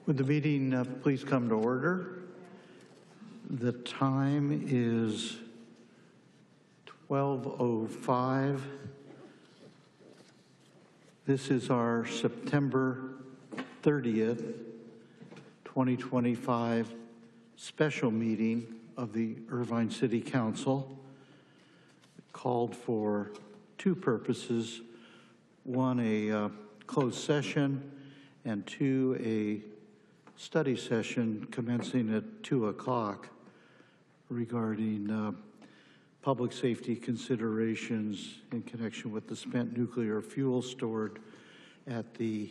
Would the meeting please come to order? The time is 12:05. This is our September 30th, 2025 special meeting of the Irvine City Council, called for two purposes. One, a closed session, and two, a study session commencing at 2 o'clock regarding public safety considerations in connection with the spent nuclear fuel stored at the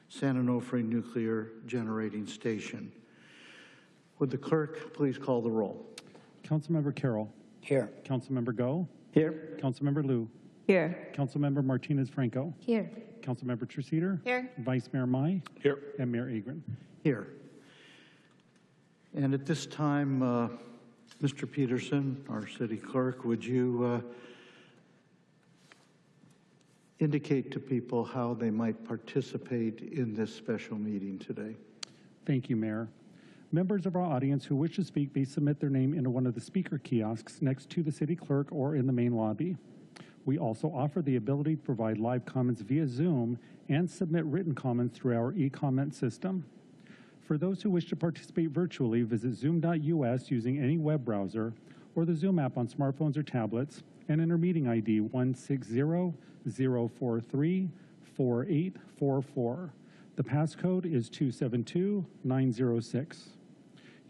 San Onofre Nuclear Generating Station. Would the clerk please call the roll? Councilmember Carroll. Here. Councilmember Go. Here. Councilmember Liu. Here. Councilmember Martinez-Franco. Here. Councilmember Treseder. Here. Vice Mayor Mai. Here. And Mayor Agron. Here. And at this time, Mr. Peterson, our city clerk, would you indicate to people how they might participate in this special meeting today? Thank you, Mayor. Members of our audience who wish to speak may submit their name into one of the speaker kiosks next to the city clerk or in the main lobby. We also offer the ability to provide live comments via Zoom and submit written comments through our e-comment system. For those who wish to participate virtually, visit zoom.us using any web browser or the Zoom app on smartphones or tablets and enter meeting ID 160-043-4844. The passcode is 272906.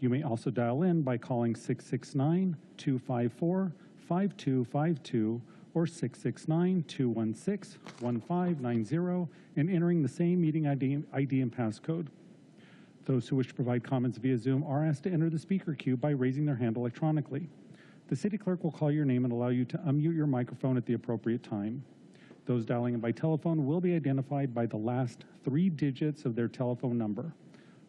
You may also dial in by calling 669-254-5252 or 669-216-1590 and entering the same meeting ID and passcode. Those who wish to provide comments via Zoom are asked to enter the speaker queue by raising their hand electronically. The city clerk will call your name and allow you to unmute your microphone at the appropriate time. Those dialing in by telephone will be identified by the last 3 digits of their telephone number.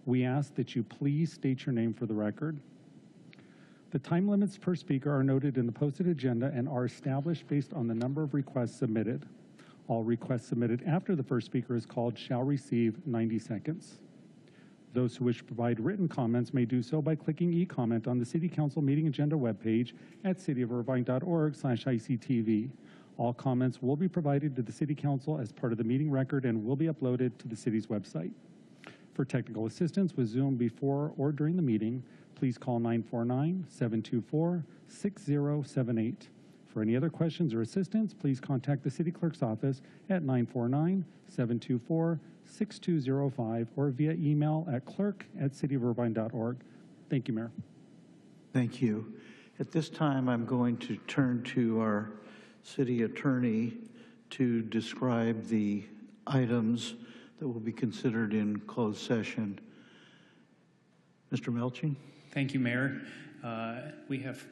We ask that you please state your name for the record. The time limits per speaker are noted in the posted agenda and are established based on the number of requests submitted. All requests submitted after the first speaker is called shall receive 90 seconds. Those who wish to provide written comments may do so by clicking e-comment on the City Council meeting agenda webpage at cityofirvine.org/ICTV. All comments will be provided to the City Council as part of the meeting record and will be uploaded to the city's website. For technical assistance with Zoom before or during the meeting, please call 949-724-6078. For any other questions or assistance, please contact the City Clerk's office at 949-724-6205 or via email at clerk@cityofirvine.org. Thank you, Mayor. Thank you. At this time, I'm going to turn to our city attorney to describe the items that will be considered in closed session. Mr. Melching? Thank you, Mayor. We have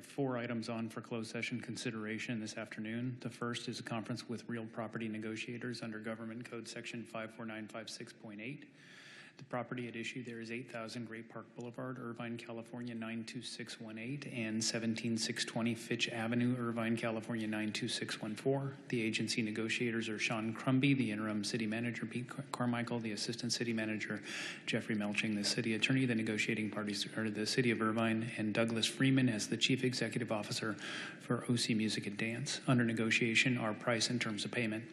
4 items on for closed session consideration this afternoon. The first is a conference with real property negotiators under Government Code Section 54956.8. The property at issue there is 8000 Great Park Boulevard, Irvine, California 92618, and 17620 Fitch Avenue, Irvine, California 92614. The agency negotiators are Sean Crumby, the interim city manager, Pete Carmichael, the assistant city manager, Jeffrey Melching, the city attorney. The negotiating parties are the city of Irvine, and Douglas Freeman as the chief executive officer for OC Music and Dance. Under negotiation are price and terms of payment.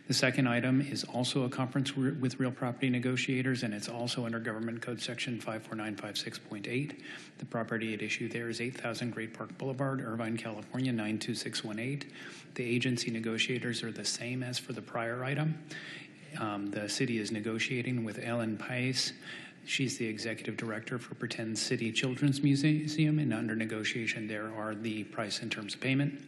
The second item is also a conference with real property negotiators, and it's also under Government Code Section 54956.8. The property at issue there is 8000 Great Park Boulevard, Irvine, California 92618. The agency negotiators are the same as for the prior item. The city is negotiating with Ellen Pice. She's the executive director for Pretend City Children's Museum, and under negotiation there are the price and terms of payment.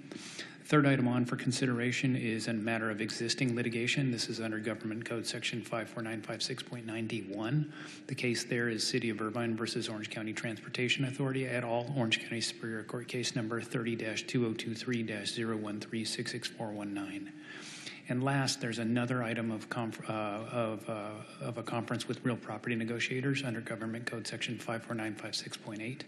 Third item on for consideration is a matter of existing litigation. This is under Government Code Section 54956.91. The case there is City of Irvine versus Orange County Transportation Authority et al., Orange County Superior Court case number 30-2023-013666419. And last, there's another item of a conference with real property negotiators under Government Code Section 54956.8.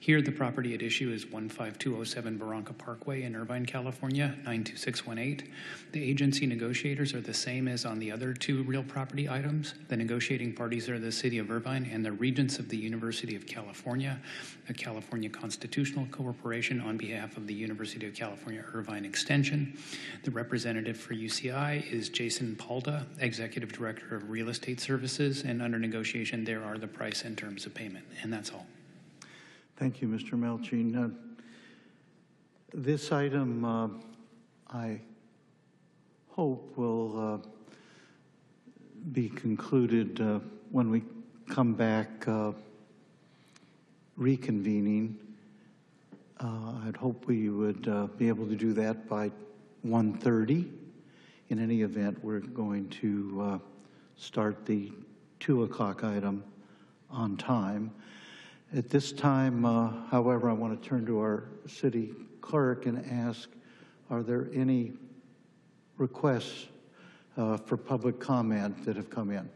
Here, the property at issue is 15207 Barranca Parkway in Irvine, California, 92618. The agency negotiators are the same as on the other two real property items. The negotiating parties are the City of Irvine and the Regents of the University of California, a California Constitutional Corporation on behalf of the University of California Irvine Extension. The representative for UCI is Jason Palda, Executive Director of Real Estate Services, and under negotiation there are the price and terms of payment, and that's all. Thank you, Mr. Melching. This item, I hope, will be concluded when we come back reconvening. I'd hope we would be able to do that by 1:30. In any event, we're going to start the 2 o'clock item on time. At this time, however, I want to turn to our city clerk and ask, are there any requests for public comment that have come in?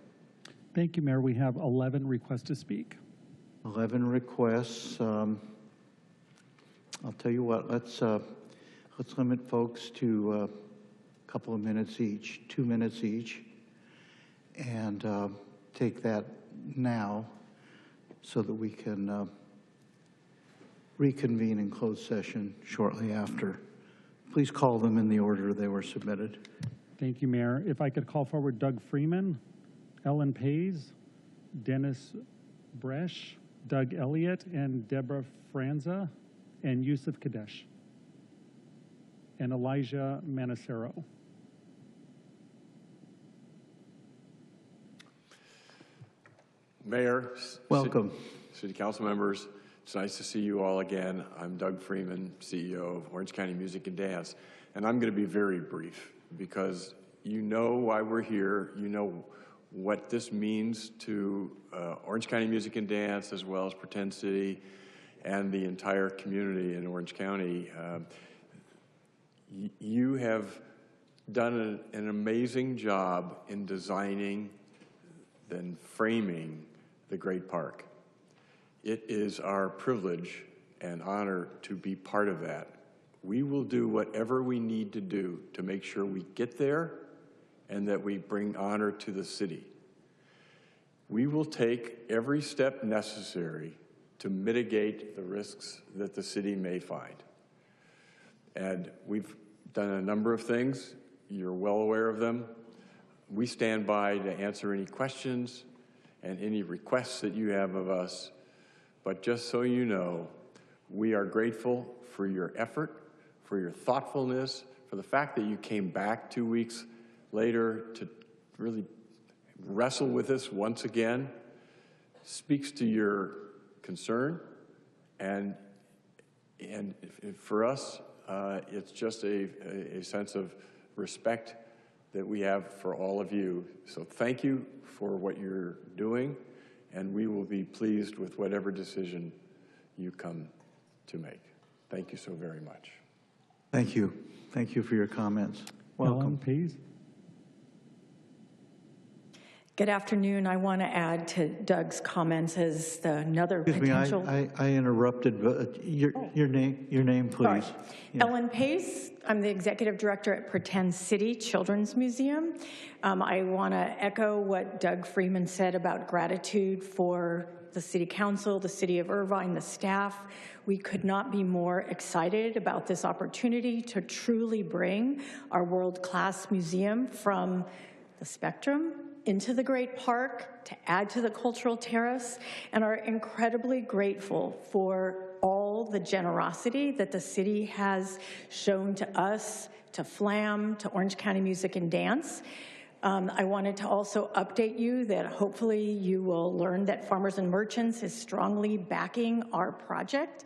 Thank you, Mayor. We have 11 requests to speak. 11 requests. I'll tell you what, let's limit folks to a couple of minutes each, 2 minutes each, and take that now, so that we can reconvene in closed session shortly after. Please call them in the order they were submitted. Thank you, Mayor. If I could call forward Doug Freeman, Ellen Pays, Dennis Bresch, Doug Elliott, and Deborah Franza, and Yusuf Kadesh, and Elijah Manacero. Mayor, welcome. City Council members, it's nice to see you all again. I'm Doug Freeman, CEO of Orange County Music and Dance, and I'm going to be very brief because you know why we're here. You know what this means to Orange County Music and Dance, as well as Pretend City and the entire community in Orange County. You have done an amazing job in designing and framing the great park. It is our privilege and honor to be part of that. We will do whatever we need to do to make sure we get there and that we bring honor to the city. We will take every step necessary to mitigate the risks that the city may find. And we've done a number of things. You're well aware of them. We stand by to answer any questions and any requests that you have of us. But just so you know, we are grateful for your effort, for your thoughtfulness, for the fact that you came back 2 weeks later to really wrestle with us once again. Speaks to your concern, and for us, it's just a sense of respect that we have for all of you. So thank you for what you're doing, and we will be pleased with whatever decision you come to make. Thank you so very much. Thank you. Thank you for your comments. Welcome. Ellen Pays. Good afternoon. I want to add to Doug's comments as another potential. I interrupted, but your name, please. Yeah. Ellen Pays. I'm the executive director at Pretend City Children's Museum. I want to echo what Doug Freeman said about gratitude for the City Council, the City of Irvine, the staff. We could not be more excited about this opportunity to truly bring our world-class museum from the Spectrum into the Great Park, to add to the Cultural Terrace, and are incredibly grateful for all the generosity that the city has shown to us, to FLAM, to Orange County Music and Dance. I wanted to also update you that hopefully you will learn that Farmers and Merchants is strongly backing our project,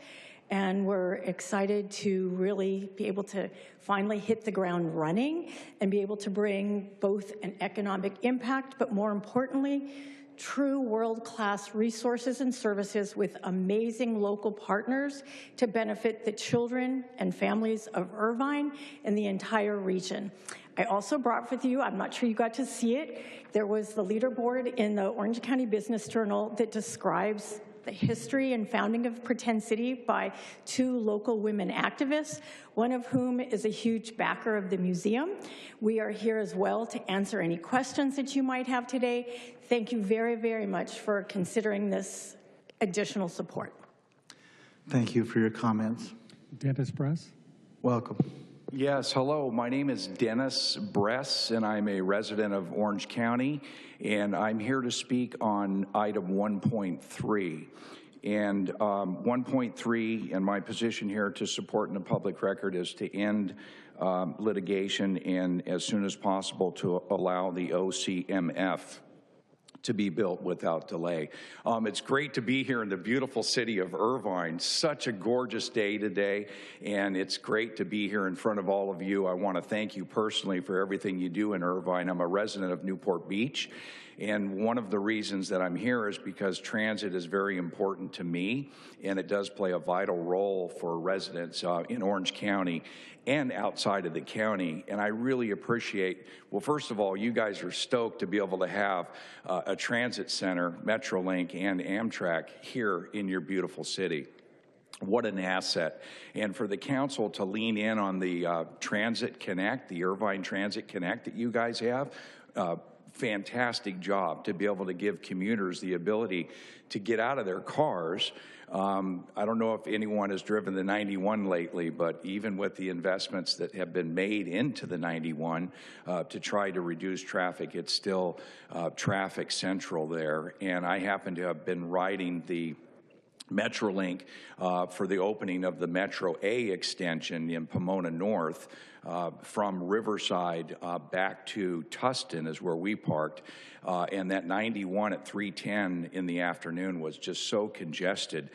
and we're excited to really be able to finally hit the ground running and be able to bring both an economic impact, but more importantly, true world-class resources and services with amazing local partners to benefit the children and families of Irvine and the entire region. I also brought with you, I'm not sure you got to see it, there was the leaderboard in the Orange County Business Journal that describes the history and founding of Pretend City by 2 local women activists, one of whom is a huge backer of the museum. We are here as well to answer any questions that you might have today. Thank you very, very much for considering this additional support. Thank you for your comments. Dennis Bress. Welcome. Yes, hello. My name is Dennis Bress, and I'm a resident of Orange County, and I'm here to speak on item 1.3. And 1.3, and my position here to support in the public record is to end litigation and as soon as possible to allow the OCMF to be built without delay. It's great to be here in the beautiful city of Irvine. Such a gorgeous day today, and it's great to be here in front of all of you. I want to thank you personally for everything you do in Irvine. I'm a resident of Newport Beach, and one of the reasons that I'm here is because transit is very important to me, and it does play a vital role for residents in Orange County and outside of the county. And I really appreciate, well, first of all, you guys are stoked to be able to have a transit center, Metrolink and Amtrak here in your beautiful city. What an asset. And for the council to lean in on the Transit Connect, the Irvine Transit Connect that you guys have, fantastic job to be able to give commuters the ability to get out of their cars. I don't know if anyone has driven the 91 lately, but even with the investments that have been made into the 91 to try to reduce traffic, it's still traffic central there. And I happen to have been riding the Metrolink for the opening of the Metro A extension in Pomona North from Riverside back to Tustin is where we parked. And that 91 at 3:10 in the afternoon was just so congested.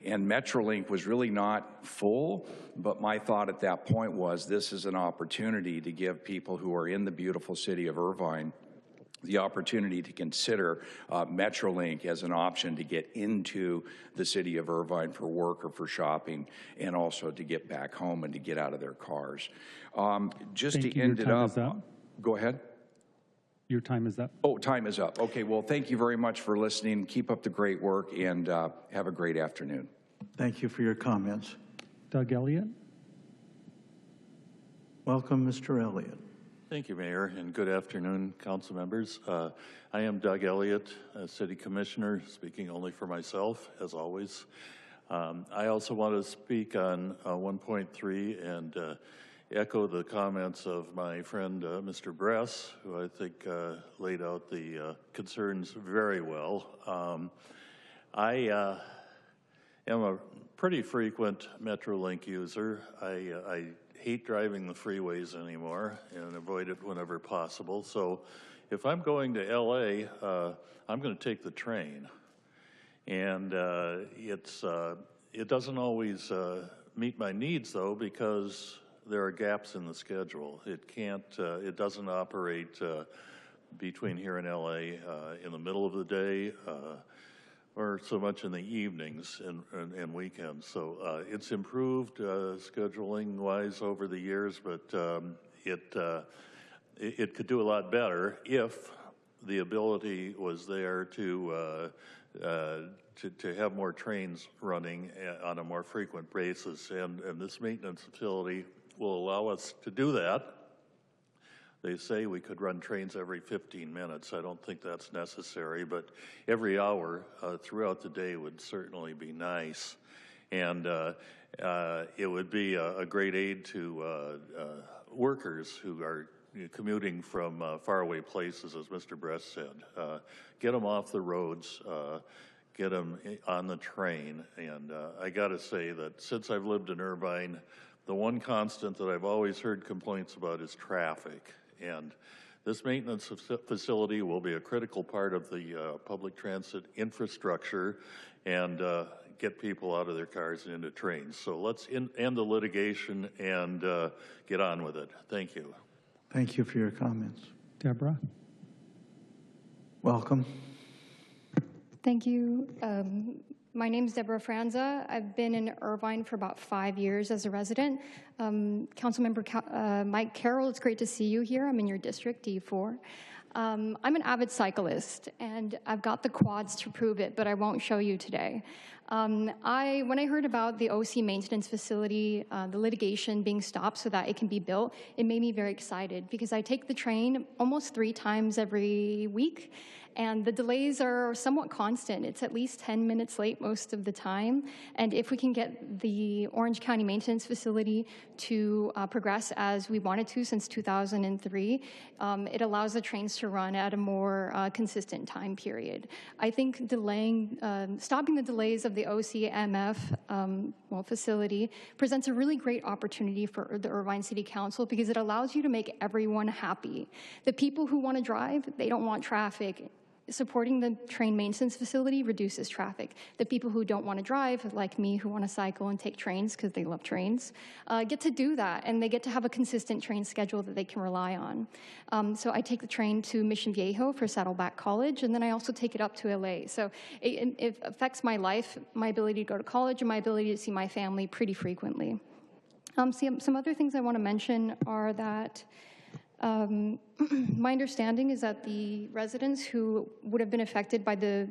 And Metrolink was really not full, but my thought at that point was this is an opportunity to give people who are in the beautiful city of Irvine the opportunity to consider Metrolink as an option to get into the city of Irvine for work or for shopping, and also to get back home and to get out of their cars. Just Thank to you. end Your it time up, is up. Go ahead. Your time is up. Oh, time is up. Okay, well, thank you very much for listening. Keep up the great work, and have a great afternoon. Thank you for your comments. Doug Elliott. Welcome, Mr. Elliott. Thank you, Mayor, and good afternoon, council members. I am Doug Elliott, City Commissioner, speaking only for myself, as always. I also want to speak on 1.3 and echo the comments of my friend, Mr. Bress, who I think laid out the concerns very well. I am a pretty frequent Metrolink user. I hate driving the freeways anymore and avoid it whenever possible. So if I'm going to LA, I'm going to take the train. And it doesn't always meet my needs though, because there are gaps in the schedule. It doesn't operate between here and LA in the middle of the day, or so much in the evenings and weekends. So it's improved scheduling-wise over the years, but it could do a lot better if the ability was there to have more trains running on a more frequent basis. And this maintenance facility will allow us to do that. They say we could run trains every 15 minutes. I don't think that's necessary, but every hour throughout the day would certainly be nice. And it would be a great aid to workers who are commuting from faraway places, as Mr. Bress said. Get them off the roads, get them on the train. And I gotta say that since I've lived in Irvine, the one constant that I've always heard complaints about is traffic. And this maintenance facility will be a critical part of the public transit infrastructure and get people out of their cars and into trains. So let's end the litigation and get on with it. Thank you. Thank you for your comments. Deborah. Welcome. Thank you, My name is Deborah Franza. I've been in Irvine for about 5 years as a resident. Councilmember Mike Carroll, it's great to see you here. I'm in your district, D4. I'm an avid cyclist, and I've got the quads to prove it, but I won't show you today. When I heard about the OC maintenance facility, the litigation being stopped so that it can be built, it made me very excited because I take the train almost 3 times every week, and the delays are somewhat constant. It's at least 10 minutes late most of the time. And if we can get the Orange County Maintenance Facility to progress as we wanted to since 2003, it allows the trains to run at a more consistent time period. I think stopping the delays of the OCMF facility presents a really great opportunity for the Irvine City Council because it allows you to make everyone happy. The people who want to drive, they don't want traffic. Supporting the train maintenance facility reduces traffic. The people who don't want to drive, like me, who want to cycle and take trains because they love trains, get to do that, and they get to have a consistent train schedule that they can rely on. So I take the train to Mission Viejo for Saddleback College, and then I also take it up to LA. So it affects my life, my ability to go to college, and my ability to see my family pretty frequently. Some other things I want to mention are that my understanding is that the residents who would have been affected by the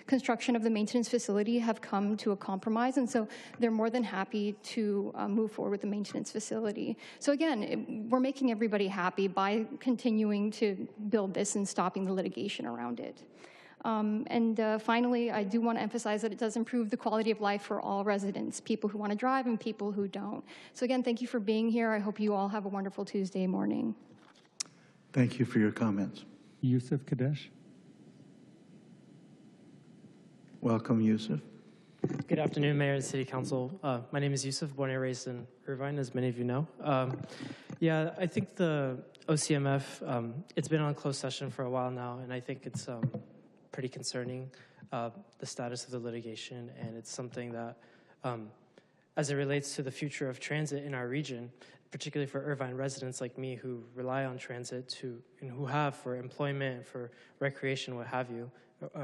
construction of the maintenance facility have come to a compromise, and so they're more than happy to move forward with the maintenance facility. So again, we're making everybody happy by continuing to build this and stopping the litigation around it. Finally, I do want to emphasize that it does improve the quality of life for all residents, people who want to drive and people who don't. So again, thank you for being here. I hope you all have a wonderful Tuesday morning. Thank you for your comments. Yusuf Kadesh. Welcome, Yusuf. Good afternoon, Mayor and City Council. My name is Yusuf, born and raised in Irvine, as many of you know. Yeah, I think the OCMF, it's been on closed session for a while now, and I think it's pretty concerning, the status of the litigation, and it's something that, as it relates to the future of transit in our region, particularly for Irvine residents like me who rely on transit and who have for employment, for recreation, what have you,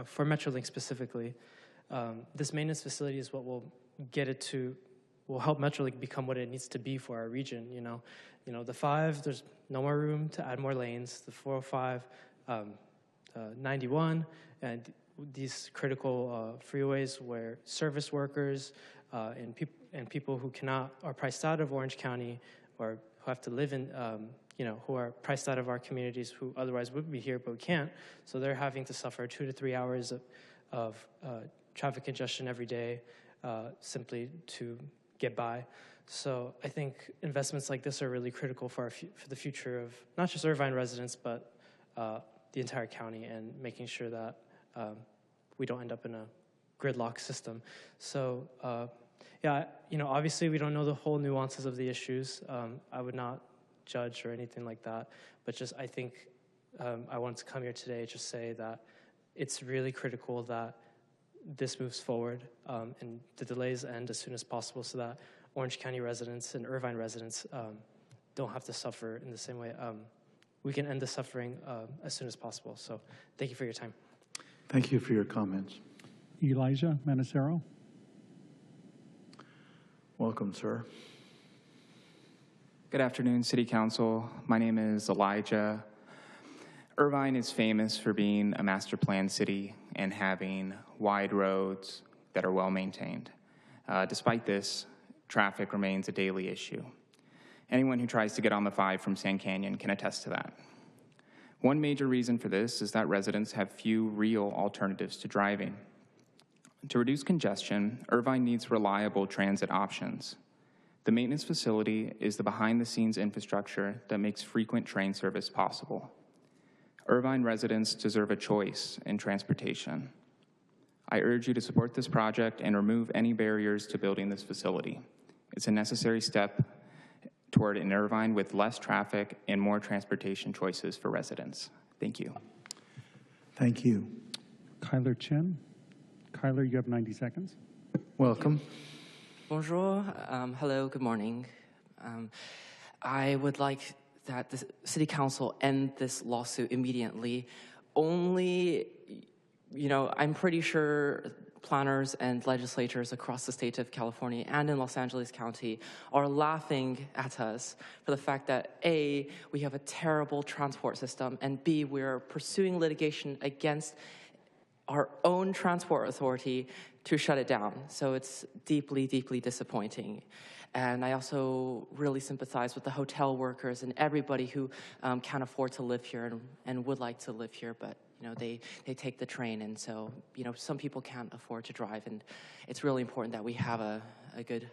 for Metrolink specifically, this maintenance facility is what will will help Metrolink become what it needs to be for our region. You know, the 5, there's no more room to add more lanes. The 405, 91, and these critical freeways where service workers and people who are priced out of Orange County or who have to live in, who are priced out of our communities who otherwise would be here but can't. So they're having to suffer 2 to 3 hours of traffic congestion every day simply to get by. So I think investments like this are really critical for the future of not just Irvine residents, but the entire county, and making sure that we don't end up in a gridlock system. So yeah, obviously we don't know the whole nuances of the issues. I would not judge or anything like that, but just I think I wanted to come here today to say that it's really critical that this moves forward and the delays end as soon as possible so that Orange County residents and Irvine residents don't have to suffer in the same way. We can end the suffering as soon as possible. So thank you for your time. Thank you for your comments. Elijah Manacero. Welcome, sir. Good afternoon, City Council. My name is Elijah. Irvine is famous for being a master plan city and having wide roads that are well maintained. Despite this, traffic remains a daily issue. Anyone who tries to get on the 5 from Sand Canyon can attest to that. One major reason for this is that residents have few real alternatives to driving. To reduce congestion, Irvine needs reliable transit options. The maintenance facility is the behind-the-scenes infrastructure that makes frequent train service possible. Irvine residents deserve a choice in transportation. I urge you to support this project and remove any barriers to building this facility. It's a necessary step toward an Irvine with less traffic and more transportation choices for residents. Thank you. Thank you. Kyler Chen. Kyler, you have 90 seconds. Welcome. Bonjour. Hello, good morning. I would like that the City Council end this lawsuit immediately. I'm pretty sure planners and legislators across the state of California and in Los Angeles County are laughing at us for the fact that A, we have a terrible transport system, and B, we're pursuing litigation against our own transport authority to shut it down. So it's deeply, deeply disappointing. And I also really sympathize with the hotel workers and everybody who can't afford to live here and would like to live here, but they take the train, and so some people can't afford to drive, and it's really important that we have a good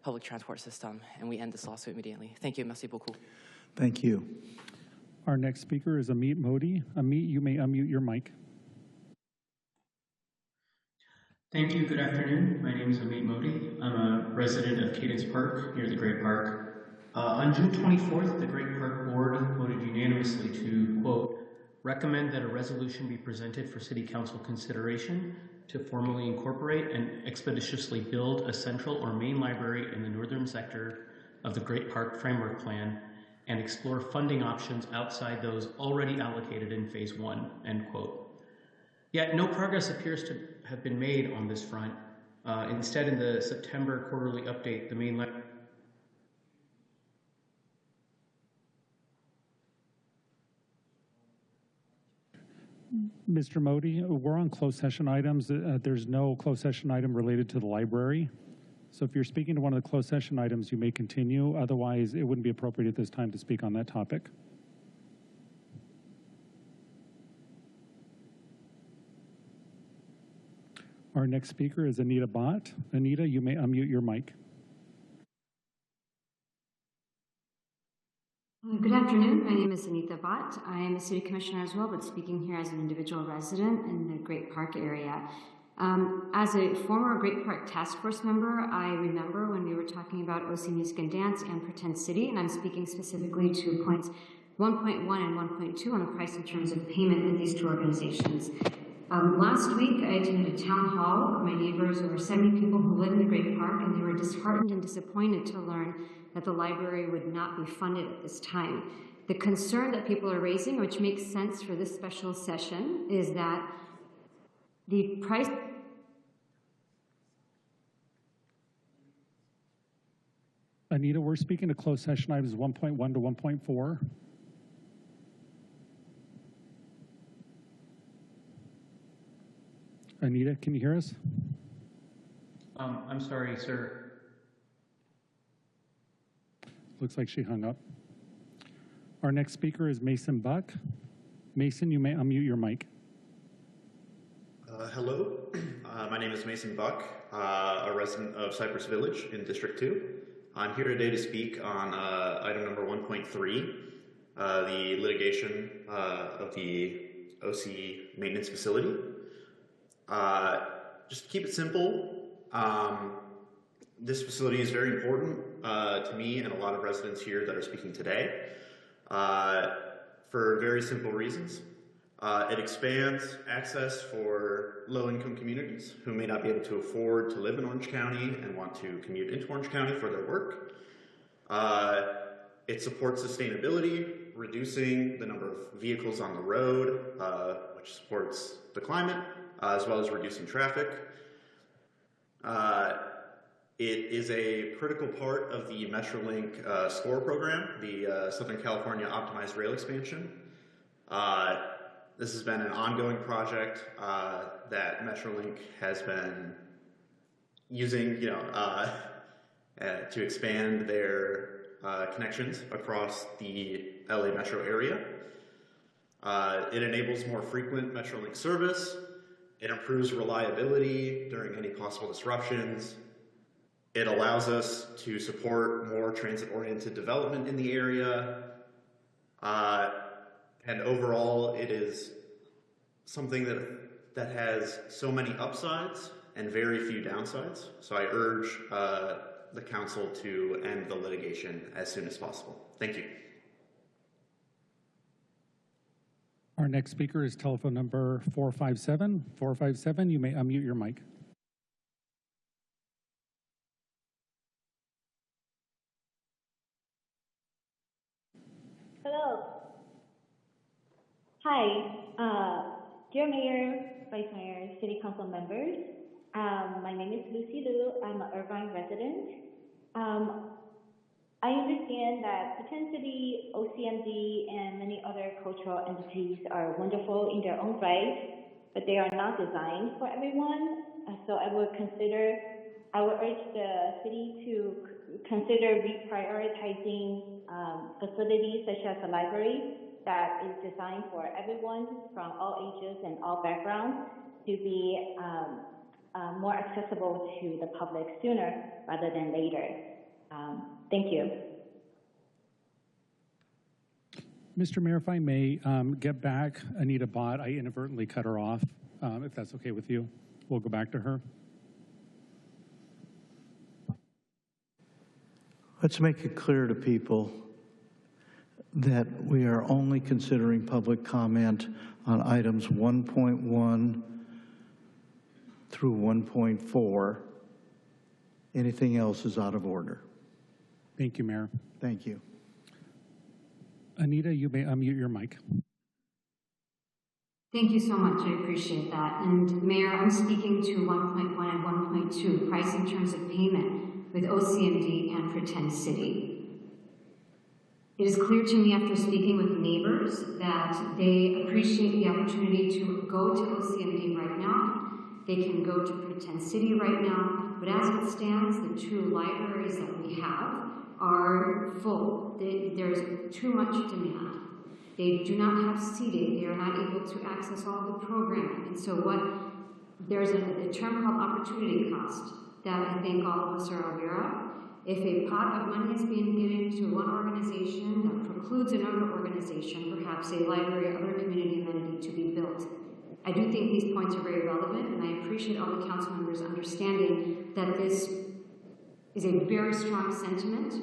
public transport system, and we end this lawsuit immediately. Thank you. Merci beaucoup. Thank you. Our next speaker is Amit Modi. Amit, you may unmute your mic. Thank you. Good afternoon. My name is Amit Modi. I'm a resident of Cadence Park near the Great Park. On June 24th, the Great Park Board voted unanimously to, quote, recommend that a resolution be presented for City Council consideration to formally incorporate and expeditiously build a central or main library in the northern sector of the Great Park Framework Plan and explore funding options outside those already allocated in Phase 1, end quote. Yet no progress appears to have been made on this front. Instead, in the September quarterly update, the main library Mr. Modi, we're on closed session items. There's no closed session item related to the library. So if you're speaking to one of the closed session items, you may continue. Otherwise, it wouldn't be appropriate at this time to speak on that topic. Our next speaker is Anita Bott. Anita, you may unmute your mic. Good afternoon. My name is Anita Bott. I am a city commissioner as well, but speaking here as an individual resident in the Great Park area. As a former Great Park Task Force member, I remember when we were talking about OC Music and Dance and Pretend City, and I'm speaking specifically to points 1.1 and 1.2 on the price and terms of payment with these two organizations. Last week, I attended a town hall with my neighbors, over 70 people who live in the Great Park, and they were disheartened and disappointed to learn that the library would not be funded at this time. The concern that people are raising, which makes sense for this special session, is that the price... Anita, we're speaking to closed session items 1.1 to 1.4. Anita, can you hear us? I'm sorry, sir. Looks like she hung up. Our next speaker is Mason Buck. Mason, you may unmute your mic. Hello, my name is Mason Buck, a resident of Cypress Village in District 2. I'm here today to speak on item number 1.3, the litigation of the OC maintenance facility. Just to keep it simple, this facility is very important to me and a lot of residents here that are speaking today for very simple reasons. It expands access for low-income communities who may not be able to afford to live in Orange County and want to commute into Orange County for their work. It supports sustainability, reducing the number of vehicles on the road, which supports the climate, as well as reducing traffic. It is a critical part of the Metrolink SCORE program, the Southern California Optimized Rail Expansion. This has been an ongoing project that Metrolink has been using, to expand their connections across the LA metro area. It enables more frequent Metrolink service. It improves reliability during any possible disruptions. It allows us to support more transit-oriented development in the area. And overall, it is something that has so many upsides and very few downsides. So I urge the council to end the litigation as soon as possible. Thank you. Our next speaker is telephone number 457. 457, you may unmute your mic. Hello. Hi, dear Mayor, Vice Mayor, City Council members. My name is Lucy Liu. I'm an Irvine resident. I understand that potentially OCMD and many other cultural entities are wonderful in their own right, but they are not designed for everyone. So I would urge the city to consider reprioritizing facilities such as a library that is designed for everyone from all ages and all backgrounds to be more accessible to the public sooner rather than later. Thank you. Mr. Mayor, if I may get back Anita Bott. I inadvertently cut her off. If that's okay with you, we'll go back to her. Let's make it clear to people that we are only considering public comment on items 1.1 through 1.4. Anything else is out of order. Thank you, Mayor. Thank you. Anita, you may unmute your mic. Thank you so much. I appreciate that. And Mayor, I'm speaking to 1.1 and 1.2, price in terms of payment with OCMD and Pretend City. It is clear to me after speaking with neighbors that they appreciate the opportunity to go to OCMD right now. They can go to Pretend City right now, but as it stands, the two libraries that we have are full. There's too much demand. They do not have seating. They are not able to access all the programming. And so there's a term called opportunity cost that I think all of us are aware of. If a pot of money is being given to one organization that precludes another organization, perhaps a library or other community amenity, to be built. I do think these points are very relevant, and I appreciate all the council members understanding that this is a very strong sentiment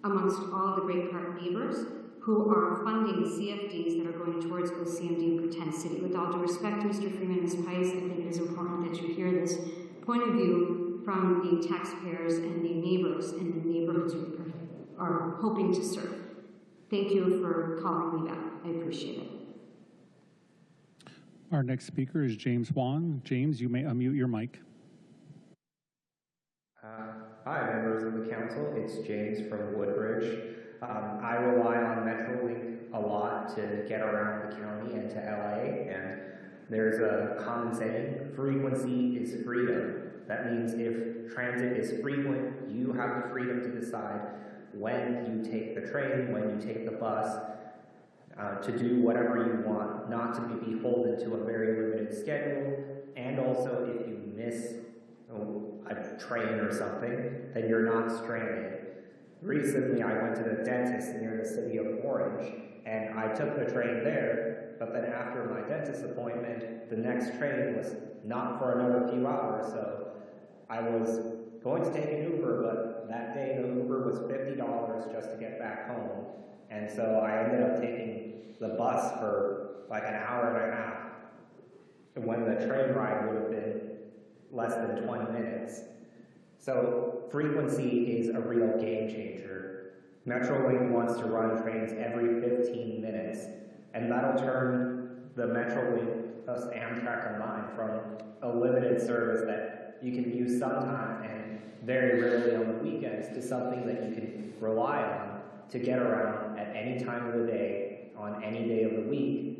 amongst all the Great Park neighbors who are funding CFDs that are going towards OCMD and Pretend City. With all due respect to Mr. Freeman and Ms. Pice, I think it is important that you hear this point of view from the taxpayers and the neighbors in the neighborhoods we are hoping to serve. Thank you for calling me back. I appreciate it. Our next speaker is James Wong. James, you may unmute your mic. Hi, members of the council. It's James from Woodbridge. I rely on MetroLink a lot to get around the county and to LA, and there's a common saying, frequency is freedom. That means if transit is frequent, you have the freedom to decide when you take the train, when you take the bus, to do whatever you want, not to be beholden to a very limited schedule, and also if you miss a train or something, then you're not stranded. Recently, I went to the dentist near the city of Orange, and I took the train there, but then after my dentist appointment, the next train was not for another few hours, so I was going to take an Uber, but that day the Uber was $50 just to get back home, and so I ended up taking the bus for like an hour and a half, when the train ride would have been less than 20 minutes. So frequency is a real game changer. MetroLink wants to run trains every 15 minutes, and that'll turn the MetroLink plus Amtrak Online from a limited service that you can use sometimes and very rarely on the weekends to something that you can rely on to get around at any time of the day, on any day of the week.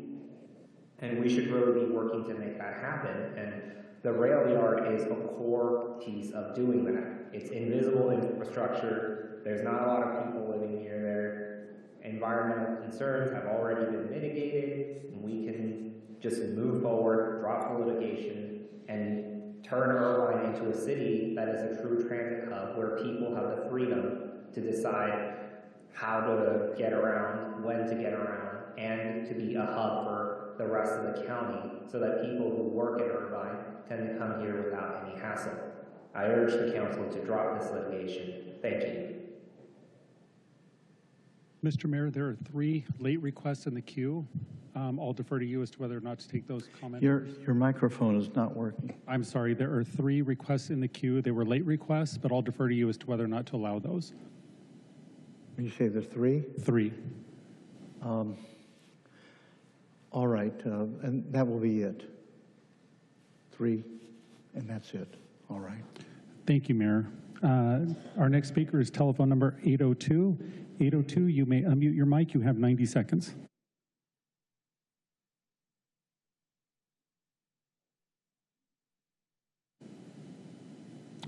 And we should really be working to make that happen. And the rail yard is a core piece of doing that. It's invisible infrastructure. There's not a lot of people living near there. Environmental concerns have already been mitigated, and we can just move forward, drop the litigation, and turn Irvine into a city that is a true transit hub where people have the freedom to decide how to get around, when to get around, and to be a hub for the rest of the county so that people who work in Irvine can come here without any hassle. I urge the council to drop this litigation. Thank you. Mr. Mayor, there are 3 late requests in the queue. I'll defer to you as to whether or not to take those comments. Your microphone is not working. I'm sorry, there are 3 requests in the queue. They were late requests, but I'll defer to you as to whether or not to allow those. When you say there's 3? 3. All right, and that will be it. 3, and that's it. All right. Thank you, Mayor. Our next speaker is telephone number 802. 802, you may unmute your mic. You have 90 seconds.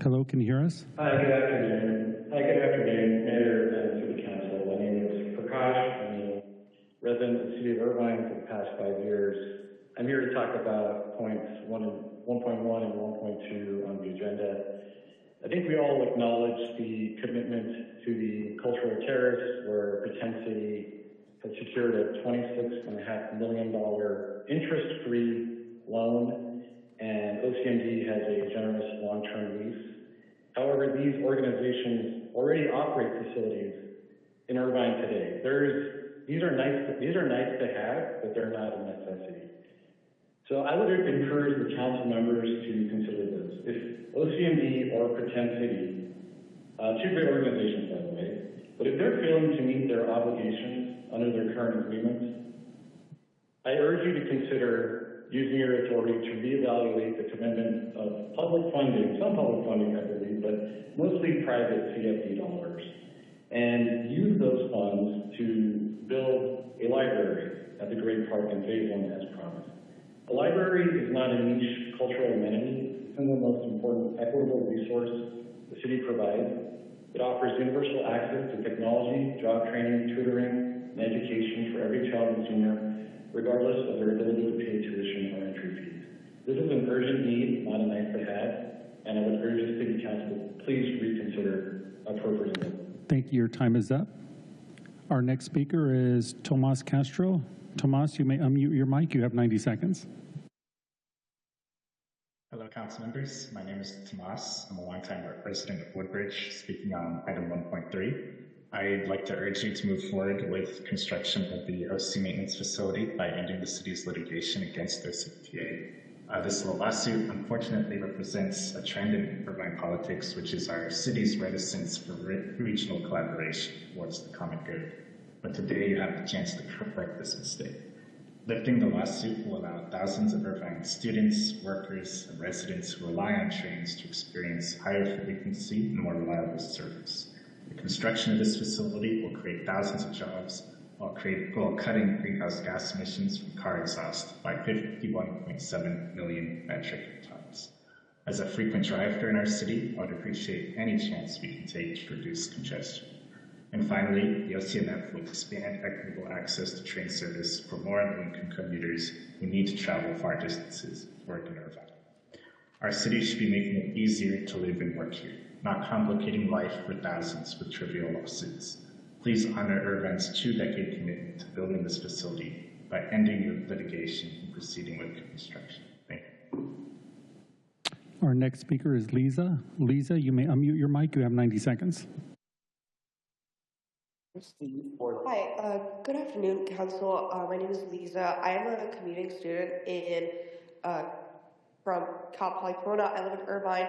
Hello, can you hear us? Hi, good afternoon. Mayor and City Council. My name is Prakash. I'm a resident of the City of Irvine for the past 5 years. I'm here to talk about points 1.1 and 1.2 on the agenda. I think we all acknowledge the commitment to the cultural terrace, where Pretend City has secured a $26.5 million interest-free loan, and OCMD has a generous long-term lease. However, these organizations already operate facilities in Irvine today. These are nice to have, but they're not a necessity. So I would encourage the council members to consider this. If OCMD or Pretend City, two great organizations, by the way, but if they're failing to meet their obligations under their current agreements, I urge you to consider using your authority to reevaluate the commitment of public funding, some public funding, I believe, but mostly private CFD dollars, and use those funds to build a library at the Great Park in Phase 1 as promised. A library is not a niche cultural amenity. It's one of the most important equitable resource the city provides. It offers universal access to technology, job training, tutoring, and education for every child and senior, regardless of their ability to pay tuition or entry fees. This is an urgent need, not a nice to have, and I would urge the City Council to please reconsider appropriately. Thank you. Your time is up. Our next speaker is Tomas Castro. Tomas, you may unmute your mic. You have 90 seconds. Hello, council members. My name is Tomas. I'm a longtime resident of Woodbridge, speaking on item 1.3. I'd like to urge you to move forward with construction of the OC maintenance facility by ending the city's litigation against their CPA. This lawsuit unfortunately represents a trend in Irvine politics, which is our city's reticence for regional collaboration towards the common good. But today you have the chance to correct this mistake. Lifting the lawsuit will allow thousands of Irvine students, workers, and residents who rely on trains to experience higher frequency and more reliable service. The construction of this facility will create thousands of jobs while cutting greenhouse gas emissions from car exhaust by 51.7 million metric tons. As a frequent driver in our city, I would appreciate any chance we can take to reduce congestion. And finally, the OCMF will expand equitable access to train service for more low-income commuters who need to travel far distances to work in Irvine. Our city should be making it easier to live and work here, not complicating life for thousands with trivial lawsuits. Please honor Irvine's 2-decade commitment to building this facility by ending your litigation and proceeding with construction. Thank you. Our next speaker is Lisa. Lisa, you may unmute your mic. You have 90 seconds. Hi, good afternoon, Council. My name is Lisa. I am a commuting student from Cal Poly Pomona. I live in Irvine,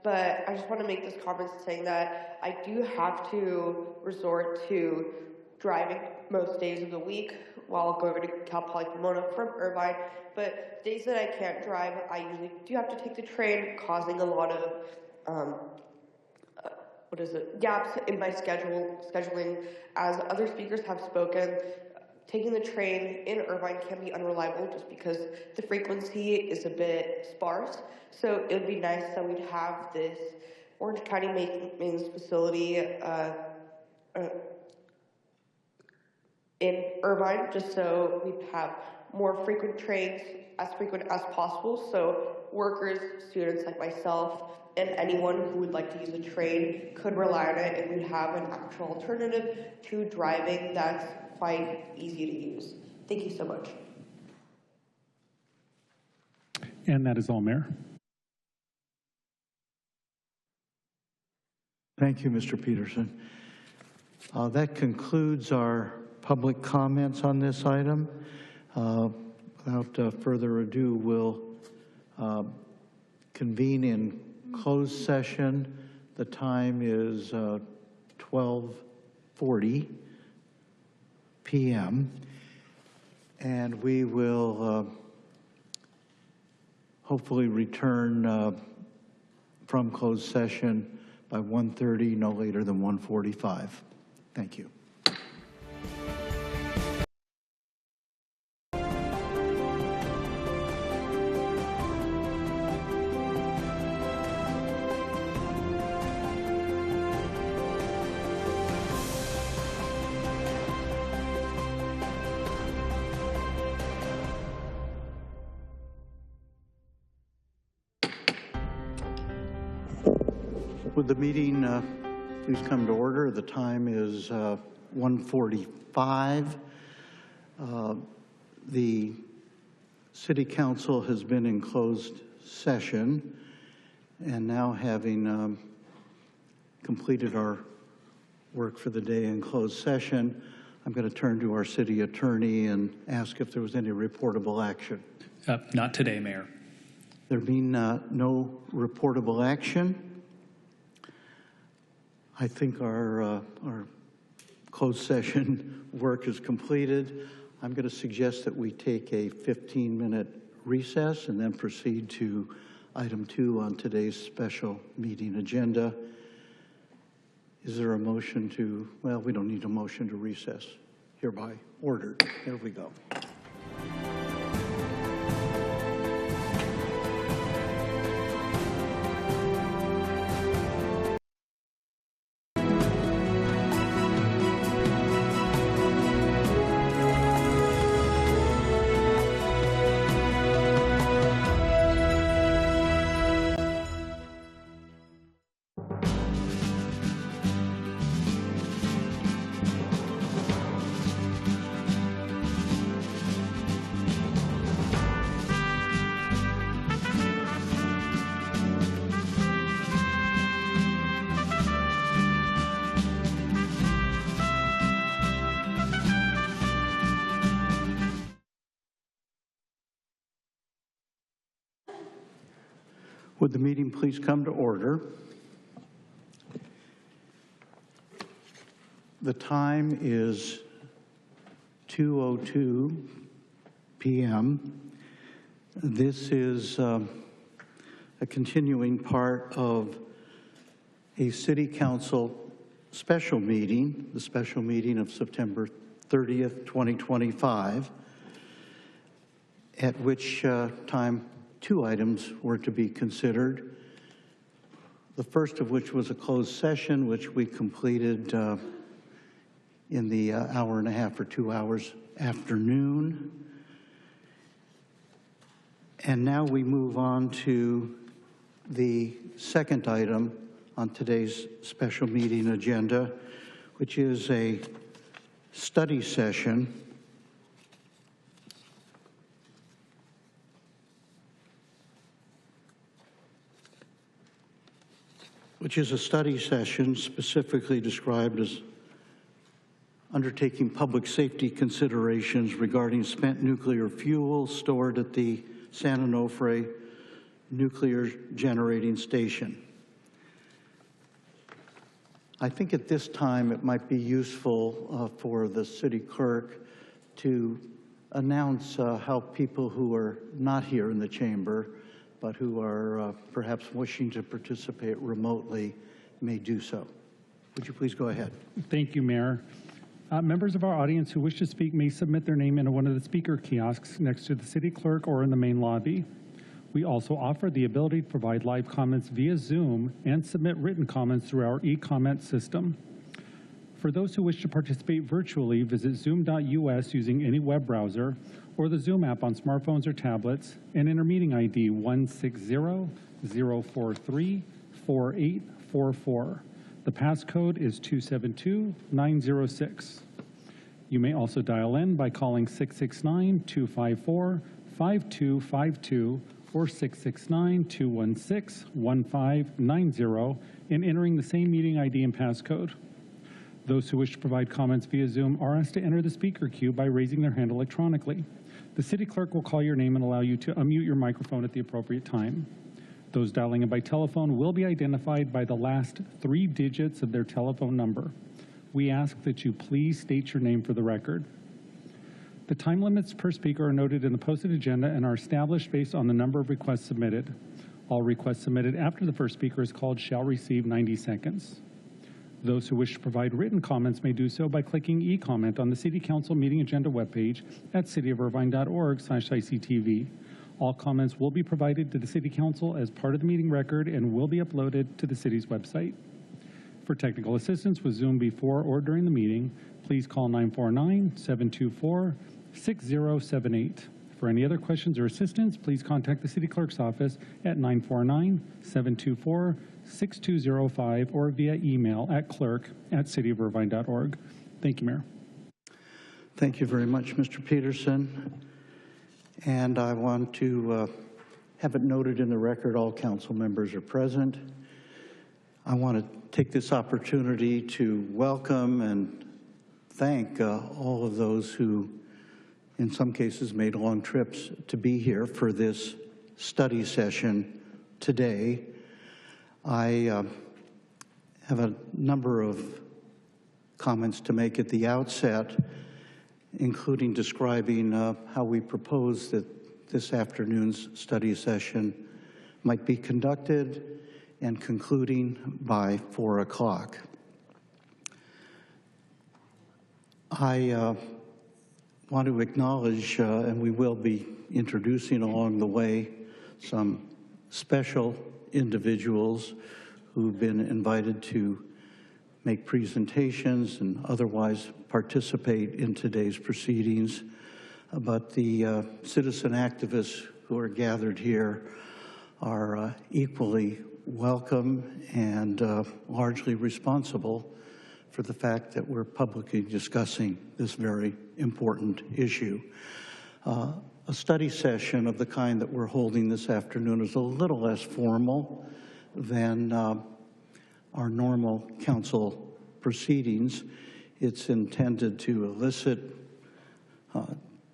but I just want to make this comment saying that I do have to resort to driving most days of the week while going to Cal Poly Pomona from Irvine. But days that I can't drive, I usually do have to take the train, causing a lot of gaps in my scheduling. As other speakers have spoken, taking the train in Irvine can be unreliable just because the frequency is a bit sparse. So it would be nice that we'd have this Orange County maintenance facility in Irvine, just so we have more frequent trains, as frequent as possible, so workers, students like myself, and anyone who would like to use a train could rely on it, and we'd have an actual alternative to driving that's quite easy to use. Thank you so much. And that is all, Mayor. Thank you, Mr. Peterson. That concludes our public comments on this item. Without further ado, we'll convene in closed session. The time is 12:40 p.m. and we will hopefully return from closed session by 1:30, no later than 1:45. Thank you. Would the meeting please come to order? The time is 1:45. The City Council has been in closed session, and now having completed our work for the day in closed session, I'm going to turn to our city attorney and ask if there was any reportable action. Not today, Mayor. There being no reportable action, I think our closed session work is completed. I'm going to suggest that we take a 15-minute recess and then proceed to item 2 on today's special meeting agenda. Is there a motion to, well, we don't need a motion to recess. Hereby ordered. Here we go. Would the meeting please come to order? The time is 2:02 p.m. This is a continuing part of a City Council special meeting, the special meeting of September 30th, 2025, at which time 2 items were to be considered. The first of which was a closed session, which we completed in the hour and a half or 2 hours afternoon. And now we move on to the second item on today's special meeting agenda, which is a study session specifically described as undertaking public safety considerations regarding spent nuclear fuel stored at the San Onofre nuclear generating station. I think at this time it might be useful for the city clerk to announce how people who are not here in the chamber but who are perhaps wishing to participate remotely may do so. Would you please go ahead? Thank you, Mayor. Members of our audience who wish to speak may submit their name into one of the speaker kiosks next to the city clerk or in the main lobby. We also offer the ability to provide live comments via Zoom and submit written comments through our e-comment system. For those who wish to participate virtually, visit zoom.us using any web browser or the Zoom app on smartphones or tablets and enter meeting ID 160-043-4844. The passcode is 272906. You may also dial in by calling 669-254-5252 or 669-216-1590 and entering the same meeting ID and passcode. Those who wish to provide comments via Zoom are asked to enter the speaker queue by raising their hand electronically. The city clerk will call your name and allow you to unmute your microphone at the appropriate time. Those dialing in by telephone will be identified by the last 3 digits of their telephone number. We ask that you please state your name for the record. The time limits per speaker are noted in the posted agenda and are established based on the number of requests submitted. All requests submitted after the first speaker is called shall receive 90 seconds. Those who wish to provide written comments may do so by clicking e-comment on the City Council meeting agenda webpage at cityofirvine.org/ICTV. All comments will be provided to the City Council as part of the meeting record and will be uploaded to the city's website. For technical assistance with Zoom before or during the meeting, please call 949-724-6078. For any other questions or assistance, please contact the City Clerk's office at 949-724-6205 or via email at clerk@cityofirvine.org. Thank you, Mayor. Thank you very much, Mr. Peterson. And I want to have it noted in the record all council members are present. I want to take this opportunity to welcome and thank all of those who, in some cases, made long trips to be here for this study session today. I have a number of comments to make at the outset, including describing how we propose that this afternoon's study session might be conducted and concluding by 4 o'clock. I want to acknowledge, and we will be introducing along the way, some special individuals who've been invited to make presentations and otherwise participate in today's proceedings. But the citizen activists who are gathered here are equally welcome and largely responsible for the fact that we're publicly discussing this very important issue. A study session of the kind that we're holding this afternoon is a little less formal than our normal council proceedings. It's intended to elicit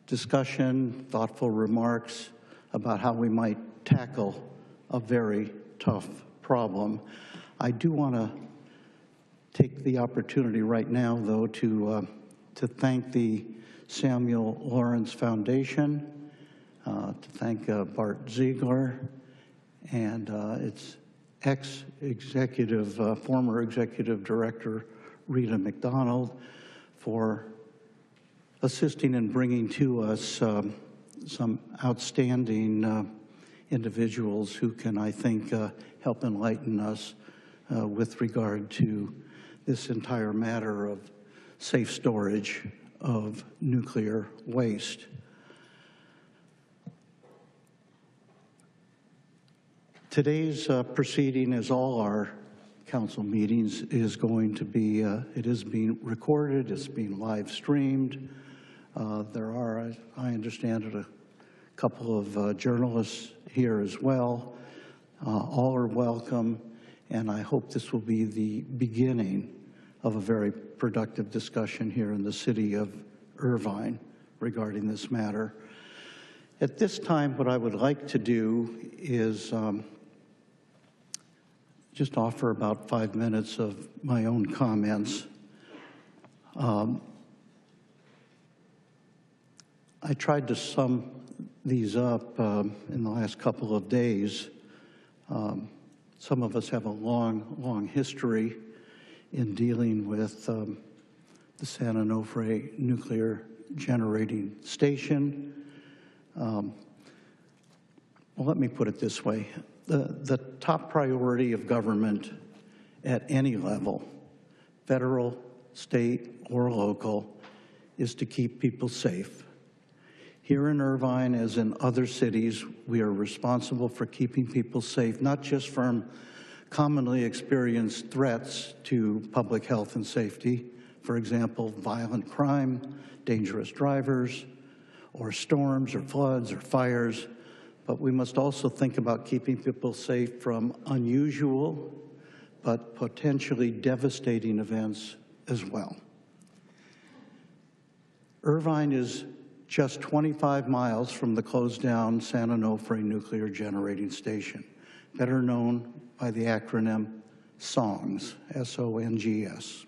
discussion, thoughtful remarks about how we might tackle a very tough problem. I do want to take the opportunity right now, though, to thank the Samuel Lawrence Foundation, to thank Bart Ziegler and its former executive director, Rita McDonald, for assisting in bringing to us some outstanding individuals who can, I think, help enlighten us with regard to this entire matter of safe storage of nuclear waste. Today's proceeding, as all our council meetings, is going to be, it is being recorded, it's being live streamed. There are, I understand it, a couple of journalists here as well. All are welcome, and I hope this will be the beginning of a very productive discussion here in the city of Irvine regarding this matter. At this time, what I would like to do is just offer about 5 minutes of my own comments. I tried to sum these up in the last couple of days. Some of us have a long history in dealing with the San Onofre nuclear generating station. Well, let me put it this way. The top priority of government at any level, federal, state, or local, is to keep people safe. Here in Irvine, as in other cities, we are responsible for keeping people safe, not just from commonly experienced threats to public health and safety, for example, violent crime, dangerous drivers, or storms or floods or fires, but we must also think about keeping people safe from unusual but potentially devastating events as well. Irvine is just 25 miles from the closed-down San Onofre nuclear generating station, better known by the acronym SONGS, S-O-N-G-S.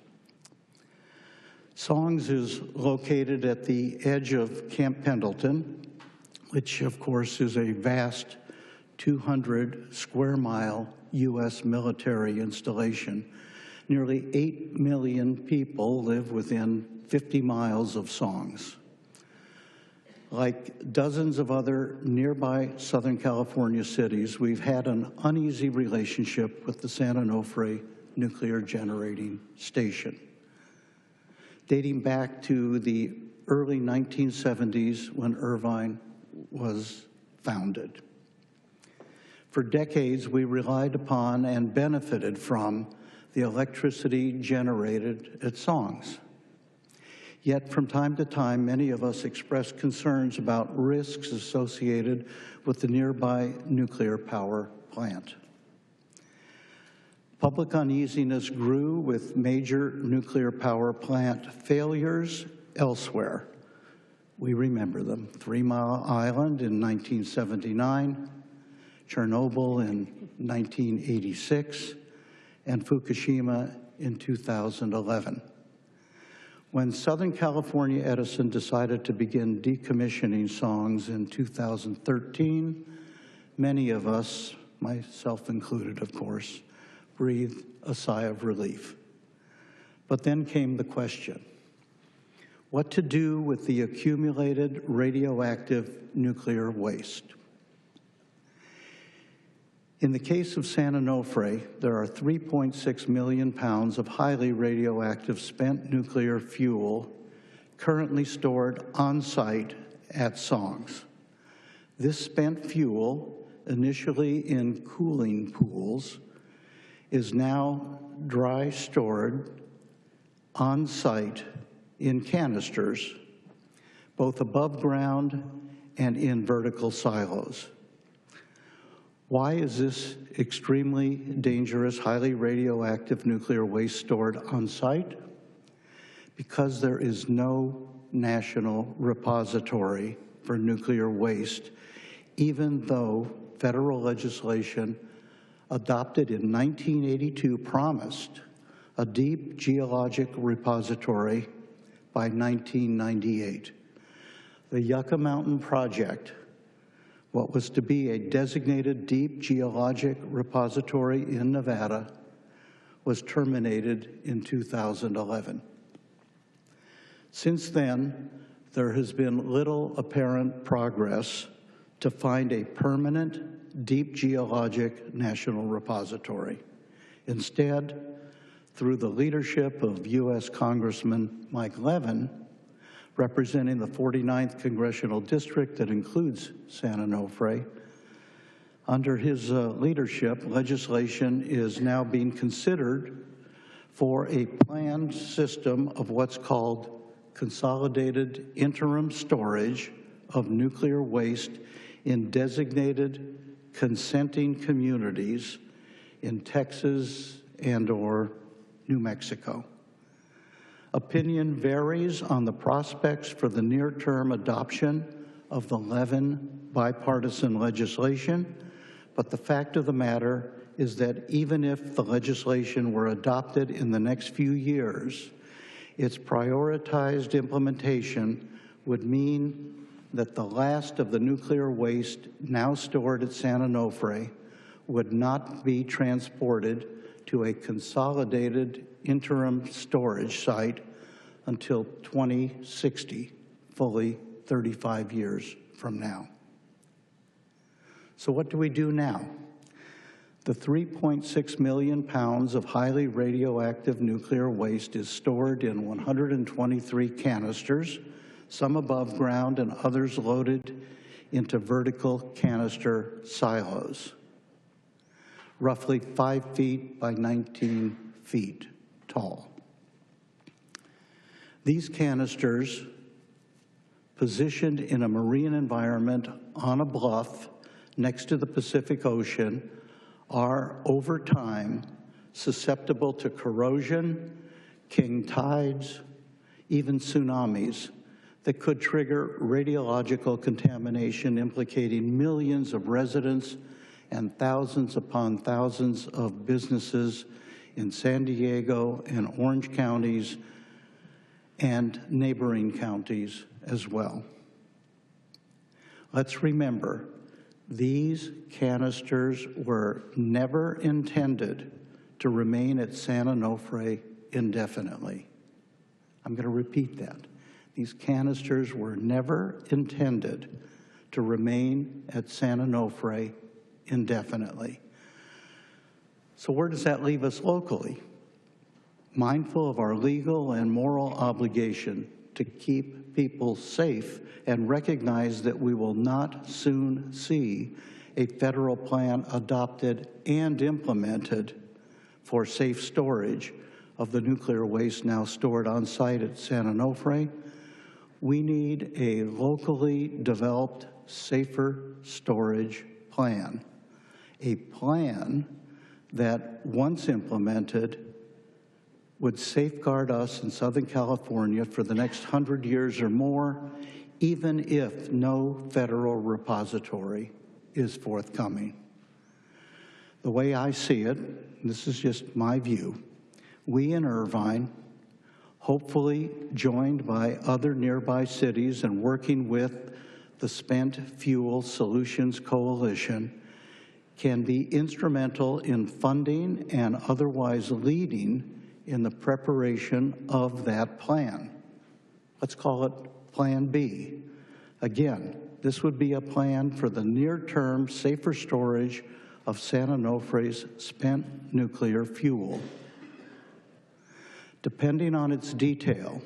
SONGS is located at the edge of Camp Pendleton, which, of course, is a vast 200 square mile U.S. military installation. Nearly 8 million people live within 50 miles of Songs. Like dozens of other nearby Southern California cities, we've had an uneasy relationship with the San Onofre nuclear generating station, dating back to the early 1970s when Irvine was founded. For decades, we relied upon and benefited from the electricity generated at Songs. Yet from time to time, many of us expressed concerns about risks associated with the nearby nuclear power plant. Public uneasiness grew with major nuclear power plant failures elsewhere. We remember them: 3 Mile Island in 1979, Chernobyl in 1986, and Fukushima in 2011. When Southern California Edison decided to begin decommissioning Songs in 2013, many of us, myself included, of course, breathed a sigh of relief. But then came the question: what to do with the accumulated radioactive nuclear waste? In the case of San Onofre, there are 3.6 million pounds of highly radioactive spent nuclear fuel currently stored on-site at Songs. This spent fuel, initially in cooling pools, is now dry stored on-site in canisters, both above ground and in vertical silos. Why is this extremely dangerous, highly radioactive nuclear waste stored on site? Because there is no national repository for nuclear waste, even though federal legislation adopted in 1982 promised a deep geologic repository by 1998. The Yucca Mountain Project, what was to be a designated deep geologic repository in Nevada, was terminated in 2011. Since then, there has been little apparent progress to find a permanent deep geologic national repository. Instead, through the leadership of U.S. Congressman Mike Levin, representing the 49th Congressional District that includes San Onofre, under his leadership, legislation is now being considered for a planned system of what's called consolidated interim storage of nuclear waste in designated consenting communities in Texas and/or New Mexico. Opinion varies on the prospects for the near-term adoption of the Levin bipartisan legislation, but the fact of the matter is that even if the legislation were adopted in the next few years, its prioritized implementation would mean that the last of the nuclear waste now stored at San Onofre would not be transported to a consolidated interim storage site until 2060, fully 35 years from now. So what do we do now? The 3.6 million pounds of highly radioactive nuclear waste is stored in 123 canisters, some above ground and others loaded into vertical canister silos, roughly 5 feet by 19 feet tall. These canisters, positioned in a marine environment on a bluff next to the Pacific Ocean, are over time susceptible to corrosion, king tides, even tsunamis that could trigger radiological contamination implicating millions of residents and thousands upon thousands of businesses in San Diego and Orange counties and neighboring counties as well. Let's remember, These canisters were never intended to remain at San Onofre indefinitely. I'm going to repeat that. These canisters were never intended to remain at San Onofre indefinitely. So where does that leave us locally? Mindful of our legal and moral obligation to keep people safe and recognize that we will not soon see a federal plan adopted and implemented for safe storage of the nuclear waste now stored on site at San Onofre, we need a locally developed, safer storage plan. A plan that, once implemented, would safeguard us in Southern California for the next 100 years or more, even if no federal repository is forthcoming. The way I see it, and this is just my view, we in Irvine, hopefully joined by other nearby cities and working with the Spent Fuel Solutions Coalition, can be instrumental in funding and otherwise leading in the preparation of that plan. Let's call it Plan B. Again, this would be a plan for the near-term safer storage of San Onofre's spent nuclear fuel. Depending on its detail,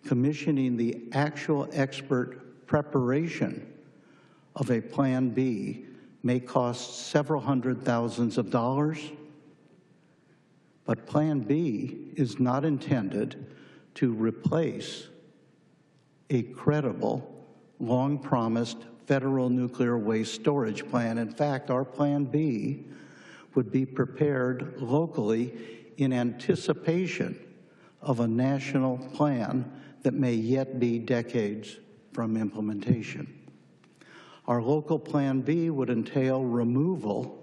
commissioning the actual expert preparation of a Plan B may cost several $100,000s, but Plan B is not intended to replace a credible, long-promised federal nuclear waste storage plan. In fact, our Plan B would be prepared locally in anticipation of a national plan that may yet be decades from implementation. Our local Plan B would entail removal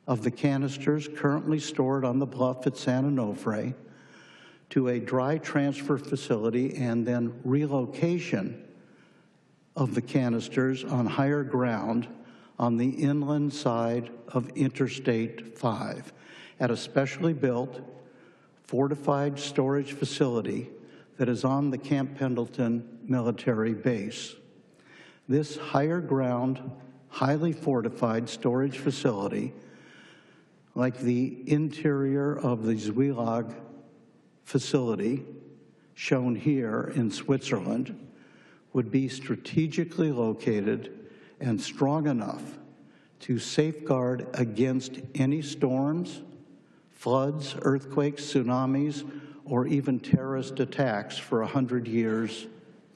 of the canisters currently stored on the bluff at San Onofre to a dry transfer facility and then relocation of the canisters on higher ground on the inland side of Interstate 5 at a specially built, fortified storage facility that is on the Camp Pendleton military base. This higher ground, highly fortified storage facility, like the interior of the Zweilag facility, shown here in Switzerland, would be strategically located and strong enough to safeguard against any storms, floods, earthquakes, tsunamis, or even terrorist attacks for 100 years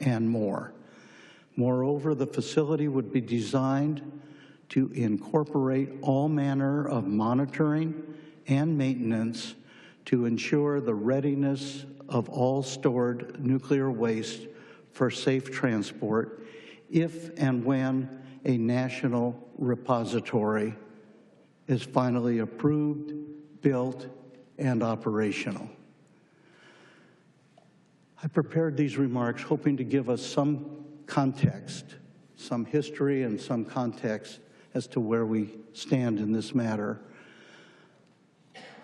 and more. Moreover, the facility would be designed to incorporate all manner of monitoring and maintenance to ensure the readiness of all stored nuclear waste for safe transport if and when a national repository is finally approved, built, and operational. I prepared these remarks hoping to give us some context, some history and some context as to where we stand in this matter.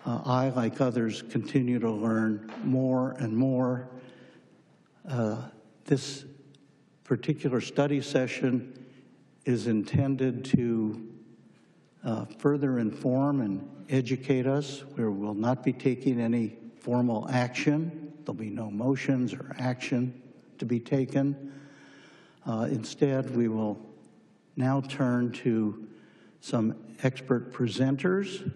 I, like others, continue to learn more and more. This particular study session is intended to further inform and educate us. We will not be taking any formal action. There'll be no motions or action to be taken. Instead, we will now turn to some expert presenters.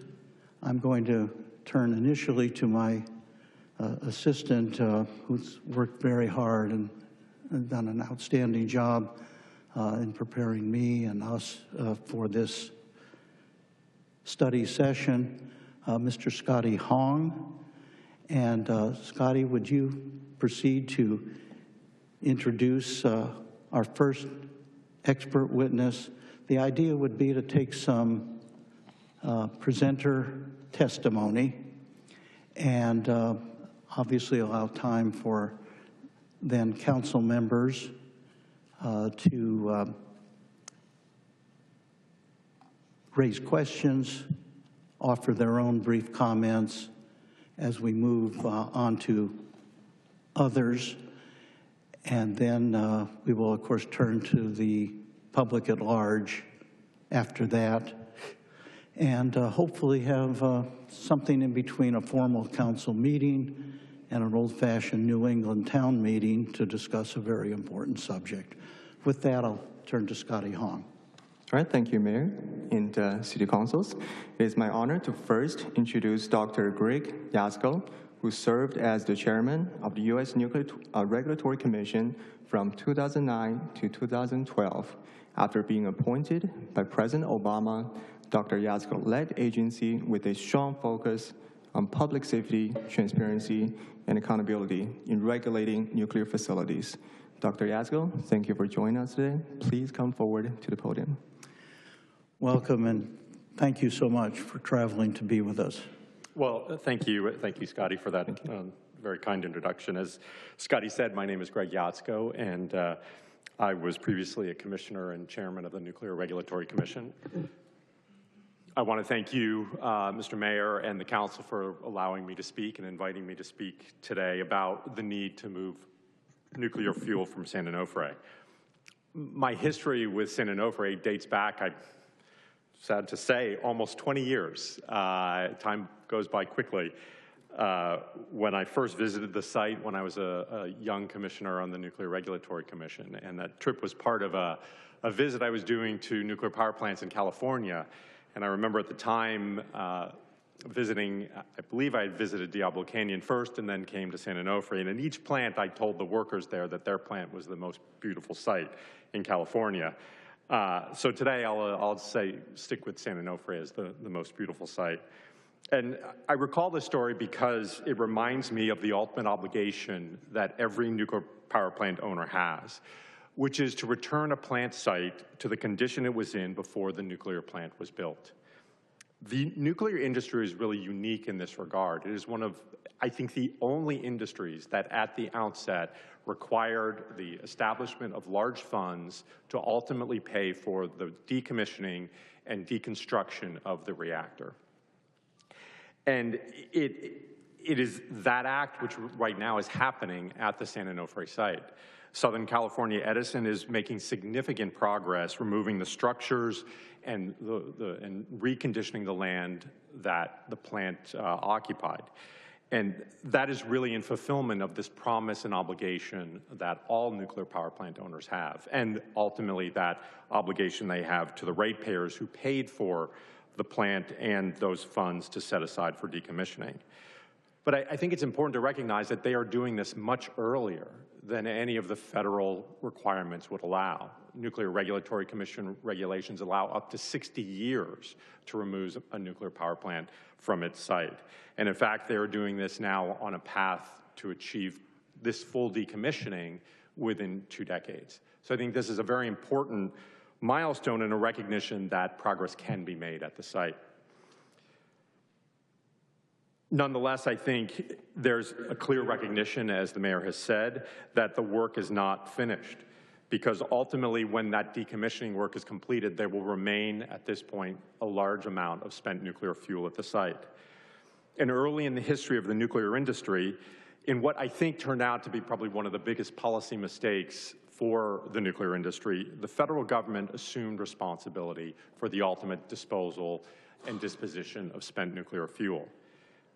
I'm going to turn initially to my assistant, who's worked very hard and done an outstanding job in preparing me and us for this study session, Mr. Scotty Hong. And Scotty, would you proceed to introduce our first expert witness? The idea would be to take some presenter testimony and obviously allow time for then council members to raise questions, offer their own brief comments as we move on to others. And then we will, of course, turn to the public at large after that, and hopefully have something in between a formal council meeting and an old-fashioned New England town meeting to discuss a very important subject. With that, I'll turn to Scotty Hong. All right, thank you, Mayor and City Councils. It is my honor to first introduce Dr. Greg Yasko, who served as the chairman of the U.S. Nuclear Regulatory Commission from 2009 to 2012. After being appointed by President Obama, Dr. Yasko led the agency with a strong focus on public safety, transparency, and accountability in regulating nuclear facilities. Dr. Yasko, thank you for joining us today. Please come forward to the podium. Welcome, and thank you so much for traveling to be with us. Well, thank you, Scotty, for that very kind introduction. As Scotty said, my name is Greg Yasko, and I was previously a commissioner and chairman of the Nuclear Regulatory Commission. I want to thank you, Mr. Mayor, and the council for allowing me to speak and inviting me to speak today about the need to move nuclear fuel from San Onofre. My history with San Onofre dates back, I'm sad to say, almost 20 years. Time goes by quickly. When I first visited the site when I was a young commissioner on the Nuclear Regulatory Commission, and that trip was part of a visit I was doing to nuclear power plants in California. And I remember at the time visiting, I believe I had visited Diablo Canyon first and then came to San Onofre. And in each plant, I told the workers there that their plant was the most beautiful site in California. So today I'll say stick with San Onofre as the most beautiful site. And I recall this story because it reminds me of the ultimate obligation that every nuclear power plant owner has, which is to return a plant site to the condition it was in before the nuclear plant was built. The nuclear industry is really unique in this regard. It is one of, I think, the only industries that at the outset required the establishment of large funds to ultimately pay for the decommissioning and deconstruction of the reactor. And it is that act which right now is happening at the San Onofre site. Southern California Edison is making significant progress removing the structures and reconditioning the land that the plant occupied. And that is really in fulfillment of this promise and obligation that all nuclear power plant owners have, and ultimately that obligation they have to the ratepayers who paid for the plant and those funds to set aside for decommissioning. But I think it's important to recognize that they are doing this much earlier than any of the federal requirements would allow. Nuclear Regulatory Commission regulations allow up to 60 years to remove a nuclear power plant from its site. And in fact, they are doing this now on a path to achieve this full decommissioning within 2 decades. So I think this is a very important milestone and a recognition that progress can be made at the site. Nonetheless, I think there's a clear recognition, as the mayor has said, that the work is not finished, because ultimately when that decommissioning work is completed, there will remain at this point a large amount of spent nuclear fuel at the site. And early in the history of the nuclear industry, in what I think turned out to be probably one of the biggest policy mistakes for the nuclear industry, the federal government assumed responsibility for the ultimate disposal and disposition of spent nuclear fuel.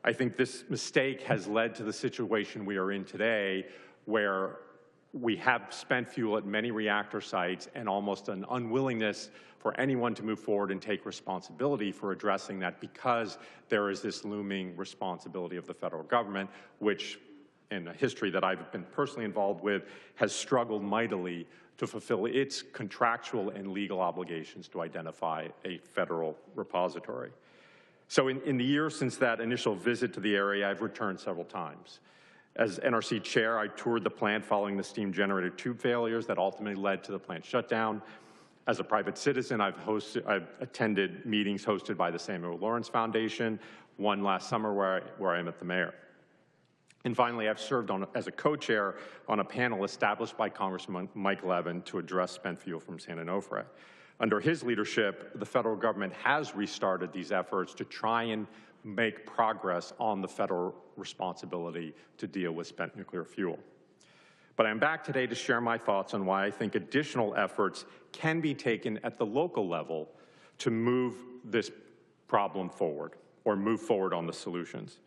I think this mistake has led to the situation we are in today, where we have spent fuel at many reactor sites and almost an unwillingness for anyone to move forward and take responsibility for addressing that, because there is this looming responsibility of the federal government, which in a history that I've been personally involved with, has struggled mightily to fulfill its contractual and legal obligations to identify a federal repository. So in the years since that initial visit to the area, I've returned several times. As NRC chair, I toured the plant following the steam generator tube failures that ultimately led to the plant shutdown. As a private citizen, I've attended meetings hosted by the Samuel Lawrence Foundation, one last summer where I met the mayor. And finally, I've served as a co-chair on a panel established by Congressman Mike Levin to address spent fuel from San Onofre. Under his leadership, the federal government has restarted these efforts to try and make progress on the federal responsibility to deal with spent nuclear fuel. But I'm back today to share my thoughts on why I think additional efforts can be taken at the local level to move this problem forward, or move forward on the solutions.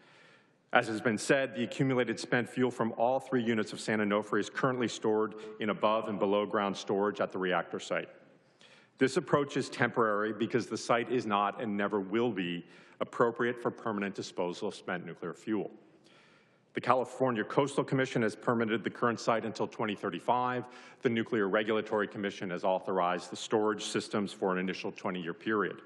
As has been said, the accumulated spent fuel from all 3 units of San Onofre is currently stored in above and below ground storage at the reactor site. This approach is temporary because the site is not and never will be appropriate for permanent disposal of spent nuclear fuel. The California Coastal Commission has permitted the current site until 2035. The Nuclear Regulatory Commission has authorized the storage systems for an initial 20-year period.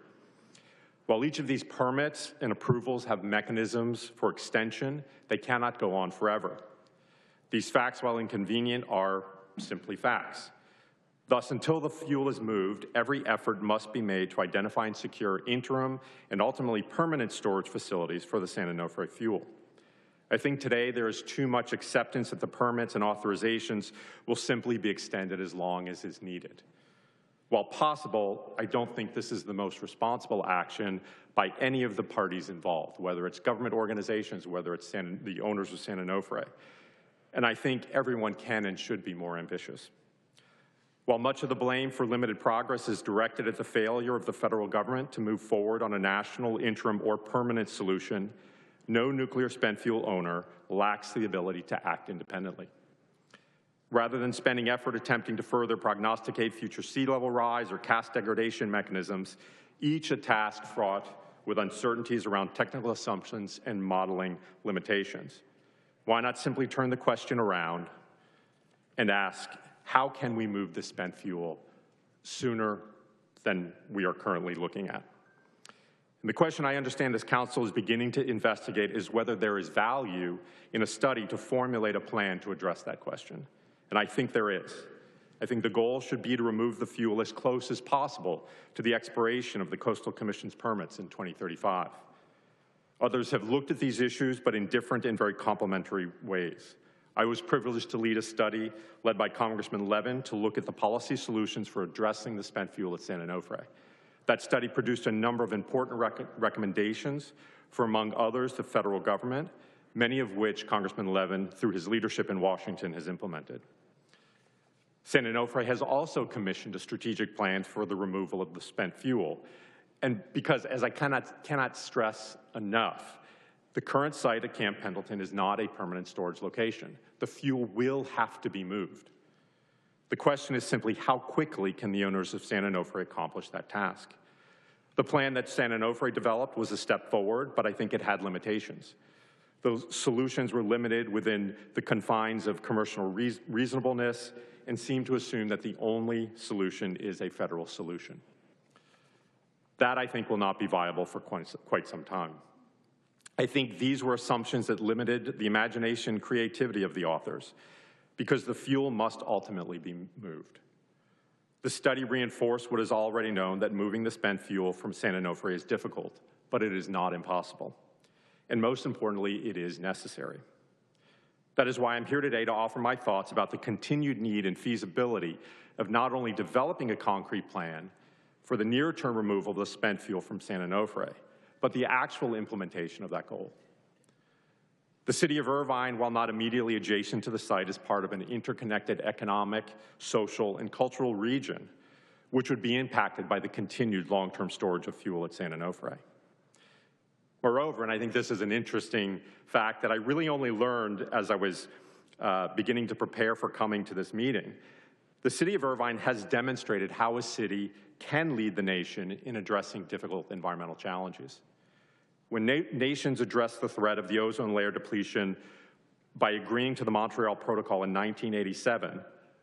While each of these permits and approvals have mechanisms for extension, they cannot go on forever. These facts, while inconvenient, are simply facts. Thus, until the fuel is moved, every effort must be made to identify and secure interim and ultimately permanent storage facilities for the San Onofre fuel. I think today there is too much acceptance that the permits and authorizations will simply be extended as long as is needed. While possible, I don't think this is the most responsible action by any of the parties involved, whether it's government organizations, whether it's the owners of San Onofre. And I think everyone can and should be more ambitious. While much of the blame for limited progress is directed at the failure of the federal government to move forward on a national, interim, or permanent solution, no nuclear spent fuel owner lacks the ability to act independently. Rather than spending effort attempting to further prognosticate future sea level rise or cast degradation mechanisms, each a task fraught with uncertainties around technical assumptions and modeling limitations. Why not simply turn the question around and ask, how can we move the spent fuel sooner than we are currently looking at? And the question I understand this council is beginning to investigate is whether there is value in a study to formulate a plan to address that question. And I think there is. I think the goal should be to remove the fuel as close as possible to the expiration of the Coastal Commission's permits in 2035. Others have looked at these issues, but in different and very complementary ways. I was privileged to lead a study led by Congressman Levin to look at the policy solutions for addressing the spent fuel at San Onofre. That study produced a number of important recommendations for, among others, the federal government, many of which Congressman Levin, through his leadership in Washington, has implemented. San Onofre has also commissioned a strategic plan for the removal of the spent fuel. And because, as I cannot stress enough, the current site at Camp Pendleton is not a permanent storage location. The fuel will have to be moved. The question is simply how quickly can the owners of San Onofre accomplish that task? The plan that San Onofre developed was a step forward, but I think it had limitations. Those solutions were limited within the confines of commercial reasonableness and seemed to assume that the only solution is a federal solution. That, I think, will not be viable for quite some time. I think these were assumptions that limited the imagination and creativity of the authors because the fuel must ultimately be moved. The study reinforced what is already known, that moving the spent fuel from San Onofre is difficult, but it is not impossible. And most importantly, it is necessary. That is why I'm here today to offer my thoughts about the continued need and feasibility of not only developing a concrete plan for the near-term removal of the spent fuel from San Onofre, but the actual implementation of that goal. The city of Irvine, while not immediately adjacent to the site, is part of an interconnected economic, social, and cultural region, which would be impacted by the continued long-term storage of fuel at San Onofre. Moreover, and I think this is an interesting fact that I really only learned as I was beginning to prepare for coming to this meeting, the city of Irvine has demonstrated how a city can lead the nation in addressing difficult environmental challenges. When nations addressed the threat of the ozone layer depletion by agreeing to the Montreal Protocol in 1987,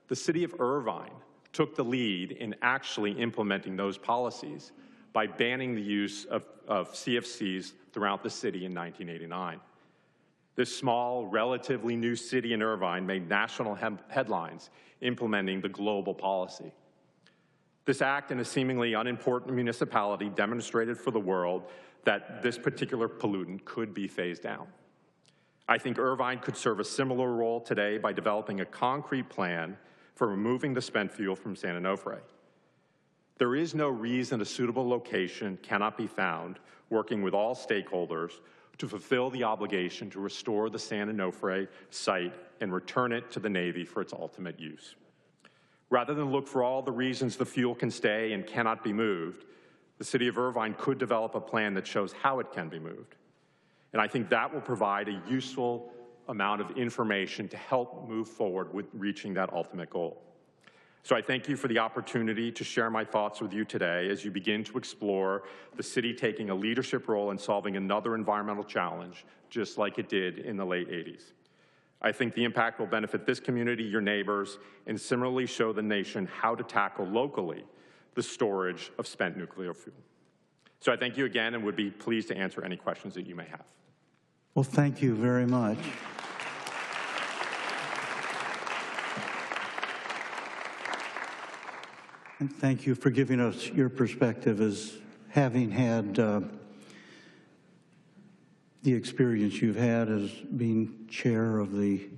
the city of Irvine took the lead in actually implementing those policies by banning the use of CFCs throughout the city in 1989. This small, relatively new city in Irvine made national headlines implementing the global policy. This act in a seemingly unimportant municipality demonstrated for the world that this particular pollutant could be phased out. I think Irvine could serve a similar role today by developing a concrete plan for removing the spent fuel from San Onofre. There is no reason a suitable location cannot be found, working with all stakeholders to fulfill the obligation to restore the San Onofre site and return it to the Navy for its ultimate use. Rather than look for all the reasons the fuel can stay and cannot be moved, the City of Irvine could develop a plan that shows how it can be moved. And I think that will provide a useful amount of information to help move forward with reaching that ultimate goal. So I thank you for the opportunity to share my thoughts with you today as you begin to explore the city taking a leadership role in solving another environmental challenge, just like it did in the late 80s. I think the impact will benefit this community, your neighbors, and similarly show the nation how to tackle locally the storage of spent nuclear fuel. So I thank you again and would be pleased to answer any questions that you may have. Well, thank you very much. And thank you for giving us your perspective as having had the experience you've had as being chair of the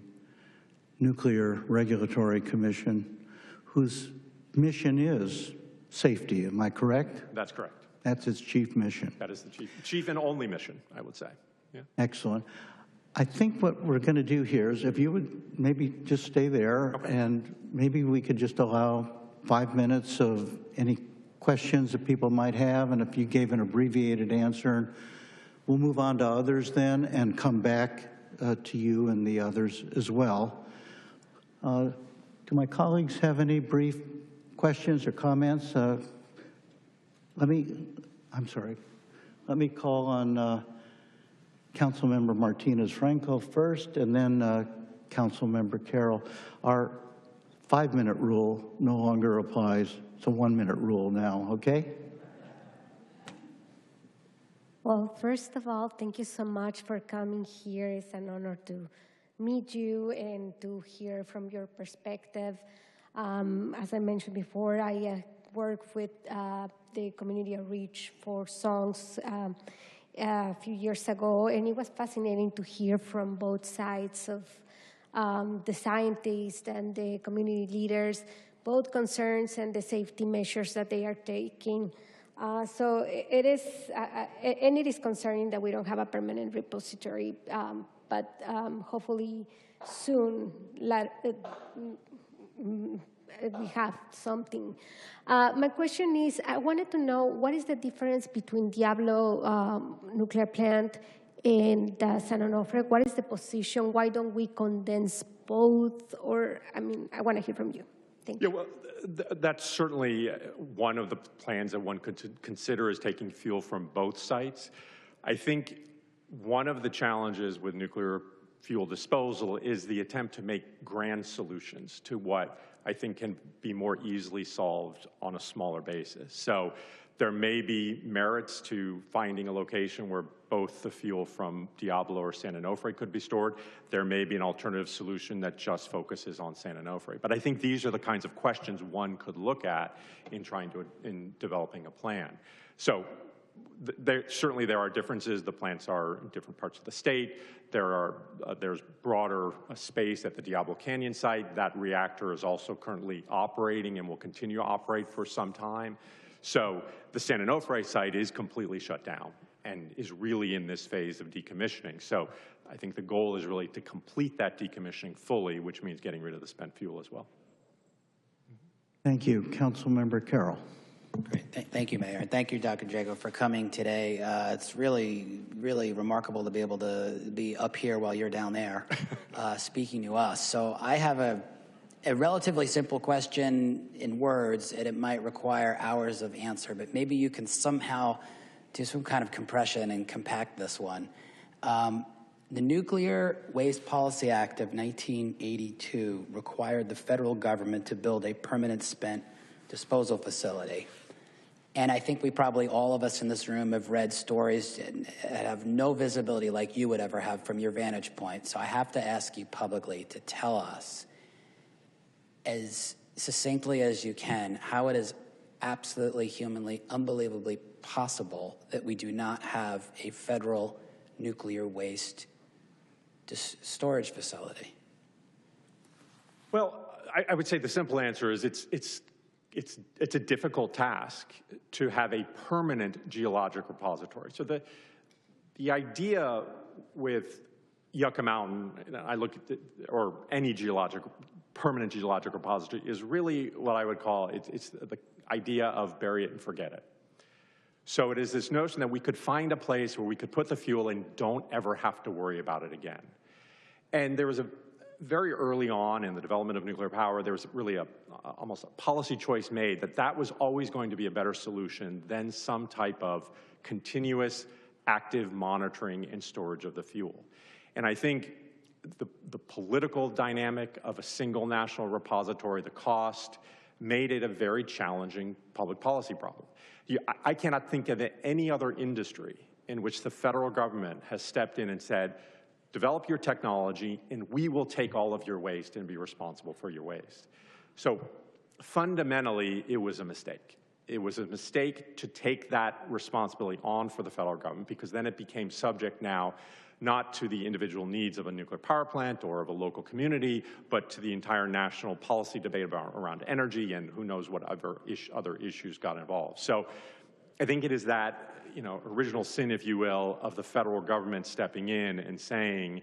Nuclear Regulatory Commission, whose mission is safety. Am I correct? That's correct. That's its chief mission. That is the chief and only mission, I would say. Yeah. Excellent. I think what we're going to do here is if you would maybe just stay there, okay, and maybe we could just allow 5 minutes of any questions that people might have, and if you gave an abbreviated answer, we'll move on to others then and come back to you and the others as well. Do my colleagues have any brief questions or comments? Let me call on Councilmember Martinez-Franco first, and then Councilmember Carroll. Our 5-minute rule no longer applies. It's a 1-minute rule now, okay? Well, first of all, thank you so much for coming here. It's an honor to meet you and to hear from your perspective. As I mentioned before, I worked with the community outreach for songs a few years ago, and it was fascinating to hear from both sides of the scientists and the community leaders, both concerns and the safety measures that they are taking. So it is concerning that we don't have a permanent repository, but hopefully soon we have something. My question is, I wanted to know what is the difference between Diablo nuclear plant and San Onofre? What is the position? Why don't we condense both? Or, I mean, I want to hear from you. Thank you. Yeah, well, that's certainly one of the plans that one could consider is taking fuel from both sites. I think one of the challenges with nuclear fuel disposal is the attempt to make grand solutions to what I think can be more easily solved on a smaller basis. So there may be merits to finding a location where both the fuel from Diablo or San Onofre could be stored. There may be an alternative solution that just focuses on San Onofre. But I think these are the kinds of questions one could look at in developing a plan. So certainly there are differences. The plants are in different parts of the state. There's broader space at the Diablo Canyon site. That reactor is also currently operating and will continue to operate for some time. So the San Onofre site is completely shut down and is really in this phase of decommissioning. So I think the goal is really to complete that decommissioning fully, which means getting rid of the spent fuel as well. Thank you. Councilmember Carroll. Great. Thank you, Mayor. And thank you, Dr. Jago, for coming today. It's really, really remarkable to be able to be up here while you're down there speaking to us. So I have a relatively simple question in words, and it might require hours of answer, but maybe you can somehow do some kind of compression and compact this one. The Nuclear Waste Policy Act of 1982 required the federal government to build a permanent spent disposal facility. And I think we probably, all of us in this room, have read stories and have no visibility like you would ever have from your vantage point. So I have to ask you publicly to tell us, as succinctly as you can, how it is absolutely, humanly, unbelievably possible that we do not have a federal nuclear waste storage facility. Well, I would say the simple answer is it's a difficult task to have a permanent geologic repository. So the idea with Yucca Mountain, I look at or any permanent geologic repository, is really what I would call, it's the idea of bury it and forget it. So it is this notion that we could find a place where we could put the fuel and don't ever have to worry about it again. And there was very early on in the development of nuclear power, there was really almost a policy choice made that was always going to be a better solution than some type of continuous active monitoring and storage of the fuel. And I think the political dynamic of a single national repository, the cost, made it a very challenging public policy problem. I cannot think of any other industry in which the federal government has stepped in and said, develop your technology and we will take all of your waste and be responsible for your waste. So fundamentally, it was a mistake. It was a mistake to take that responsibility on for the federal government, because then it became subject now not to the individual needs of a nuclear power plant or of a local community, but to the entire national policy debate around energy and who knows what other issues got involved. So I think it is that, original sin, if you will, of the federal government stepping in and saying,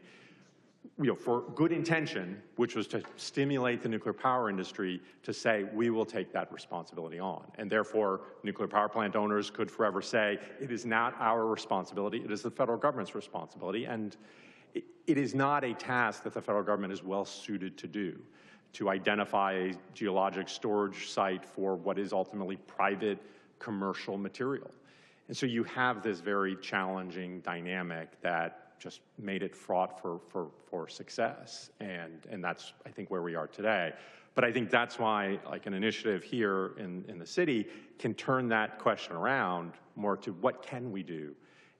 for good intention, which was to stimulate the nuclear power industry, to say, we will take that responsibility on. And therefore, nuclear power plant owners could forever say, it is not our responsibility, it is the federal government's responsibility. And it is not a task that the federal government is well suited to do, to identify a geologic storage site for what is ultimately private commercial material. And so you have this very challenging dynamic that just made it fraught for success. And that's, I think, where we are today. But I think that's why, like, an initiative here in the city can turn that question around more to what can we do?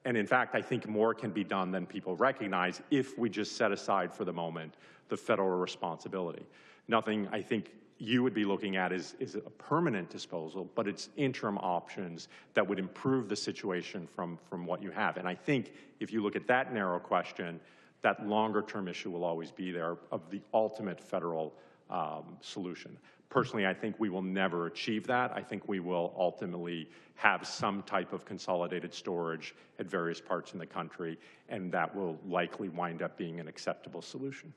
And in fact, I think more can be done than people recognize if we just set aside for the moment the federal responsibility. Nothing, I think, you would be looking at is a permanent disposal, but it's interim options that would improve the situation from what you have. And I think if you look at that narrow question, that longer-term issue will always be there of the ultimate federal solution. Personally, I think we will never achieve that. I think we will ultimately have some type of consolidated storage at various parts in the country, and that will likely wind up being an acceptable solution.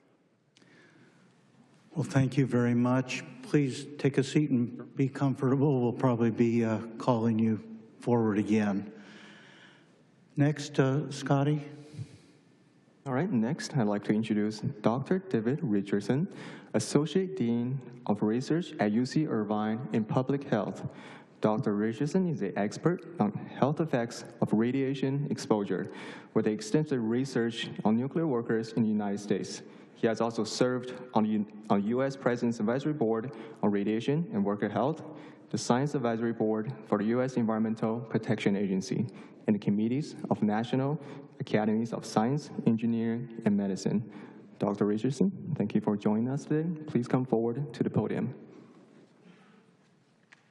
Well, thank you very much. Please take a seat and be comfortable. We'll probably be calling you forward again. Next, Scotty. All right, next I'd like to introduce Dr. David Richardson, Associate Dean of Research at UC Irvine in Public Health. Dr. Richardson is an expert on health effects of radiation exposure with extensive research on nuclear workers in the United States. He has also served on the U.S. President's Advisory Board on Radiation and Worker Health, the Science Advisory Board for the U.S. Environmental Protection Agency, and the committees of National Academies of Science, Engineering, and Medicine. Dr. Richardson, thank you for joining us today. Please come forward to the podium.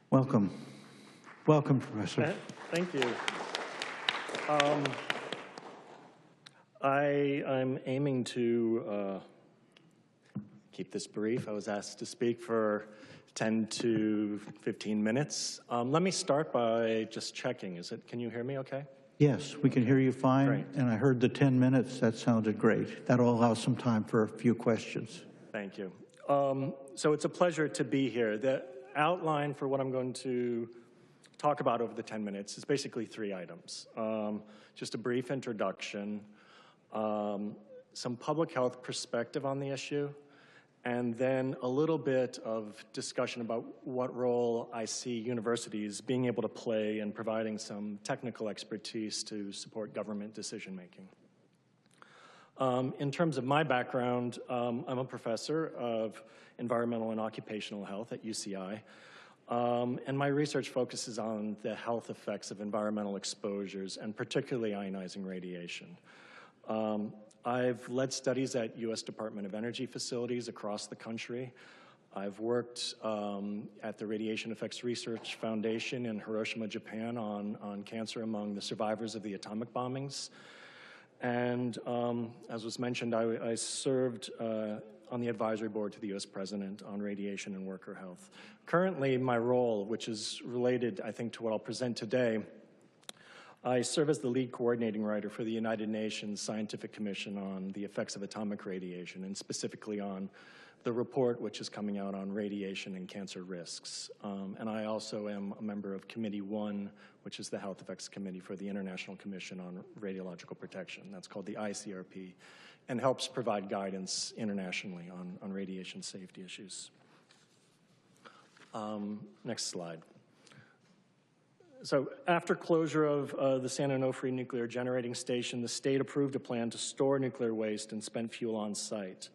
Welcome. Welcome, Professor. Thank you. I'm aiming to keep this brief. I was asked to speak for 10 to 15 minutes. Let me start by just checking. Can you hear me okay? Yes, we can hear you fine. Great. And I heard the 10 minutes. That sounded great. That'll allow some time for a few questions. Thank you. So it's a pleasure to be here. The outline for what I'm going to talk about over the 10 minutes is basically 3 items. Just a brief introduction, some public health perspective on the issue, and then a little bit of discussion about what role I see universities being able to play in providing some technical expertise to support government decision-making. In terms of my background, I'm a professor of environmental and occupational health at UCI, and my research focuses on the health effects of environmental exposures, and particularly ionizing radiation. I've led studies at U.S. Department of Energy facilities across the country. I've worked at the Radiation Effects Research Foundation in Hiroshima, Japan on cancer among the survivors of the atomic bombings. And as was mentioned, I served on the advisory board to the U.S. President on radiation and worker health. Currently, my role, which is related, I think, to what I'll present today, I serve as the lead coordinating writer for the United Nations Scientific Commission on the Effects of Atomic Radiation, and specifically on the report which is coming out on radiation and cancer risks. And I also am a member of Committee 1, which is the Health Effects Committee for the International Commission on Radiological Protection. That's called the ICRP, and helps provide guidance internationally on radiation safety issues. Next slide. So after closure of the San Onofre nuclear generating station, the state approved a plan to store nuclear waste and spent fuel on site.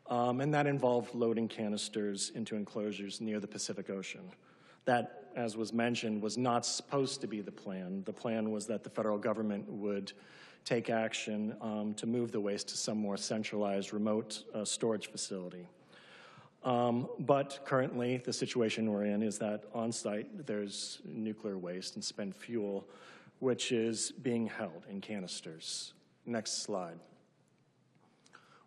And that involved loading canisters into enclosures near the Pacific Ocean. That, as was mentioned, was not supposed to be the plan. The plan was that the federal government would take action to move the waste to some more centralized remote storage facility. But currently, the situation we're in is that on site, there's nuclear waste and spent fuel, which is being held in canisters. Next slide.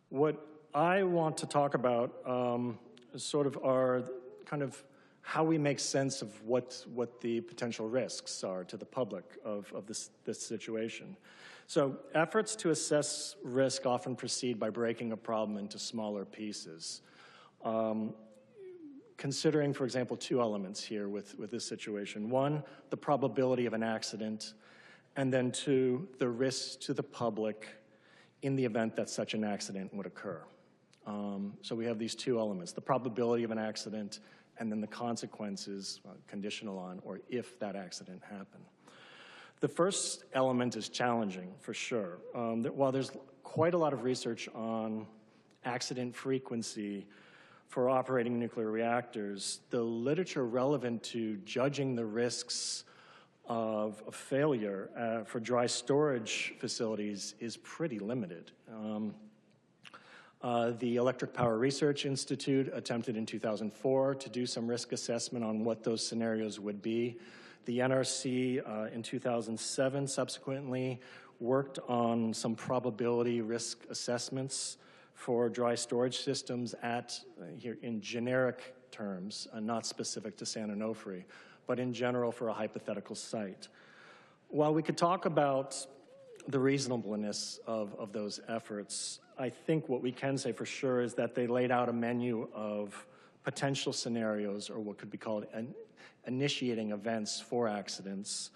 What I want to talk about sort of are kind of how we make sense of what the potential risks are to the public of this situation. So efforts to assess risk often proceed by breaking a problem into smaller pieces. Considering, for example, two elements here with this situation. One, the probability of an accident, and then two, the risk to the public in the event that such an accident would occur. So we have these two elements, the probability of an accident and then the consequences conditional on or if that accident happened. The first element is challenging for sure. While there's quite a lot of research on accident frequency for operating nuclear reactors, the literature relevant to judging the risks of failure for dry storage facilities is pretty limited. The Electric Power Research Institute attempted in 2004 to do some risk assessment on what those scenarios would be. The NRC in 2007 subsequently worked on some probability risk assessments for dry storage systems here in generic terms, not specific to San Onofre, but in general for a hypothetical site. While we could talk about the reasonableness of those efforts, I think what we can say for sure is that they laid out a menu of potential scenarios, or what could be called initiating events for accidents,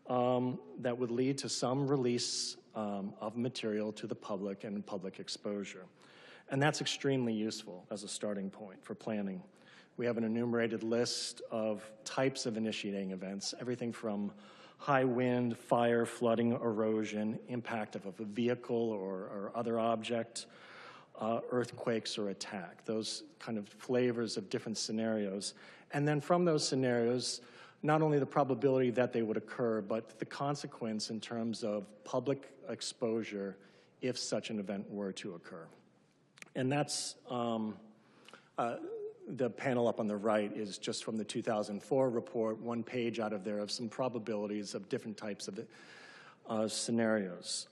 that would lead to some release of material to the public and public exposure. And that's extremely useful as a starting point for planning. We have an enumerated list of types of initiating events, everything from high wind, fire, flooding, erosion, impact of a vehicle or other object, earthquakes or attack, those kind of flavors of different scenarios. And then from those scenarios, not only the probability that they would occur, but the consequence in terms of public exposure if such an event were to occur. And that's the panel up on the right is just from the 2004 report, one page out of there of some probabilities of different types of scenarios.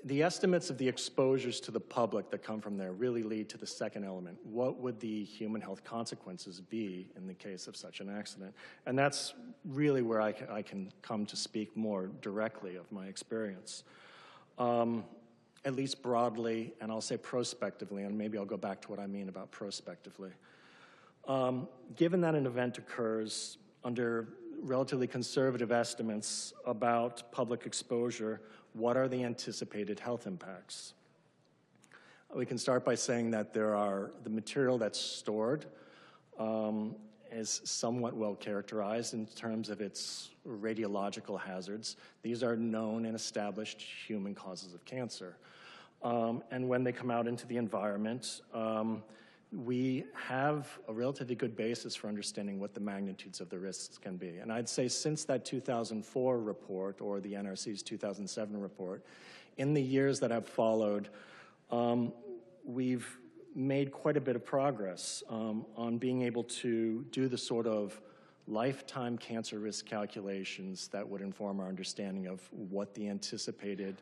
The estimates of the exposures to the public that come from there really lead to the second element. What would the human health consequences be in the case of such an accident? And that's really where I can come to speak more directly of my experience. At least broadly, and I'll say prospectively, and maybe I'll go back to what I mean about prospectively. Given that an event occurs under relatively conservative estimates about public exposure, what are the anticipated health impacts? We can start by saying that the material that's stored is somewhat well characterized in terms of its radiological hazards. These are known and established human causes of cancer. And when they come out into the environment, we have a relatively good basis for understanding what the magnitudes of the risks can be. And I'd say since that 2004 report, or the NRC's 2007 report, in the years that have followed, we've made quite a bit of progress on being able to do the sort of lifetime cancer risk calculations that would inform our understanding of what the anticipated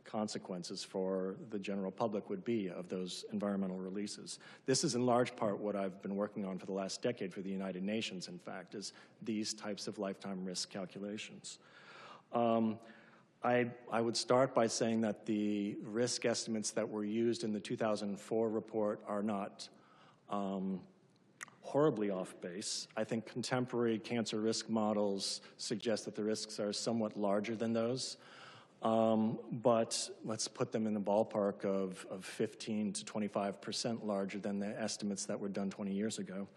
consequences for the general public would be of those environmental releases. This is in large part what I've been working on for the last decade for the United Nations, in fact, is these types of lifetime risk calculations. I would start by saying that the risk estimates that were used in the 2004 report are not horribly off base. I think contemporary cancer risk models suggest that the risks are somewhat larger than those. But let's put them in the ballpark of 15 to 25% larger than the estimates that were done 20 years ago.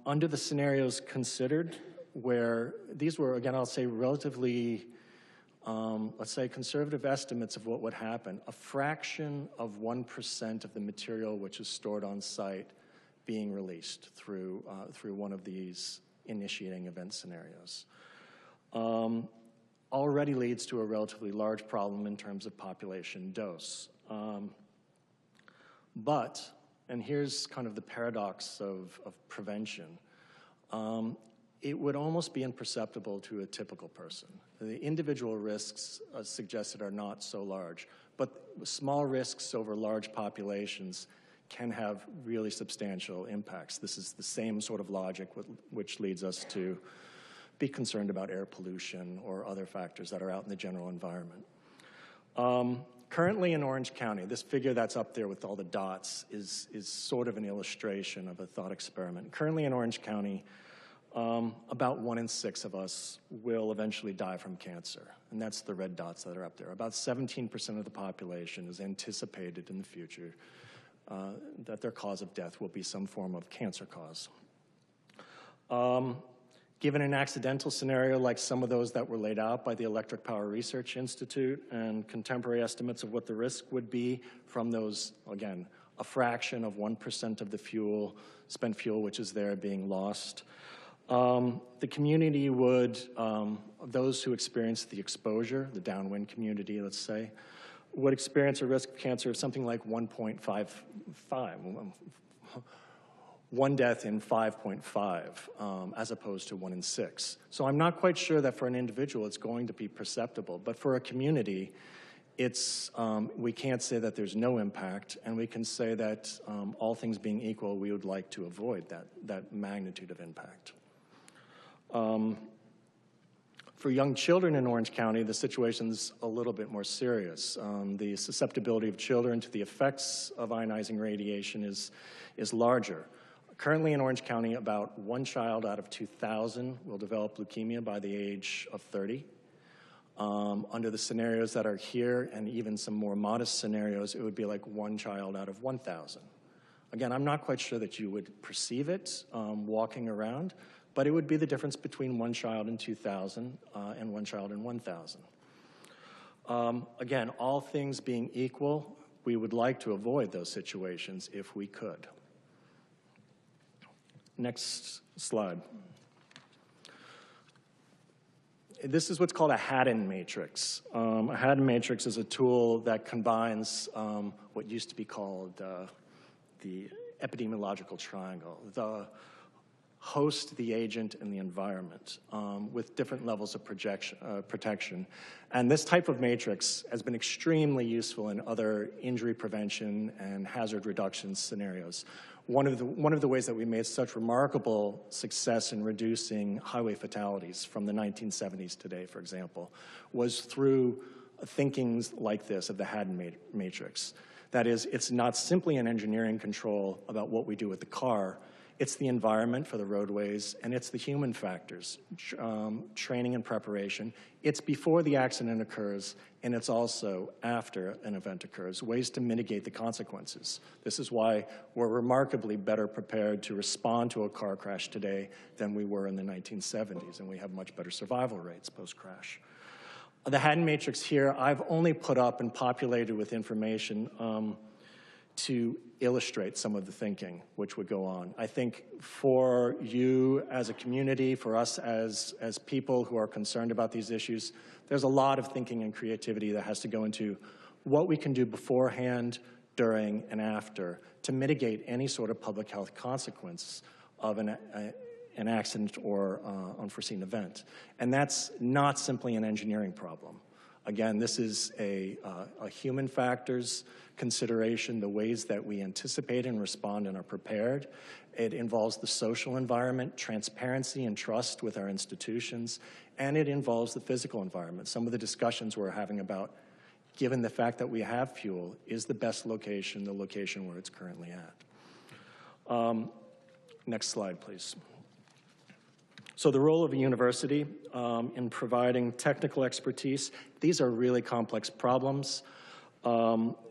Under the scenarios considered, where these were, again, I'll say relatively, let's say conservative estimates of what would happen, a fraction of 1% of the material which is stored on site being released through one of these initiating event scenarios. Already leads to a relatively large problem in terms of population dose. But, and here's kind of the paradox of prevention, it would almost be imperceptible to a typical person. The individual risks suggested are not so large, but small risks over large populations can have really substantial impacts. This is the same sort of logic which leads us to be concerned about air pollution or other factors that are out in the general environment. Currently in Orange County, this figure that's up there with all the dots is sort of an illustration of a thought experiment. Currently in Orange County, about 1 in 6 of us will eventually die from cancer, and that's the red dots that are up there. About 17% of the population is anticipated in the future that their cause of death will be some form of cancer cause. Given an accidental scenario like some of those that were laid out by the Electric Power Research Institute and contemporary estimates of what the risk would be from those, again, a fraction of 1% of the fuel, spent fuel which is there being lost, the community would, those who experience the exposure, the downwind community, let's say, would experience a risk of cancer of something like 1.55. One death in 5.5, as opposed to 1 in 6. So I'm not quite sure that for an individual it's going to be perceptible, but for a community, it's, we can't say that there's no impact, and we can say that all things being equal, we would like to avoid that magnitude of impact. For young children in Orange County, the situation's a little bit more serious. The susceptibility of children to the effects of ionizing radiation is larger. Currently in Orange County, about 1 child out of 2,000 will develop leukemia by the age of 30. Under the scenarios that are here, and even some more modest scenarios, it would be like 1 child out of 1,000. Again, I'm not quite sure that you would perceive it walking around, but it would be the difference between 1 child in 2,000 and 1 child in 1,000. Again, all things being equal, we would like to avoid those situations if we could. Next slide. This is what's called a Haddon matrix. A Haddon matrix is a tool that combines what used to be called the epidemiological triangle, the host, the agent, and the environment, with different levels of protection. And this type of matrix has been extremely useful in other injury prevention and hazard reduction scenarios. One of the ways that we made such remarkable success in reducing highway fatalities from the 1970s today, for example, was through thinking like this of the Haddon matrix. That is, it's not simply an engineering control about what we do with the car, it's the environment for the roadways, and it's the human factors, training and preparation. It's before the accident occurs, and it's also after an event occurs, ways to mitigate the consequences. This is why we're remarkably better prepared to respond to a car crash today than we were in the 1970s, and we have much better survival rates post-crash. The Haddon matrix here, I've only put up and populated with information to illustrate some of the thinking which would go on. I think for you as a community, for us as people who are concerned about these issues, there's a lot of thinking and creativity that has to go into what we can do beforehand, during, and after to mitigate any sort of public health consequence of an accident or unforeseen event. And that's not simply an engineering problem. Again, this is a human factors consideration, the ways that we anticipate and respond and are prepared. It involves the social environment, transparency and trust with our institutions, and it involves the physical environment. Some of the discussions we're having about, given the fact that we have fuel, is the best location the location where it's currently at. Next slide, please. So the role of a university in providing technical expertise, these are really complex problems.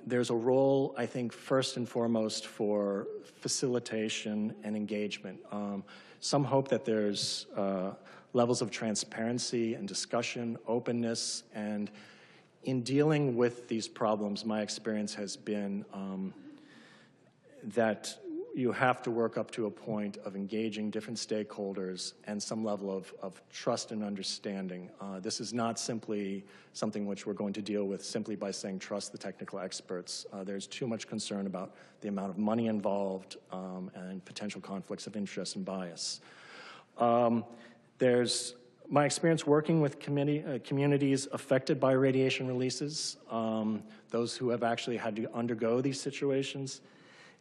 There's a role, I think, first and foremost for facilitation and engagement. Some hope that there's levels of transparency and discussion, openness, and in dealing with these problems, my experience has been that you have to work up to a point of engaging different stakeholders and some level of trust and understanding. This is not simply something which we're going to deal with simply by saying trust the technical experts. There's too much concern about the amount of money involved and potential conflicts of interest and bias. There's my experience working with communities affected by radiation releases, those who have actually had to undergo these situations,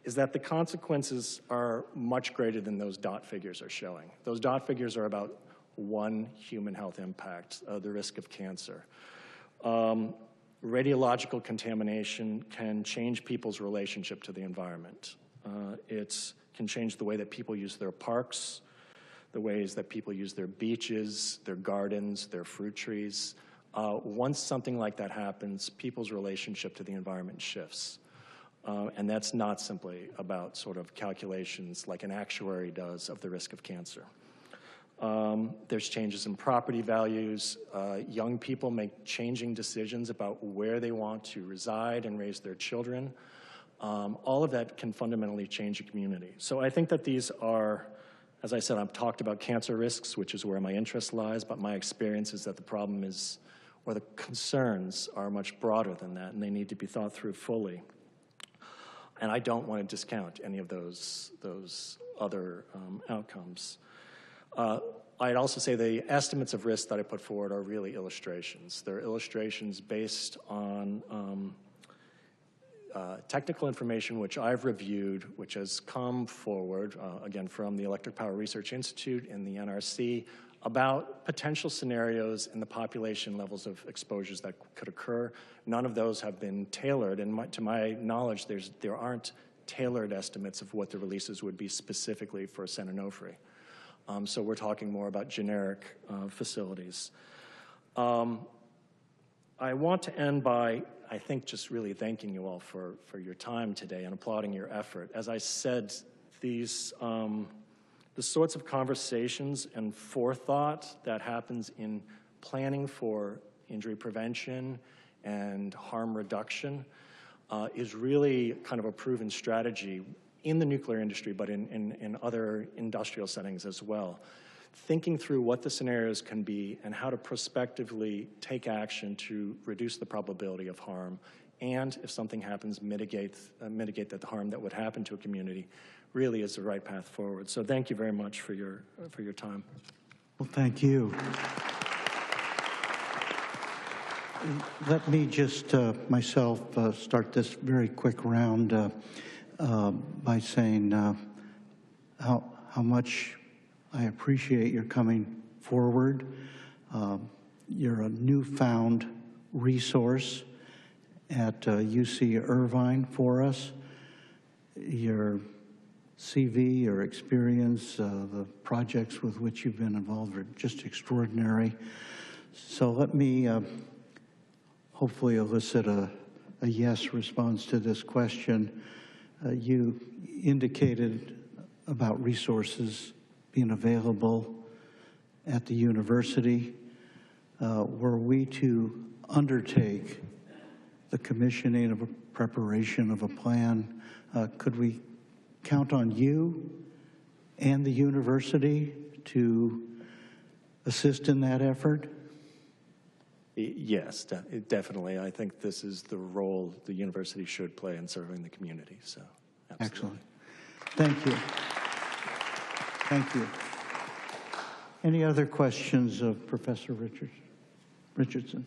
is that the consequences are much greater than those dot figures are showing. Those dot figures are about one human health impact, the risk of cancer. Radiological contamination can change people's relationship to the environment. It can change the way that people use their parks, the ways that people use their beaches, their gardens, their fruit trees. Once something like that happens, people's relationship to the environment shifts. And that's not simply about sort of calculations like an actuary does of the risk of cancer. There's changes in property values. Young people make changing decisions about where they want to reside and raise their children. All of that can fundamentally change a community. So I think that these are, as I said, I've talked about cancer risks, which is where my interest lies, but my experience is that the problem is, or the concerns are much broader than that, and they need to be thought through fully. And I don't want to discount any of those other outcomes. I'd also say the estimates of risk that I put forward are really illustrations. They're illustrations based on technical information which I've reviewed, which has come forward, again, from the Electric Power Research Institute and the NRC, about potential scenarios and the population levels of exposures that could occur. None of those have been tailored, and to my knowledge, there aren't tailored estimates of what the releases would be specifically for San Onofre. So we're talking more about generic facilities. I want to end by, I think, just really thanking you all for your time today and applauding your effort. As I said, these the sorts of conversations and forethought that happens in planning for injury prevention and harm reduction is really kind of a proven strategy in the nuclear industry, but in other industrial settings as well. Thinking through what the scenarios can be and how to prospectively take action to reduce the probability of harm, and if something happens, mitigate the harm that would happen to a community, really is the right path forward. So thank you very much for your time. Well, thank you. Let me just myself start this very quick round by saying how much I appreciate your coming forward. You're a newfound resource at UC Irvine for us. Your CV, your experience, the projects with which you've been involved are just extraordinary. So let me hopefully elicit a yes response to this question. You indicated about resources being available at the university. Were we to undertake the commissioning of a preparation of a plan, could we count on you and the university to assist in that effort? Yes, definitely. I think this is the role the university should play in serving the community. So, absolutely. Excellent. Thank you. Thank you. Any other questions of Professor Richardson?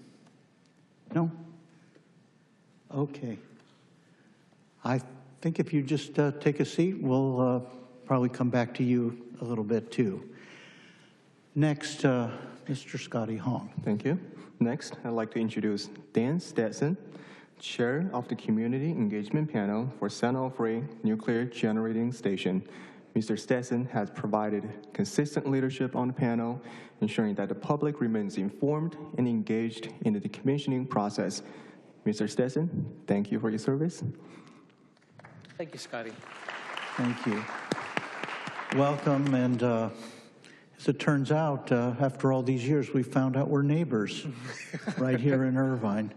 No? Okay. I think if you just take a seat, we'll probably come back to you a little bit too. Next, Mr. Scotty Hong. Thank you. Next, I'd like to introduce Dan Stetson, Chair of the Community Engagement Panel for San Onofre Nuclear Generating Station. Mr. Stetson has provided consistent leadership on the panel, ensuring that the public remains informed and engaged in the decommissioning process. Mr. Stetson, thank you for your service. Thank you, Scotty. Thank you. Welcome, and as it turns out, after all these years, we found out we're neighbors right here in Irvine.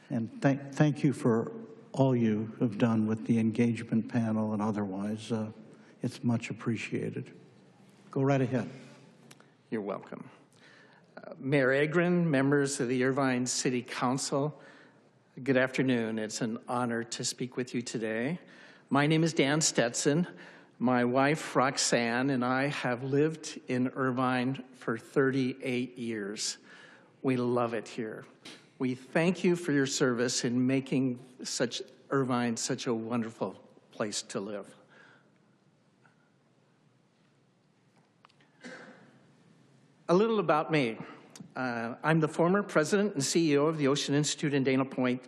And thank you for all you have done with the engagement panel and otherwise. It's much appreciated. Go right ahead. You're welcome. Mayor Agron, members of the Irvine City Council, good afternoon. It's an honor to speak with you today. My name is Dan Stetson. My wife, Roxanne, and I have lived in Irvine for 38 years. We love it here. We thank you for your service in making Irvine such a wonderful place to live. A little about me. I'm the former president and CEO of the Ocean Institute in Dana Point,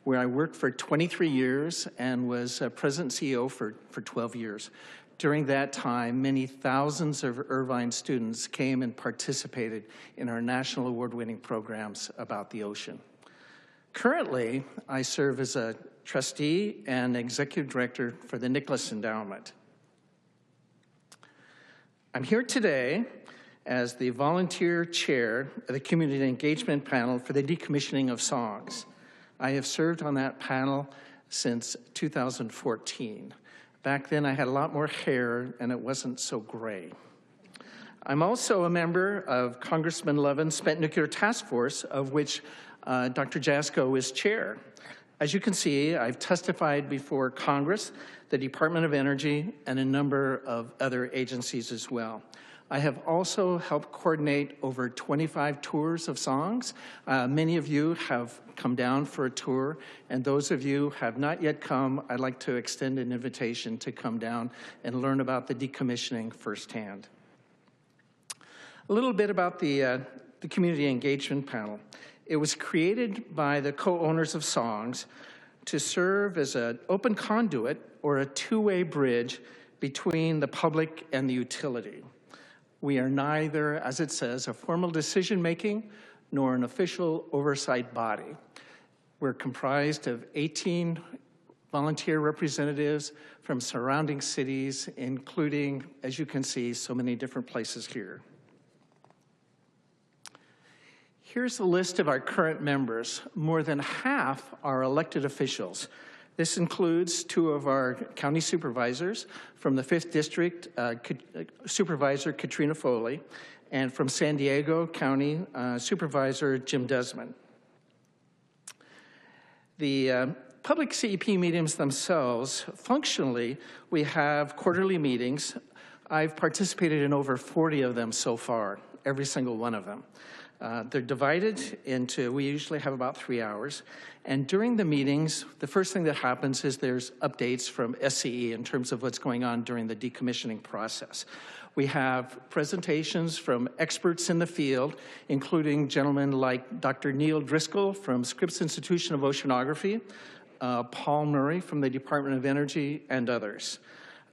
where I worked for 23 years and was president and CEO for 12 years. During that time, many thousands of Irvine students came and participated in our national award-winning programs about the ocean. Currently, I serve as a trustee and executive director for the Nicholas Endowment. I'm here today as the volunteer chair of the Community Engagement Panel for the Decommissioning of Songs. I have served on that panel since 2014. Back then, I had a lot more hair, and it wasn't so gray. I'm also a member of Congressman Levin's Spent Nuclear Task Force, of which Dr. Jasko is chair. As you can see, I've testified before Congress, the Department of Energy, and a number of other agencies as well. I have also helped coordinate over 25 tours of songs. Many of you have come down for a tour, and those of you who have not yet come, I'd like to extend an invitation to come down and learn about the decommissioning firsthand. A little bit about the Community Engagement Panel. It was created by the co-owners of songs to serve as an open conduit or a two-way bridge between the public and the utility. We are neither, as it says, a formal decision-making nor an official oversight body. We're comprised of 18 volunteer representatives from surrounding cities, including, as you can see, so many different places here. Here's a list of our current members. More than half are elected officials. This includes two of our county supervisors from the 5th District, Supervisor Katrina Foley, and from San Diego County, Supervisor Jim Desmond. The public CEP meetings themselves, functionally, we have quarterly meetings. I've participated in over 40 of them so far, every single one of them. They're divided into, we usually have about 3 hours. And during the meetings, the first thing that happens is there's updates from SCE in terms of what's going on during the decommissioning process. We have presentations from experts in the field, including gentlemen like Dr. Neil Driscoll from Scripps Institution of Oceanography, Paul Murray from the Department of Energy, and others.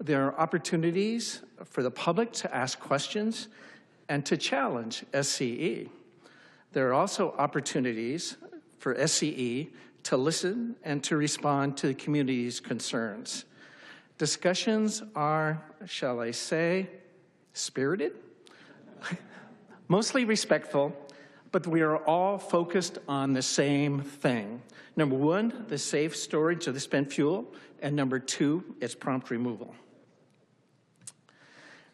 There are opportunities for the public to ask questions and to challenge SCE. There are also opportunities for SCE to listen and to respond to the community's concerns. Discussions are, shall I say, spirited, mostly respectful, but we are all focused on the same thing. Number one, the safe storage of the spent fuel, and number two, its prompt removal.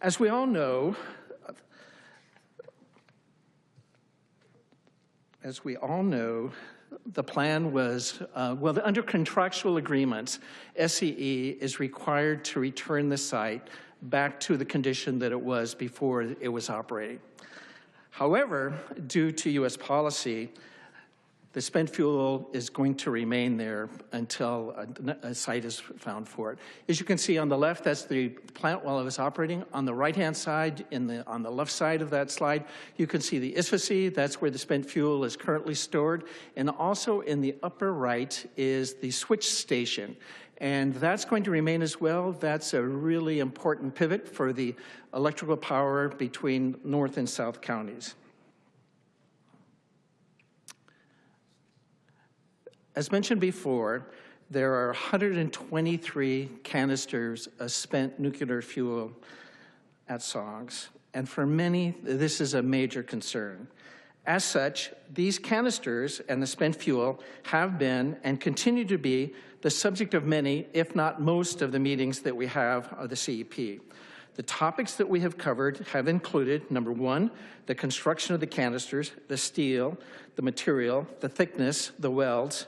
As we all know, the plan was, under contractual agreements, SCE is required to return the site back to the condition that it was before it was operating. However, due to U.S. policy, The spent fuel is going to remain there until a site is found for it. As you can see on the left, that's the plant while it was operating. On the right-hand side, on the left side of that slide, you can see the ISFAC. That's where the spent fuel is currently stored. And also in the upper right is the switch station. And that's going to remain as well. That's a really important pivot for the electrical power between North and South counties. As mentioned before, there are 123 canisters of spent nuclear fuel at SOGS, and for many, this is a major concern. As such, these canisters and the spent fuel have been and continue to be the subject of many, if not most, of the meetings that we have of the CEP. The topics that we have covered have included, number one, the construction of the canisters, the steel, the material, the thickness, the welds.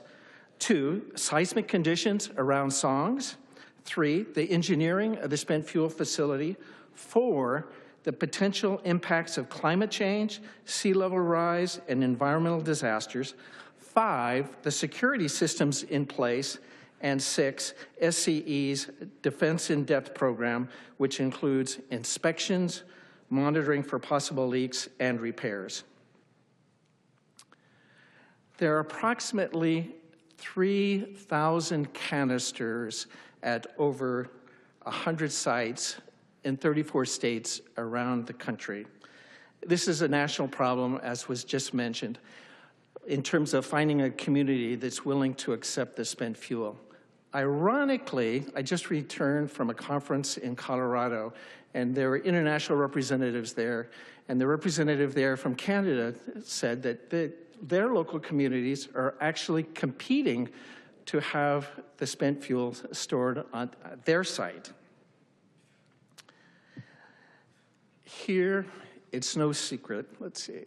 2, seismic conditions around SOGS. 3, the engineering of the spent fuel facility. 4, the potential impacts of climate change, sea level rise, and environmental disasters. 5, the security systems in place. And 6, SCE's Defense in-Depth program, which includes inspections, monitoring for possible leaks, and repairs. There are approximately 3,000 canisters at over 100 sites in 34 states around the country. This is a national problem, as was just mentioned, in terms of finding a community that's willing to accept the spent fuel. Ironically, I just returned from a conference in Colorado, and there were international representatives there, and the representative there from Canada said that their local communities are actually competing to have the spent fuel stored on their site. Here, it's no secret. Let's see.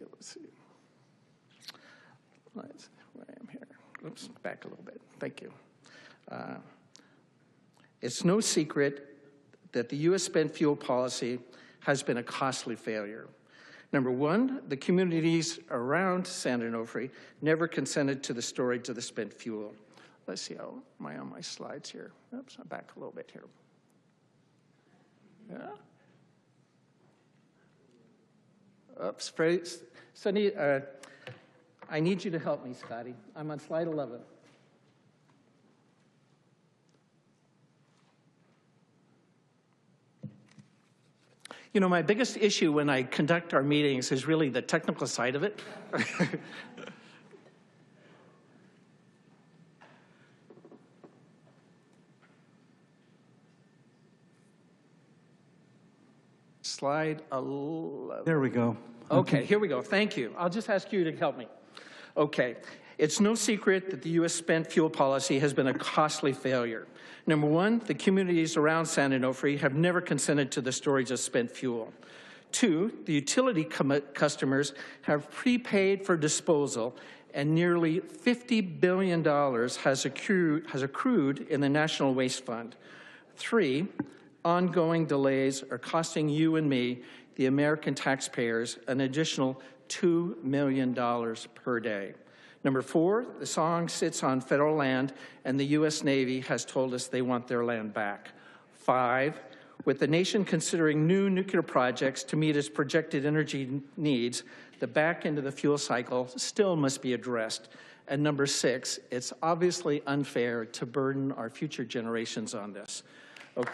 Where I am here. Oops, back a little bit. Thank you. It's no secret that the U.S. spent fuel policy has been a costly failure. Number one, the communities around San Onofre never consented to the storage of the spent fuel. Let's see, how am I on my slides here? Oops, I'm back a little bit here. Yeah. Oops, Sunny, I need you to help me, Scotty. I'm on slide 11. You know, my biggest issue when I conduct our meetings is really the technical side of it. Slide 11. There we go. Okay, here we go. Thank you. I'll just ask you to help me. Okay. It's no secret that the U.S. spent fuel policy has been a costly failure. Number one, the communities around San Onofre have never consented to the storage of spent fuel. 2, the utility customers have prepaid for disposal, and nearly $50 billion has accrued in the National Waste Fund. 3, ongoing delays are costing you and me, the American taxpayers, an additional $2 million per day. Number 4, the song sits on federal land, and the U.S. Navy has told us they want their land back. 5, with the nation considering new nuclear projects to meet its projected energy needs, the back end of the fuel cycle still must be addressed. And number 6, it's obviously unfair to burden our future generations on this. Okay.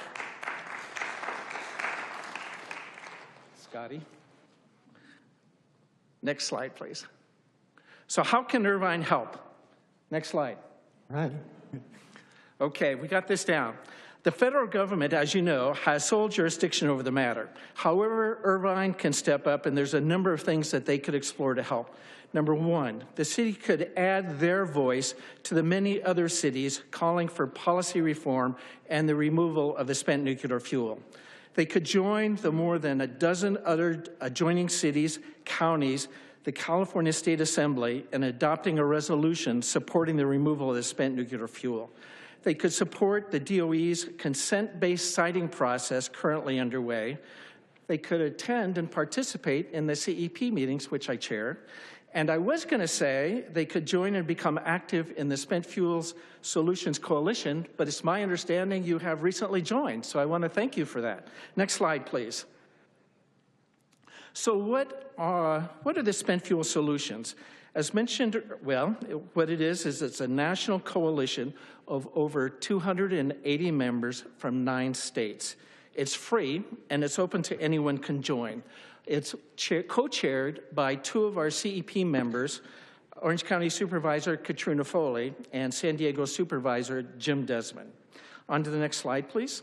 Scotty. Next slide, please. So how can Irvine help? Next slide. Right. Okay, we got this down. The federal government, as you know, has sole jurisdiction over the matter. However, Irvine can step up, and there's a number of things that they could explore to help. Number 1, the city could add their voice to the many other cities calling for policy reform and the removal of the spent nuclear fuel. They could join the more than a dozen other adjoining cities, counties, the California State Assembly in adopting a resolution supporting the removal of the spent nuclear fuel. They could support the DOE's consent-based siting process currently underway. They could attend and participate in the CEP meetings, which I chair, And I was going to say they could join and become active in the Spent Fuels Solutions Coalition, but it's my understanding you have recently joined, so I want to thank you for that. Next slide, please. So what are the Spent Fuel Solutions? As mentioned, well, what it is it's a national coalition of over 280 members from 9 states. It's free, and it's open to anyone can join. It's co-chaired by 2 of our CEP members, Orange County Supervisor Katrina Foley and San Diego Supervisor Jim Desmond. On to the next slide, please.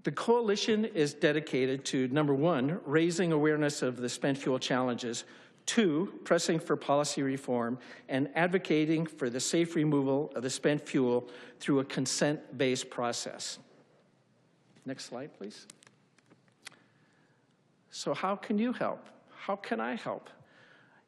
The coalition is dedicated to, number 1, raising awareness of the spent fuel challenges, 2, pressing for policy reform, and advocating for the safe removal of the spent fuel through a consent-based process. Next slide, please. So how can you help? How can I help?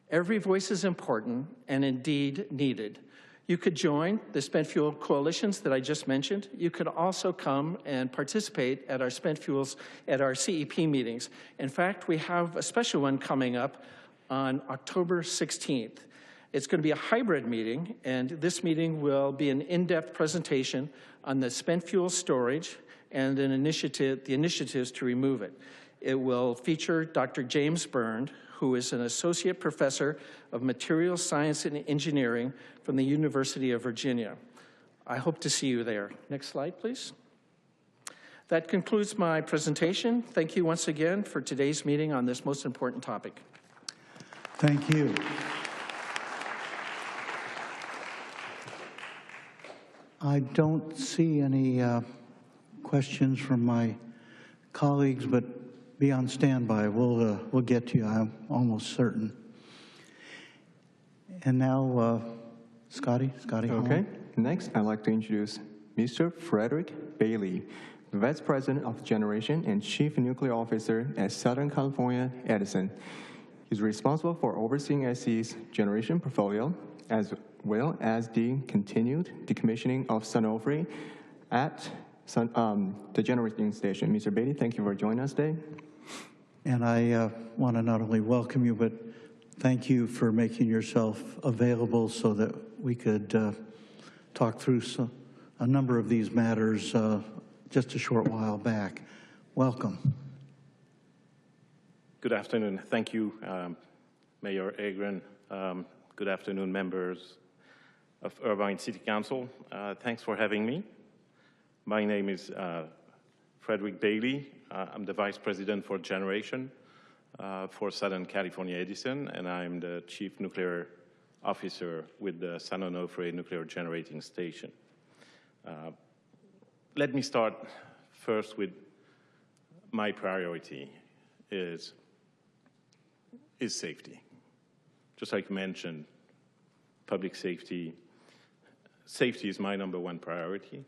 Every voice is important and indeed needed. You could join the spent fuel coalitions that I just mentioned. You could also come and participate at our spent fuels, at our CEP meetings. In fact, we have a special one coming up on October 16th. It's going to be a hybrid meeting, and this meeting will be an in-depth presentation on the spent fuel storage and the initiatives to remove it. It will feature Dr. James Byrne, who is an associate professor of materials science and engineering from the University of Virginia. I hope to see you there. Next slide, please. That concludes my presentation. Thank you once again for today's meeting on this most important topic. Thank you. I don't see any questions from my colleagues, but be on standby. We'll get to you, I'm almost certain. And now, Scotty. Okay. Next, I'd like to introduce Mr. Frederick Bailey, Vice President of Generation and Chief Nuclear Officer at Southern California Edison. He's responsible for overseeing SC's generation portfolio, as well as the continued decommissioning of Onofre at the generating station. Mr. Bailey, thank you for joining us today. And I want to not only welcome you, but thank you for making yourself available so that we could talk through a number of these matters just a short while back. Welcome. Good afternoon. Thank you, Mayor Agron. Good afternoon, members of Irvine City Council. Thanks for having me. My name is Frederick Bailey. I'm the Vice President for Generation for Southern California Edison, and I'm the Chief Nuclear Officer with the San Onofre Nuclear Generating Station. Let me start first with my priority is safety. Just like mentioned, public safety. Safety is my #1 priority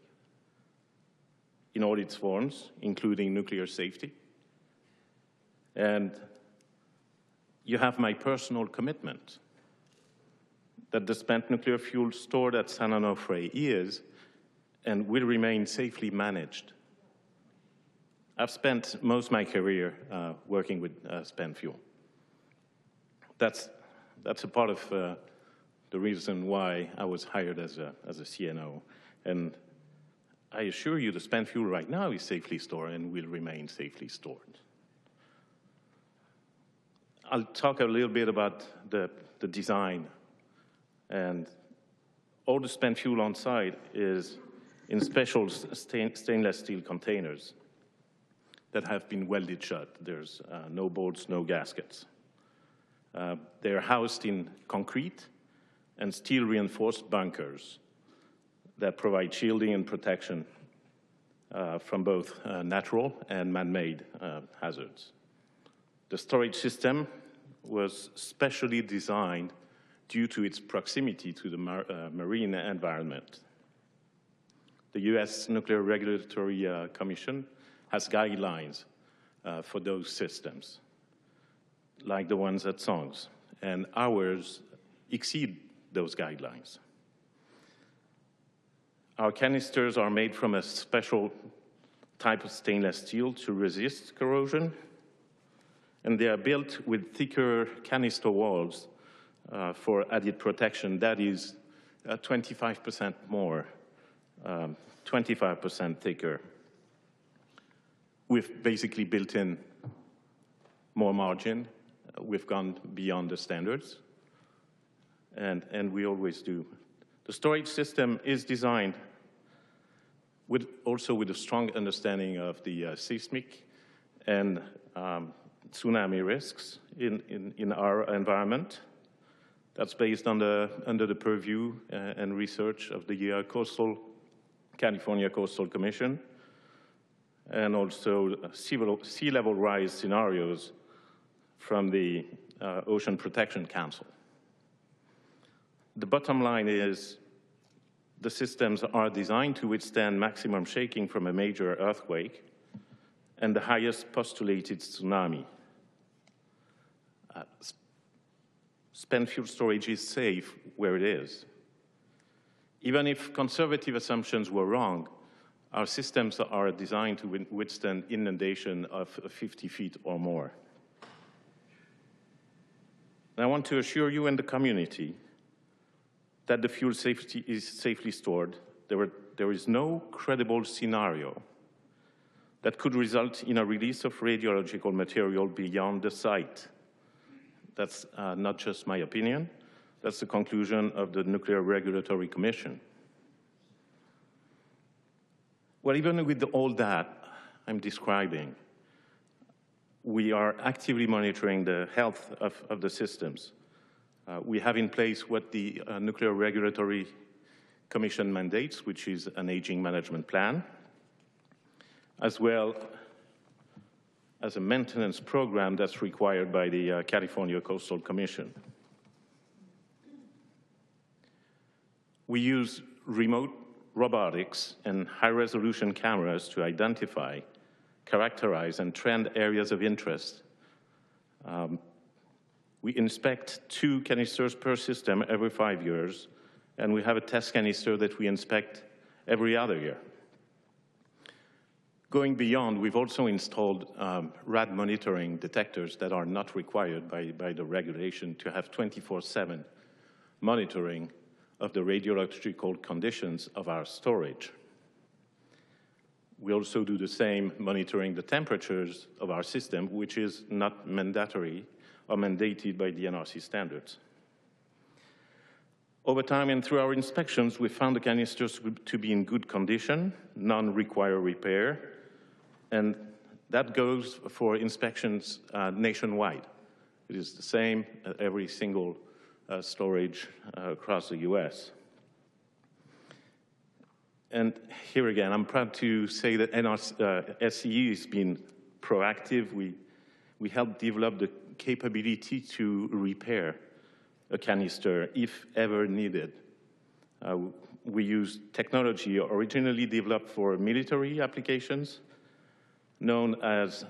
in all its forms, including nuclear safety. And you have my personal commitment that the spent nuclear fuel stored at San Onofre is and will remain safely managed. I've spent most of my career working with spent fuel. That's a part of the reason why I was hired as a CNO. And I assure you the spent fuel right now is safely stored and will remain safely stored. I'll talk a little bit about the design. And all the spent fuel on site is in special stainless steel containers that have been welded shut. There's no bolts, no gaskets. They're housed in concrete and steel reinforced bunkers that provide shielding and protection from both natural and man-made hazards. The storage system was specially designed due to its proximity to the marine environment. The U.S. Nuclear Regulatory Commission has guidelines for those systems, like the ones at SONGS, and ours exceed those guidelines. Our canisters are made from a special type of stainless steel to resist corrosion, and they are built with thicker canister walls for added protection. That is 25% more, 25% thicker. We've basically built in more margin. We've gone beyond the standards, and we always do. The storage system is designed also with a strong understanding of the seismic and tsunami risks in our environment. That's based on under the purview and research of the California Coastal Commission, and also sea level rise scenarios from the Ocean Protection Council. The bottom line is the systems are designed to withstand maximum shaking from a major earthquake and the highest postulated tsunami. Spent fuel storage is safe where it is. Even if conservative assumptions were wrong, our systems are designed to withstand inundation of 50 feet or more. And I want to assure you and the community that the fuel safety is safely stored. There is no credible scenario that could result in a release of radiological material beyond the site. That's not just my opinion. That's the conclusion of the Nuclear Regulatory Commission. Well, even with all that I'm describing, we are actively monitoring the health of the systems. We have in place what the Nuclear Regulatory Commission mandates, which is an aging management plan, as well as a maintenance program that's required by the California Coastal Commission. We use remote robotics and high-resolution cameras to identify, characterize, and trend areas of interest. We inspect 2 canisters per system every 5 years, and we have a test canister that we inspect every other year. Going beyond, we've also installed rad monitoring detectors that are not required by the regulation to have 24/7 monitoring of the radiological conditions of our storage. We also do the same monitoring the temperatures of our system, which is not mandatory or mandated by the NRC standards. Over time and through our inspections, we found the canisters to be in good condition, none require repair, and that goes for inspections nationwide. It is the same at every single storage across the US. And here again, I'm proud to say that SCE has been proactive. We helped develop the capability to repair a canister if ever needed. We use technology originally developed for military applications, known as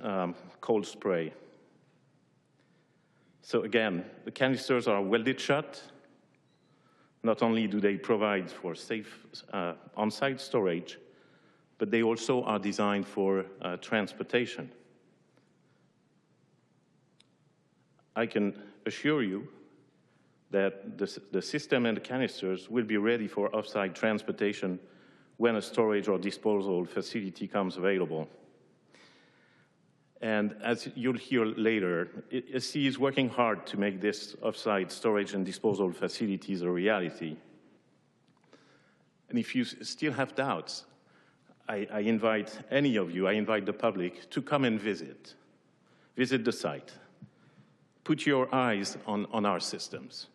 cold spray. So again, the canisters are welded shut. Not only do they provide for safe on-site storage, but they also are designed for transportation. I can assure you that the system and the canisters will be ready for off-site transportation when a storage or disposal facility comes available. And as you'll hear later, SCE is working hard to make this off-site storage and disposal facilities a reality. And if you still have doubts, I invite any of you, I invite the public to come and visit the site. Put your eyes on our systems.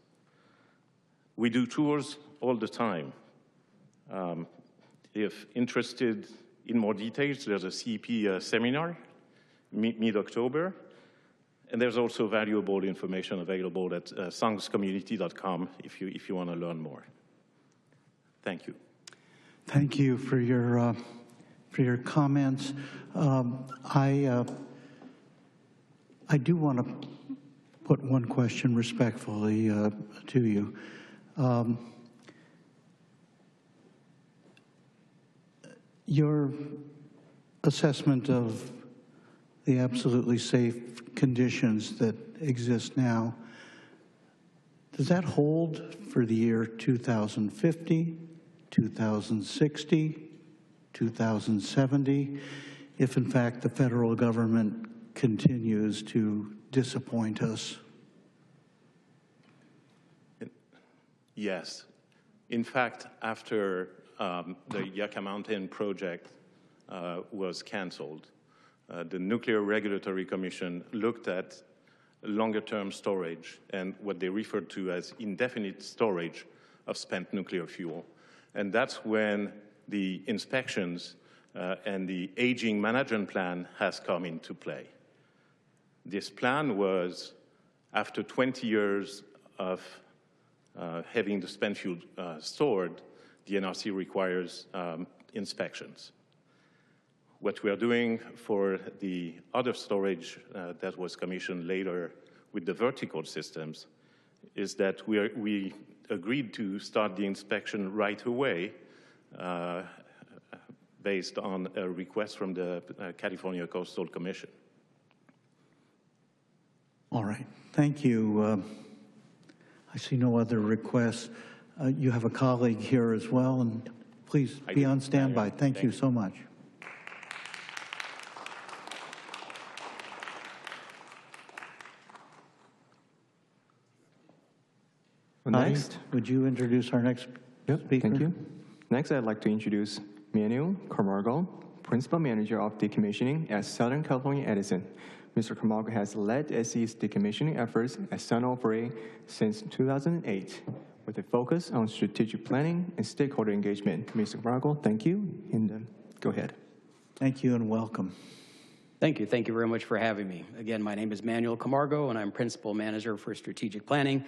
We do tours all the time. If interested in more details, there's a CEP seminar mid-October, and there's also valuable information available at songscommunity.com if you want to learn more. Thank you. Thank you for your comments. I do want to put one question respectfully to you. Your assessment of the absolutely safe conditions that exist now, does that hold for the year 2050, 2060, 2070, if in fact the federal government continues to disappoint us? Yes. In fact, after the Yucca Mountain project was canceled, the Nuclear Regulatory Commission looked at longer-term storage and what they referred to as indefinite storage of spent nuclear fuel. And that's when the inspections and the aging management plan has come into play. This plan was, after 20 years of having the spent fuel stored, the NRC requires inspections. What we are doing for the other storage that was commissioned later with the vertical systems is that we agreed to start the inspection right away based on a request from the California Coastal Commission. All right, thank you. I see no other requests. You have a colleague here as well, and please be on standby. Thank you so much. Next, would you introduce our next speaker? Thank you. Next, I'd like to introduce Manuel Camargo, Principal Manager of Decommissioning at Southern California Edison. Mr. Camargo has led SCE's decommissioning efforts at Onofre since 2008, with a focus on strategic planning and stakeholder engagement. Mr. Camargo, thank you, and go ahead. Thank you and welcome. Thank you. Thank you very much for having me. Again, my name is Manuel Camargo, and I'm Principal Manager for Strategic Planning.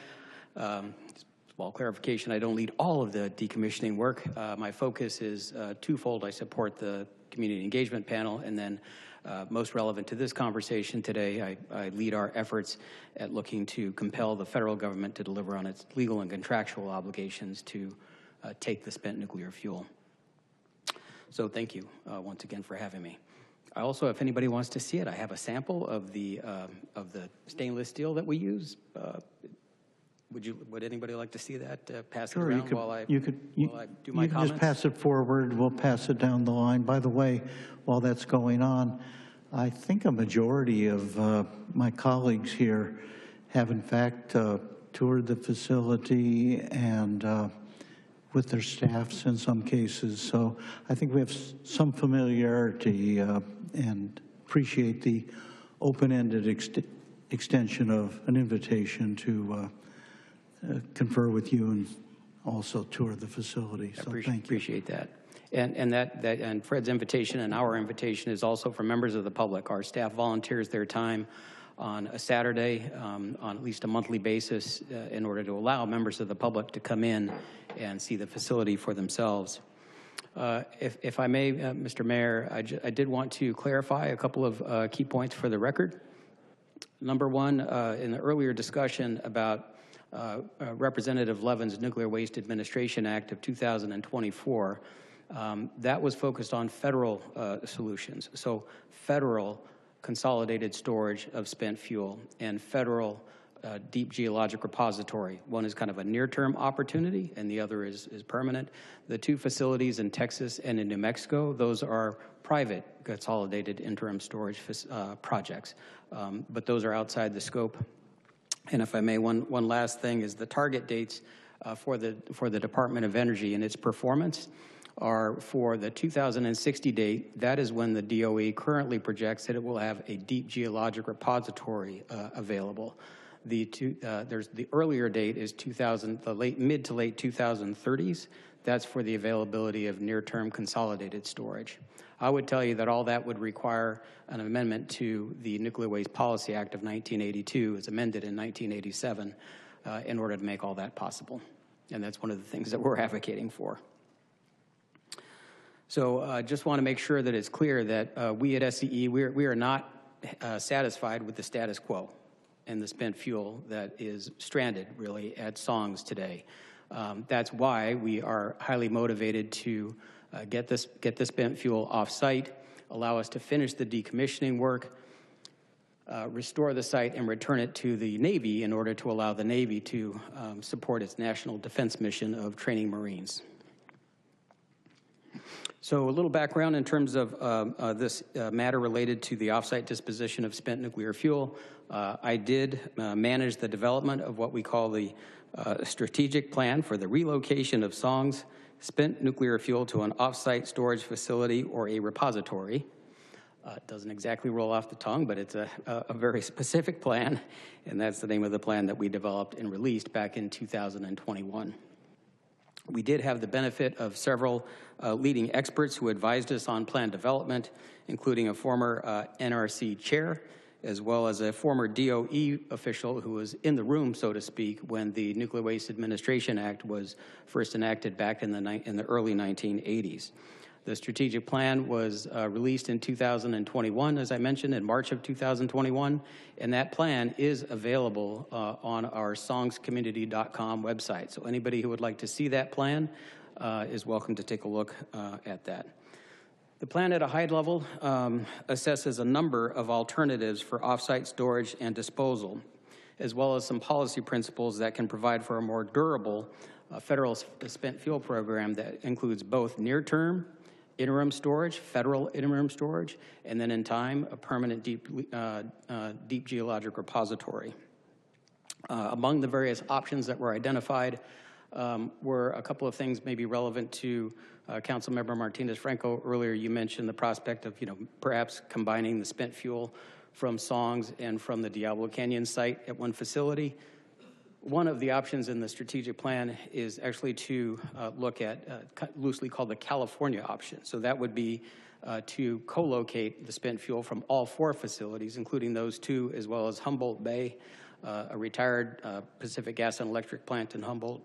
Small clarification, I don't lead all of the decommissioning work. My focus is twofold. I support the Community Engagement Panel, and then most relevant to this conversation today, I lead our efforts at looking to compel the federal government to deliver on its legal and contractual obligations to take the spent nuclear fuel. So thank you once again for having me. I also, if anybody wants to see it, I have a sample of the stainless steel that we use. Would anybody like to see that? Pass it around while I do my comments? Just pass it forward. We'll pass it down the line. By the way, while that's going on, I think a majority of my colleagues here have in fact toured the facility and with their staffs in some cases. So I think we have some familiarity and appreciate the open-ended extension of an invitation to confer with you and also tour the facility. So thank you. Appreciate that. And Fred's invitation and our invitation is also for members of the public. Our staff volunteers their time on a Saturday on at least a monthly basis in order to allow members of the public to come in and see the facility for themselves. If I may, Mr. Mayor, I did want to clarify a couple of key points for the record. Number one, in the earlier discussion about Representative Levin's Nuclear Waste Administration Act of 2024, that was focused on federal solutions. So federal consolidated storage of spent fuel and federal deep geologic repository. One is kind of a near-term opportunity and the other is permanent. The two facilities in Texas and in New Mexico, those are private consolidated interim storage projects, but those are outside the scope. And if I may, one last thing is the target dates for the Department of Energy and its performance are for the 2060 date. That is when the DOE currently projects that it will have a deep geologic repository available. There's the earlier date is mid to late 2030s. That's for the availability of near-term consolidated storage. I would tell you that all that would require an amendment to the Nuclear Waste Policy Act of 1982, as amended in 1987, in order to make all that possible. And that's one of the things that we're advocating for. So I just want to make sure that it's clear that we at SCE, we are not satisfied with the status quo and the spent fuel that is stranded, really, at SONGS today. That's why we are highly motivated to get the spent fuel off-site, allow us to finish the decommissioning work, restore the site and return it to the Navy in order to allow the Navy to support its national defense mission of training Marines. So a little background in terms of this matter related to the offsite disposition of spent nuclear fuel. I did manage the development of what we call the strategic plan for the relocation of SONG's spent nuclear fuel to an offsite storage facility or a repository. It doesn't exactly roll off the tongue, but it's a very specific plan, and that's the name of the plan that we developed and released back in 2021. We did have the benefit of several leading experts who advised us on plan development, including a former NRC chair, as well as a former DOE official who was in the room, so to speak, when the Nuclear Waste Administration Act was first enacted back in the early 1980s. The strategic plan was released in 2021, as I mentioned, in March of 2021, and that plan is available on our songscommunity.com website. So anybody who would like to see that plan is welcome to take a look at that. The plan at a high level assesses a number of alternatives for offsite storage and disposal, as well as some policy principles that can provide for a more durable federal spent fuel program that includes both near-term interim storage, federal interim storage, and then in time, a permanent deep geologic repository. Among the various options that were identified were a couple of things maybe relevant to Councilmember Martinez-Franco. Earlier, you mentioned the prospect of, perhaps combining the spent fuel from SONGS and from the Diablo Canyon site at one facility. One of the options in the strategic plan is actually to look at loosely called the California option. So that would be to co-locate the spent fuel from all 4 facilities, including those 2, as well as Humboldt Bay, a retired Pacific Gas and Electric plant in Humboldt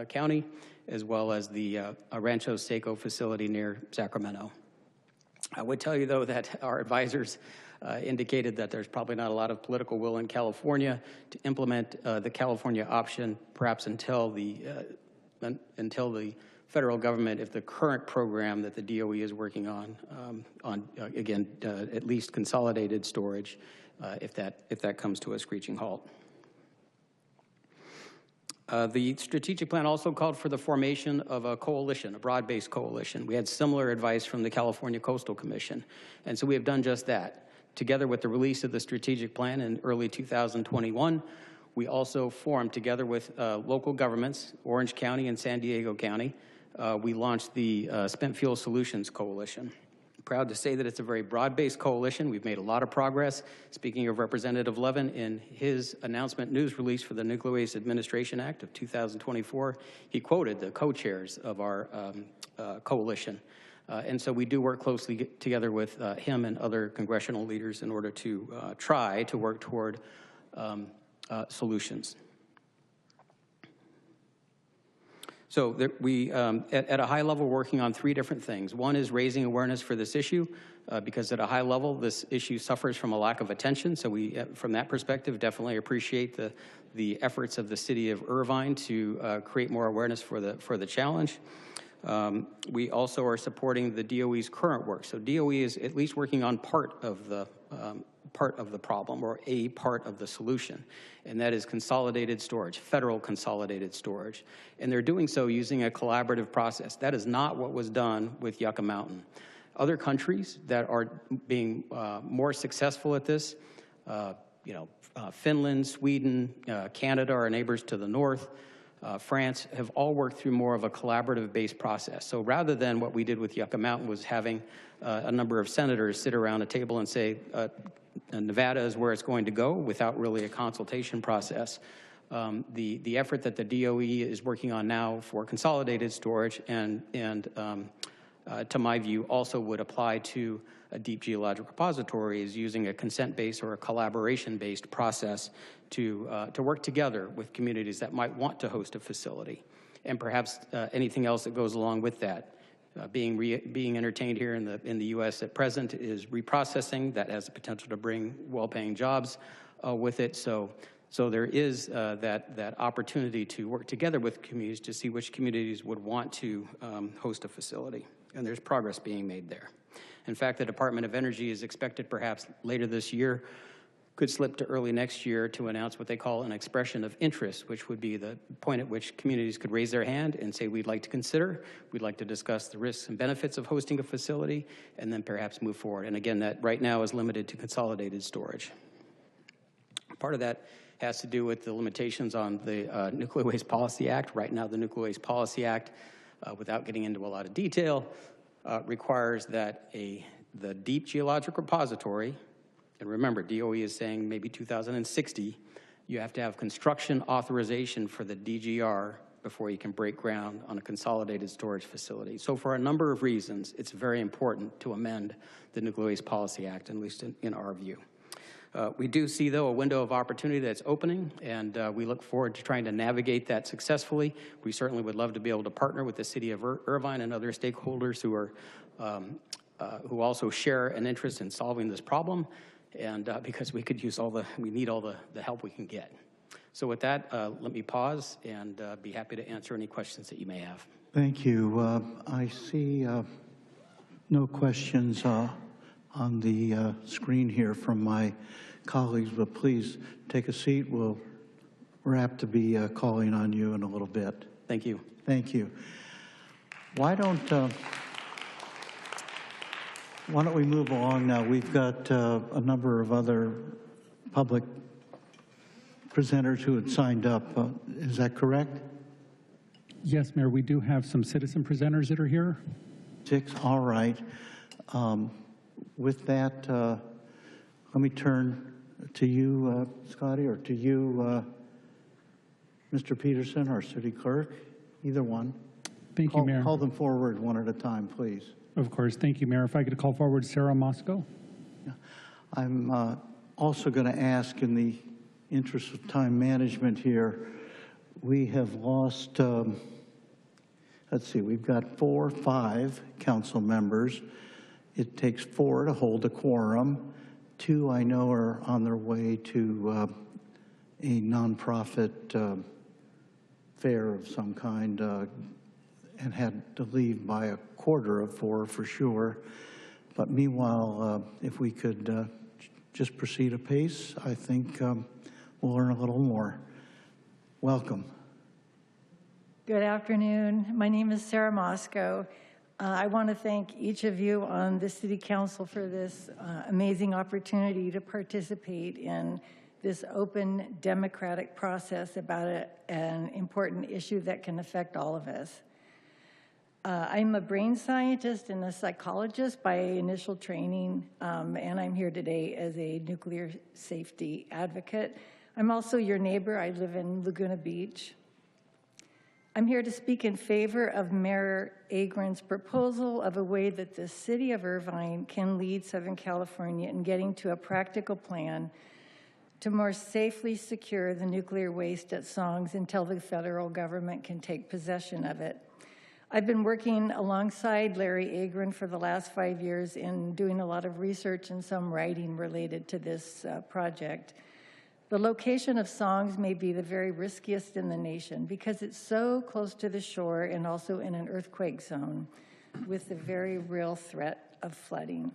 County, as well as the Rancho Seco facility near Sacramento. I would tell you, though, that our advisors indicated that there's probably not a lot of political will in California to implement the California option, perhaps until the federal government, if the current program that the DOE is working on again, at least consolidated storage, if that comes to a screeching halt. The strategic plan also called for the formation of a coalition, a broad-based coalition. We had similar advice from the California Coastal Commission, and so we have done just that. Together with the release of the strategic plan in early 2021, we also formed, together with local governments, Orange County and San Diego County, we launched the Spent Fuel Solutions Coalition. Proud to say that it's a very broad-based coalition. We've made a lot of progress. Speaking of Representative Levin, in his announcement news release for the Nuclear Waste Administration Act of 2024, he quoted the co-chairs of our coalition. And so we do work closely together with him and other congressional leaders in order to try to work toward solutions. So we, at a high level, working on 3 different things. One is raising awareness for this issue, because at a high level, this issue suffers from a lack of attention. So we, from that perspective, definitely appreciate the efforts of the city of Irvine to create more awareness for the challenge. We also are supporting the DOE's current work. So DOE is at least working on part of the problem, or a part of the solution, and that is consolidated storage, federal consolidated storage. And they're doing so using a collaborative process. That is not what was done with Yucca Mountain. Other countries that are being more successful at this, Finland, Sweden, Canada, our neighbors to the north, France, have all worked through more of a collaborative-based process. So rather than what we did with Yucca Mountain was having a number of senators sit around a table and say, Nevada is where it's going to go, without really a consultation process. The effort that the DOE is working on now for consolidated storage and to my view, also would apply to a deep geologic repository is using a consent-based or a collaboration-based process to work together with communities that might want to host a facility, and perhaps anything else that goes along with that. Being entertained here in the U.S. at present is reprocessing that has the potential to bring well-paying jobs with it. So there is that opportunity to work together with communities to see which communities would want to host a facility, and there's progress being made there. In fact, the Department of Energy is expected perhaps later this year could slip to early next year to announce what they call an expression of interest, which would be the point at which communities could raise their hand and say, we'd like to consider, we'd like to discuss the risks and benefits of hosting a facility, and then perhaps move forward. And again, that right now is limited to consolidated storage. Part of that has to do with the limitations on the Nuclear Waste Policy Act. Right now, the Nuclear Waste Policy Act, without getting into a lot of detail, requires that the deep geologic repository, and remember, DOE is saying maybe 2060, you have to have construction authorization for the DGR before you can break ground on a consolidated storage facility. So for a number of reasons, it's very important to amend the Nuclear Waste Policy Act, at least in our view. We do see, though, a window of opportunity that's opening, and we look forward to trying to navigate that successfully. We certainly would love to be able to partner with the city of Irvine and other stakeholders who also share an interest in solving this problem, and because we could use we need all the help we can get. So with that, let me pause and be happy to answer any questions that you may have. Thank you. I see no questions on the screen here from my colleagues, but please take a seat. We're apt to be calling on you in a little bit. Thank you. Thank you. Why don't we move along now? We've got a number of other public presenters who had signed up. Is that correct? Yes, Mayor, we do have some citizen presenters that are here. 6, all right. With that, let me turn to you, Scotty, or to you, Mr. Peterson, our city clerk, either one. Thank you, Mayor. Call them forward one at a time, please. Of course. Thank you, Mayor. If I could call forward Sarah Moscow. Yeah. I'm also going to ask, in the interest of time management here, we have lost, let's see, we've got 4 or 5 council members. It takes 4 to hold a quorum. 2, I know, are on their way to a nonprofit fair of some kind and had to leave by a quarter of 4 for sure. But meanwhile, if we could just proceed apace, I think we'll learn a little more. Welcome. Good afternoon. My name is Sarah Moscow. I want to thank each of you on the City Council for this amazing opportunity to participate in this open democratic process about an important issue that can affect all of us. I'm a brain scientist and a psychologist by initial training, and I'm here today as a nuclear safety advocate. I'm also your neighbor. I live in Laguna Beach. I'm here to speak in favor of Mayor Agron's proposal of a way that the city of Irvine can lead Southern California in getting to a practical plan to more safely secure the nuclear waste at Songs until the federal government can take possession of it. I've been working alongside Larry Agron for the last 5 years in doing a lot of research and some writing related to this project. The location of Songs may be the very riskiest in the nation because it's so close to the shore and also in an earthquake zone with the very real threat of flooding.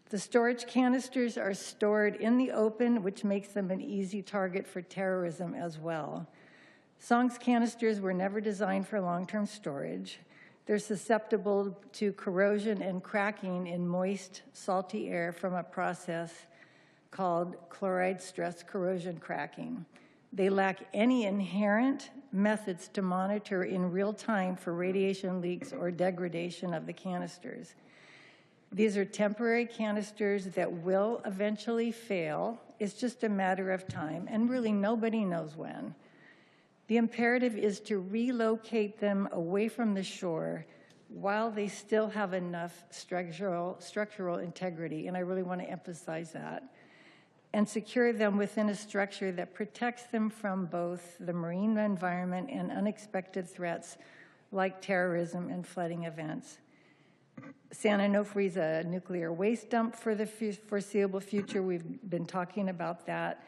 The storage canisters are stored in the open, which makes them an easy target for terrorism as well. Songs canisters were never designed for long-term storage. They're susceptible to corrosion and cracking in moist, salty air from a process called chloride stress corrosion cracking. They lack any inherent methods to monitor in real time for radiation leaks or degradation of the canisters. These are temporary canisters that will eventually fail. It's just a matter of time, and really nobody knows when. The imperative is to relocate them away from the shore while they still have enough structural integrity, and I really want to emphasize that, and secure them within a structure that protects them from both the marine environment and unexpected threats like terrorism and flooding events. San Onofre is a nuclear waste dump for the foreseeable future. We've been talking about that.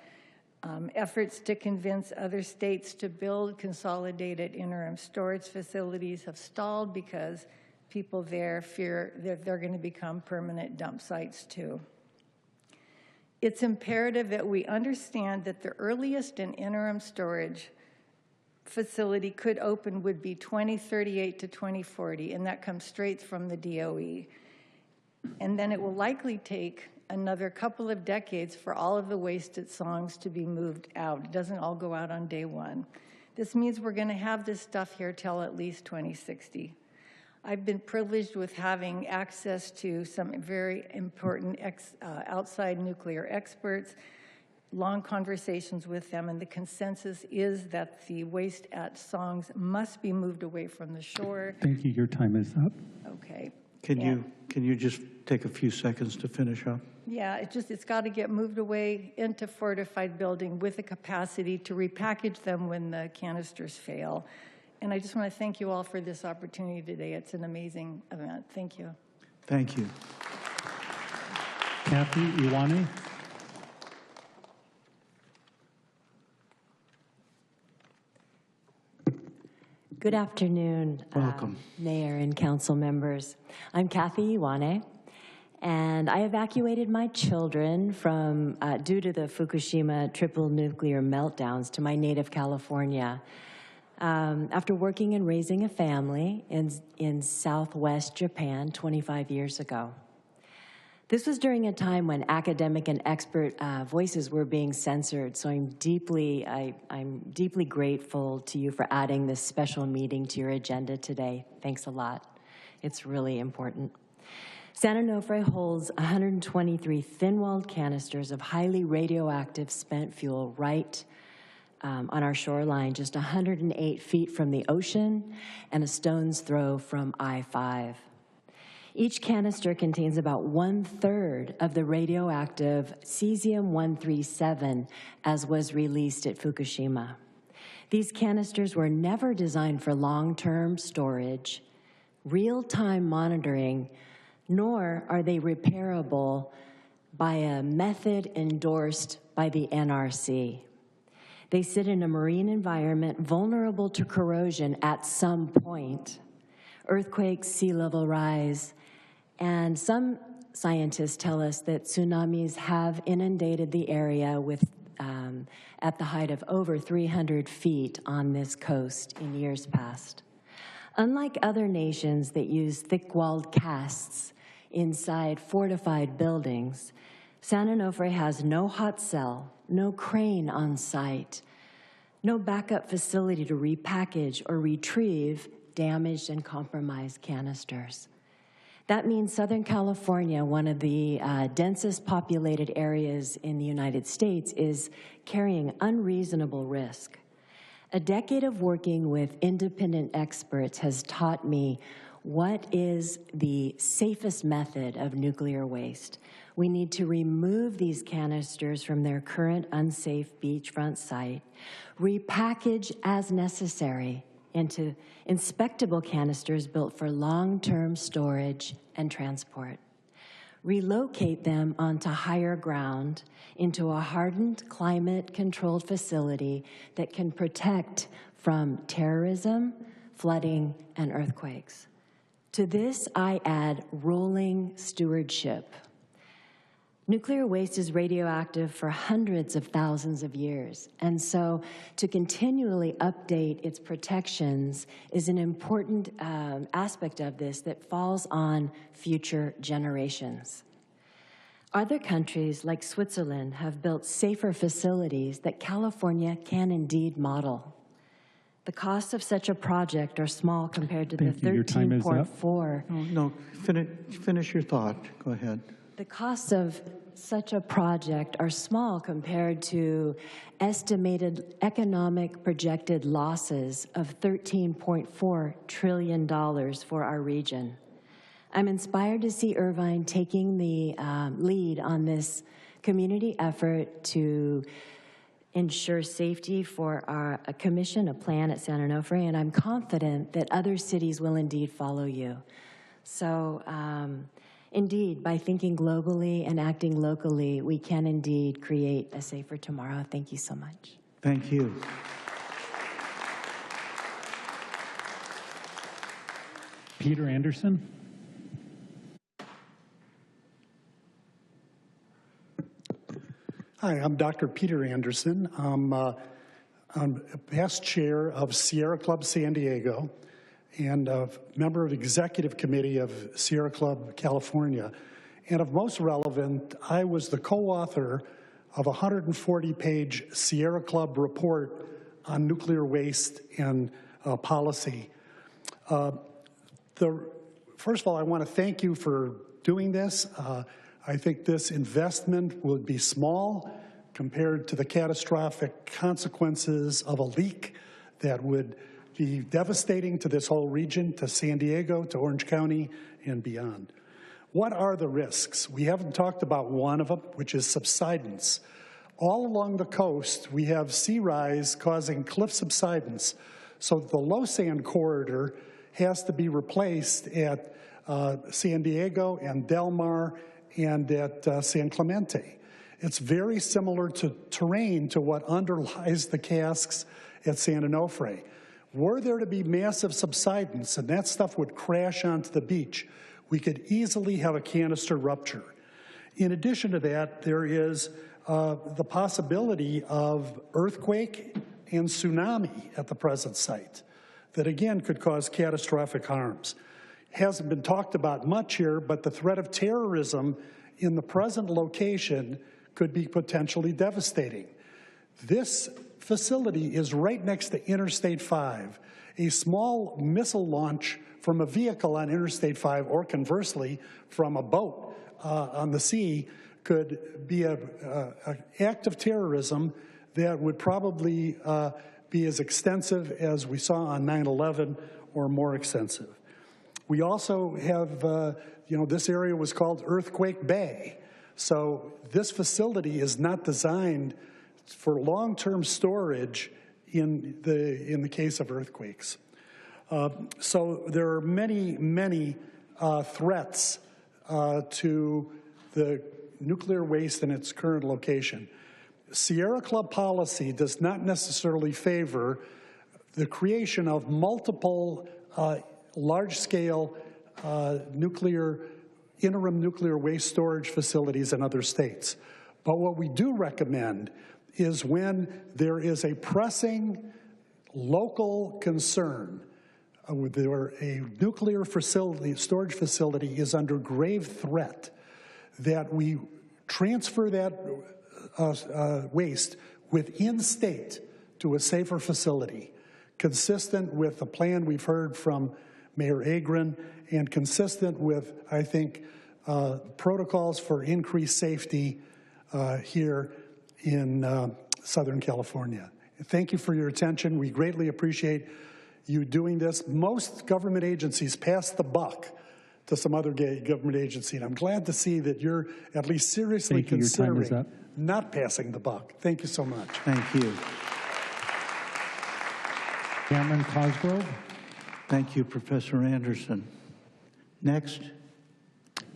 Efforts to convince other states to build consolidated interim storage facilities have stalled because people there fear that they're going to become permanent dump sites too. It's imperative that we understand that the earliest and interim storage facility could open would be 2038 to 2040, and that comes straight from the DOE. And then it will likely take another couple of decades for all of the wasted songs to be moved out. It doesn't all go out on day one. This means we're going to have this stuff here till at least 2060. I've been privileged with having access to some very important outside nuclear experts, long conversations with them, and the consensus is that the waste at songs must be moved away from the shore. Thank you. Your time is up. Okay. Can you just take a few seconds to finish up? Yeah, it's got to get moved away into fortified building with the capacity to repackage them when the canisters fail. And I just want to thank you all for this opportunity today. It's an amazing event. Thank you. Thank you. Kathy Iwane. Good afternoon, Welcome. Mayor and council members. I'm Kathy Iwane, and I evacuated my children from, due to the Fukushima triple nuclear meltdowns, to my native California. After working and raising a family in Southwest Japan 25 years ago. This was during a time when academic and expert voices were being censored, so I'm deeply grateful to you for adding this special meeting to your agenda today. Thanks a lot. It's really important. San Onofre holds 123 thin-walled canisters of highly radioactive spent fuel right on our shoreline, just 108 feet from the ocean and a stone's throw from I-5. Each canister contains about 1/3 of the radioactive cesium-137 as was released at Fukushima. These canisters were never designed for long-term storage, real-time monitoring, nor are they repairable by a method endorsed by the NRC. They sit in a marine environment vulnerable to corrosion at some point, earthquakes, sea level rise, and some scientists tell us that tsunamis have inundated the area with, at the height of over 300 feet on this coast in years past. Unlike other nations that use thick-walled casts inside fortified buildings, San Onofre has no hot cell, no crane on site, no backup facility to repackage or retrieve damaged and compromised canisters. That means Southern California, one of the densest populated areas in the United States, is carrying unreasonable risk. A decade of working with independent experts has taught me what is the safest method of nuclear waste. We need to remove these canisters from their current unsafe beachfront site, repackage as necessary into inspectable canisters built for long-term storage and transport, relocate them onto higher ground into a hardened, climate-controlled facility that can protect from terrorism, flooding, and earthquakes. To this, I add rolling stewardship. Nuclear waste is radioactive for hundreds of thousands of years, and so to continually update its protections is an important aspect of this that falls on future generations. Other countries like Switzerland have built safer facilities that California can indeed model. The costs of such a project are small compared to the 13.4. No, finish your thought. Go ahead. The costs of such a project are small compared to estimated economic projected losses of $13.4 trillion for our region. I'm inspired to see Irvine taking the lead on this community effort to ensure safety for our commission, a plan at San Onofre, and I'm confident that other cities will indeed follow you. So, indeed, by thinking globally and acting locally, we can indeed create a safer tomorrow. Thank you so much. Thank you. Peter Anderson. Hi, I'm Dr. Peter Anderson. I'm a past chair of Sierra Club San Diego and a member of the executive committee of Sierra Club California. And of most relevant, I was the co-author of a 140-page Sierra Club report on nuclear waste and policy. First of all, I want to thank you for doing this. I think this investment would be small compared to the catastrophic consequences of a leak that would be devastating to this whole region, to San Diego, to Orange County, and beyond. What are the risks? We haven't talked about one of them, which is subsidence. All along the coast, we have sea rise causing cliff subsidence, so the low sand corridor has to be replaced at San Diego and Del Mar and at San Clemente. It's very similar to terrain to what underlies the casks at San Onofre. Were there to be massive subsidence and that stuff would crash onto the beach, we could easily have a canister rupture. In addition to that, there is the possibility of earthquake and tsunami at the present site that again could cause catastrophic harms. Hasn't been talked about much here, but the threat of terrorism in the present location could be potentially devastating. This facility is right next to Interstate 5. A small missile launch from a vehicle on Interstate 5, or conversely, from a boat on the sea, could be an act of terrorism that would probably be as extensive as we saw on 9/11 or more extensive. We also have, this area was called Earthquake Bay. So this facility is not designed for long-term storage in the case of earthquakes. So there are many, many threats to the nuclear waste in its current location. Sierra Club policy does not necessarily favor the creation of multiple large-scale interim nuclear waste storage facilities in other states. But what we do recommend is when there is a pressing local concern where a nuclear facility, storage facility is under grave threat, that we transfer that waste within state to a safer facility, consistent with the plan we've heard from Mayor Agron and consistent with, I think, protocols for increased safety here in Southern California. Thank you for your attention. We greatly appreciate you doing this. Most government agencies pass the buck to some other government agency, and I'm glad to see that you're at least seriously considering not passing the buck. Thank you so much. Thank you. Cameron Cosgrove. Thank you, Professor Anderson. Next.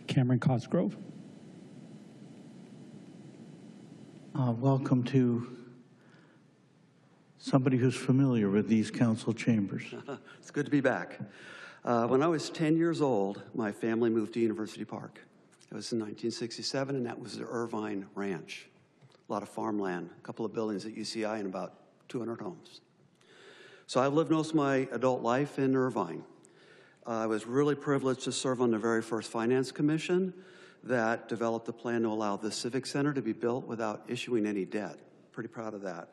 Cameron Cosgrove. Welcome to somebody who's familiar with these council chambers. It's good to be back. When I was 10 years old, my family moved to University Park. It was in 1967, and that was the Irvine Ranch. A lot of farmland, a couple of buildings at UCI, and about 200 homes. So I lived most of my adult life in Irvine. I was really privileged to serve on the very first Finance Commission that developed a plan to allow the Civic Center to be built without issuing any debt. Pretty proud of that.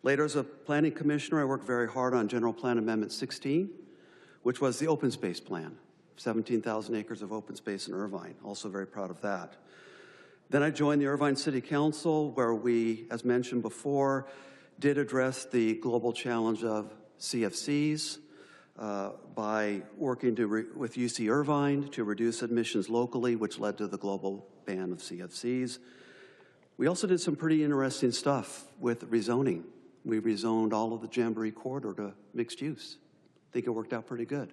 Later, as a planning commissioner, I worked very hard on General Plan Amendment 16, which was the open space plan, 17,000 acres of open space in Irvine. Also very proud of that. Then I joined the Irvine City Council, where we, as mentioned before, did address the global challenge of CFCs by working with UC Irvine to reduce emissions locally, which led to the global ban of CFCs. We also did some pretty interesting stuff with rezoning. We rezoned all of the Jamboree Corridor to mixed use. I think it worked out pretty good.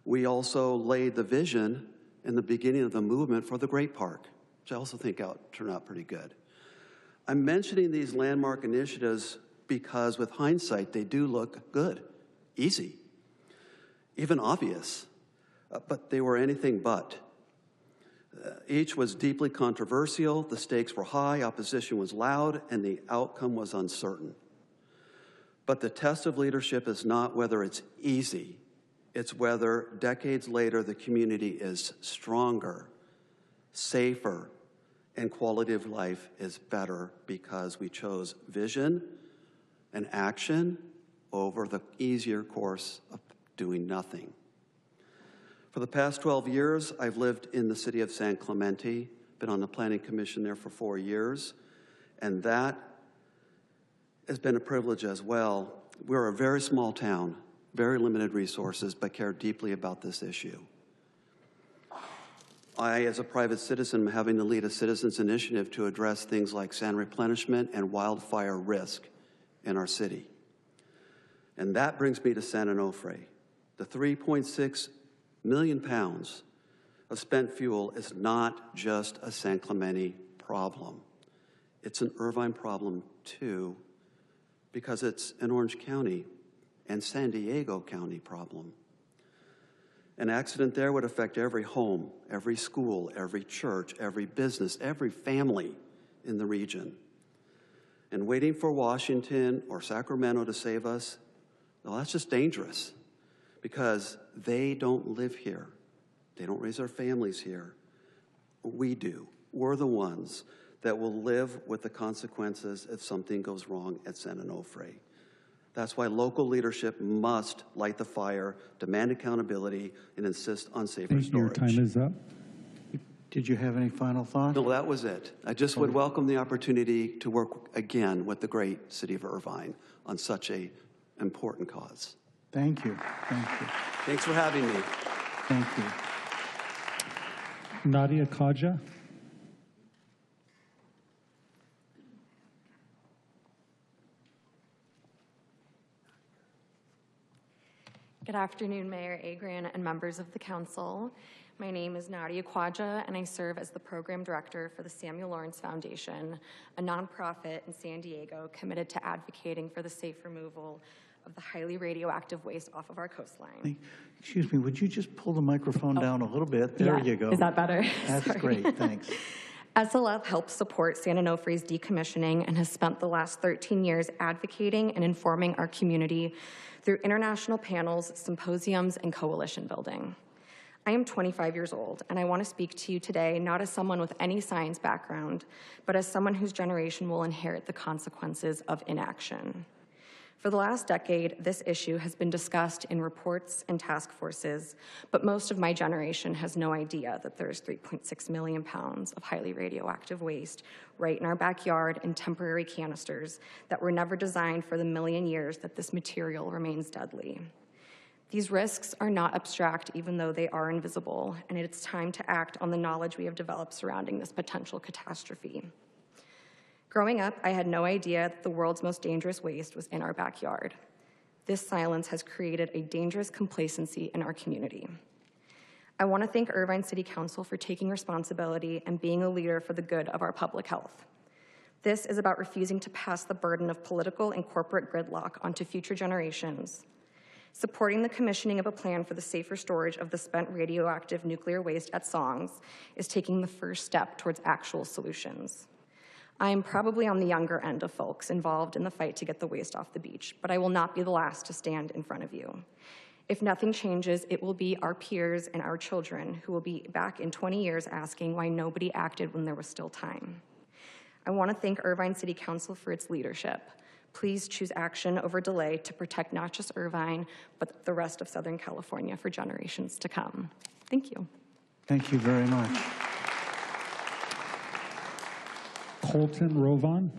We also laid the vision in the beginning of the movement for the Great Park, which I also think turned out pretty good. I'm mentioning these landmark initiatives because with hindsight, they do look good, easy, even obvious, but they were anything but. Each was deeply controversial, the stakes were high, opposition was loud, and the outcome was uncertain. But the test of leadership is not whether it's easy, it's whether decades later the community is stronger, safer, and quality of life is better because we chose vision and action over the easier course of doing nothing. For the past 12 years, I've lived in the city of San Clemente, been on the Planning Commission there for 4 years, and that has been a privilege as well. We're a very small town, very limited resources, but care deeply about this issue. I, as a private citizen, am having to lead a citizens' initiative to address things like sand replenishment and wildfire risk in our city. And that brings me to San Onofre. The 3.6 million pounds of spent fuel is not just a San Clemente problem. It's an Irvine problem too, because it's an Orange County and San Diego County problem. An accident there would affect every home, every school, every church, every business, every family in the region. And waiting for Washington or Sacramento to save us, well, that's just dangerous because they don't live here. They don't raise their families here. We do. We're the ones that will live with the consequences if something goes wrong at San Onofre. That's why local leadership must light the fire, demand accountability, and insist on safer Thank you. Your storage. time is up. Did you have any final thoughts? No, that was it. I just would welcome the opportunity to work again with the great city of Irvine on such an important cause. Thank you. Thank you. Thanks for having me. Thank you. Nadia Kaja. Good afternoon, Mayor Agran and members of the council. My name is Nadia Kaja, and I serve as the program director for the Samuel Lawrence Foundation, a nonprofit in San Diego committed to advocating for the safe removal of the highly radioactive waste off of our coastline. Excuse me, would you just pull the microphone down a little bit? There you go. Is that better? That's Sorry. great, thanks. SLF helps support San Onofre's decommissioning and has spent the last 13 years advocating and informing our community through international panels, symposiums, and coalition building. I am 25 years old, and I want to speak to you today not as someone with any science background, but as someone whose generation will inherit the consequences of inaction. For the last decade, this issue has been discussed in reports and task forces, but most of my generation has no idea that there's 3.6 million pounds of highly radioactive waste right in our backyard in temporary canisters that were never designed for the million years that this material remains deadly. These risks are not abstract, even though they are invisible, and it's time to act on the knowledge we have developed surrounding this potential catastrophe. Growing up, I had no idea that the world's most dangerous waste was in our backyard. This silence has created a dangerous complacency in our community. I want to thank Irvine City Council for taking responsibility and being a leader for the good of our public health. This is about refusing to pass the burden of political and corporate gridlock onto future generations. Supporting the commissioning of a plan for the safer storage of the spent radioactive nuclear waste at Songs is taking the first step towards actual solutions. I am probably on the younger end of folks involved in the fight to get the waste off the beach, but I will not be the last to stand in front of you. If nothing changes, it will be our peers and our children who will be back in 20 years asking why nobody acted when there was still time. I want to thank Irvine City Council for its leadership. Please choose action over delay to protect not just Irvine, but the rest of Southern California for generations to come. Thank you. Thank you very much. Colton Rovan.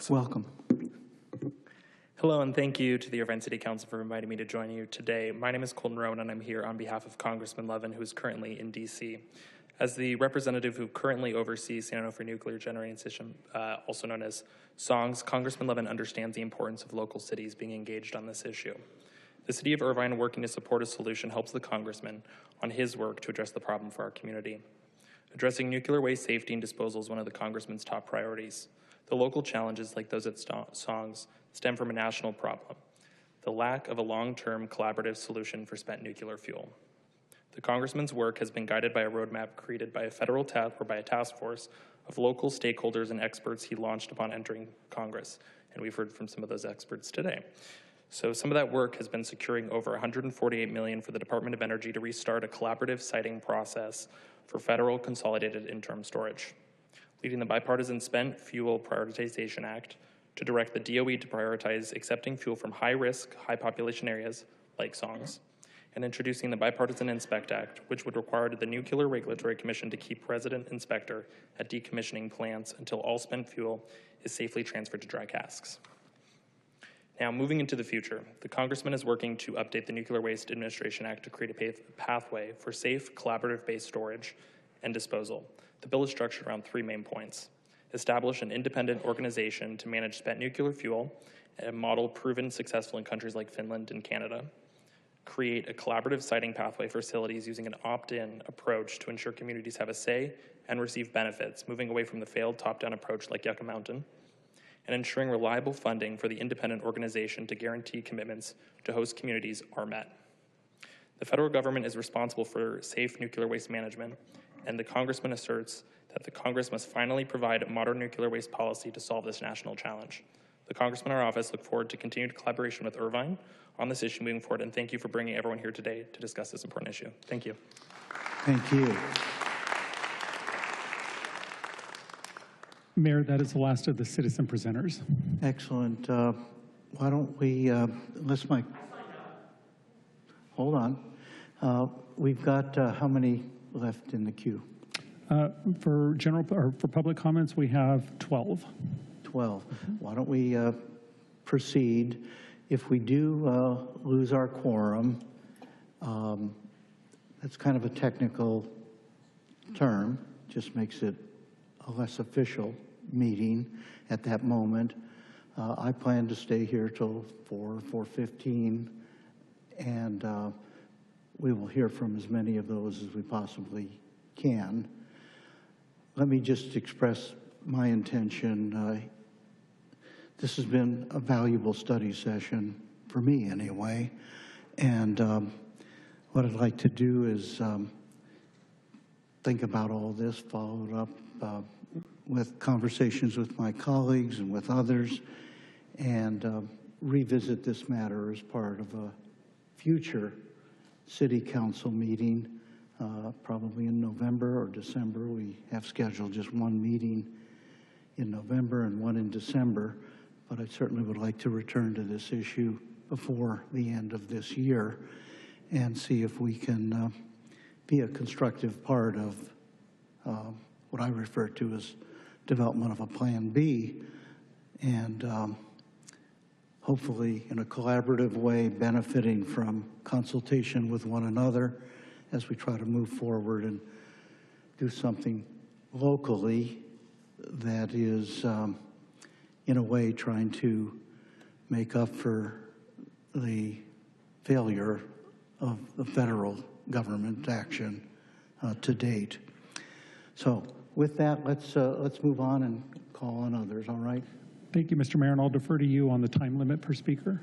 Welcome. Hello, and thank you to the Irvine City Council for inviting me to join you today. My name is Colton Rowan, and I'm here on behalf of Congressman Levin, who is currently in D.C. As the representative who currently oversees San Onofre Nuclear Generating System, also known as SONGS, Congressman Levin understands the importance of local cities being engaged on this issue. The City of Irvine working to support a solution helps the Congressman on his work to address the problem for our community. Addressing nuclear waste safety and disposal is one of the Congressman's top priorities. The local challenges, like those at Songs, stem from a national problem: the lack of a long-term collaborative solution for spent nuclear fuel. The Congressman's work has been guided by a roadmap created by a federal task force of local stakeholders and experts he launched upon entering Congress, and we've heard from some of those experts today. So some of that work has been securing over $148 million for the Department of Energy to restart a collaborative siting process for federal consolidated interim storage, leading the Bipartisan Spent Fuel Prioritization Act to direct the DOE to prioritize accepting fuel from high-risk, high-population areas like Songs, and introducing the Bipartisan Inspect Act, which would require the Nuclear Regulatory Commission to keep resident inspector at decommissioning plants until all spent fuel is safely transferred to dry casks. Now, moving into the future, the Congressman is working to update the Nuclear Waste Administration Act to create a pathway for safe, collaborative-based storage and disposal. The bill is structured around 3 main points: establish an independent organization to manage spent nuclear fuel, a model proven successful in countries like Finland and Canada; create a collaborative siting pathway for facilities using an opt-in approach to ensure communities have a say and receive benefits, moving away from the failed top-down approach like Yucca Mountain; and ensuring reliable funding for the independent organization to guarantee commitments to host communities are met. The federal government is responsible for safe nuclear waste management, and the Congressman asserts that the Congress must finally provide a modern nuclear waste policy to solve this national challenge. The Congressman and our office look forward to continued collaboration with Irvine on this issue moving forward, and thank you for bringing everyone here today to discuss this important issue. Thank you. Thank you. Mayor, that is the last of the citizen presenters. Excellent. Why don't we, unless my, hold on. We've got how many left in the queue? For public comments, we have 12. 12. Why don't we proceed? If we do lose our quorum, that's kind of a technical term, just makes it a less official meeting at that moment. I plan to stay here till 4:15, and we will hear from as many of those as we possibly can. Let me just express my intention. This has been a valuable study session, for me anyway, and what I'd like to do is think about all this, follow it up with conversations with my colleagues and with others, and revisit this matter as part of a future City Council meeting, probably in November or December. We have scheduled just one meeting in November and one in December, but I certainly would like to return to this issue before the end of this year and see if we can be a constructive part of what I refer to as development of a Plan B, and hopefully in a collaborative way, benefiting from consultation with one another as we try to move forward and do something locally that is, in a way, trying to make up for the failure of the federal government action to date. So with that, let's move on and call on others, all right? Thank you, Mr. Mayor, and I'll defer to you on the time limit per speaker.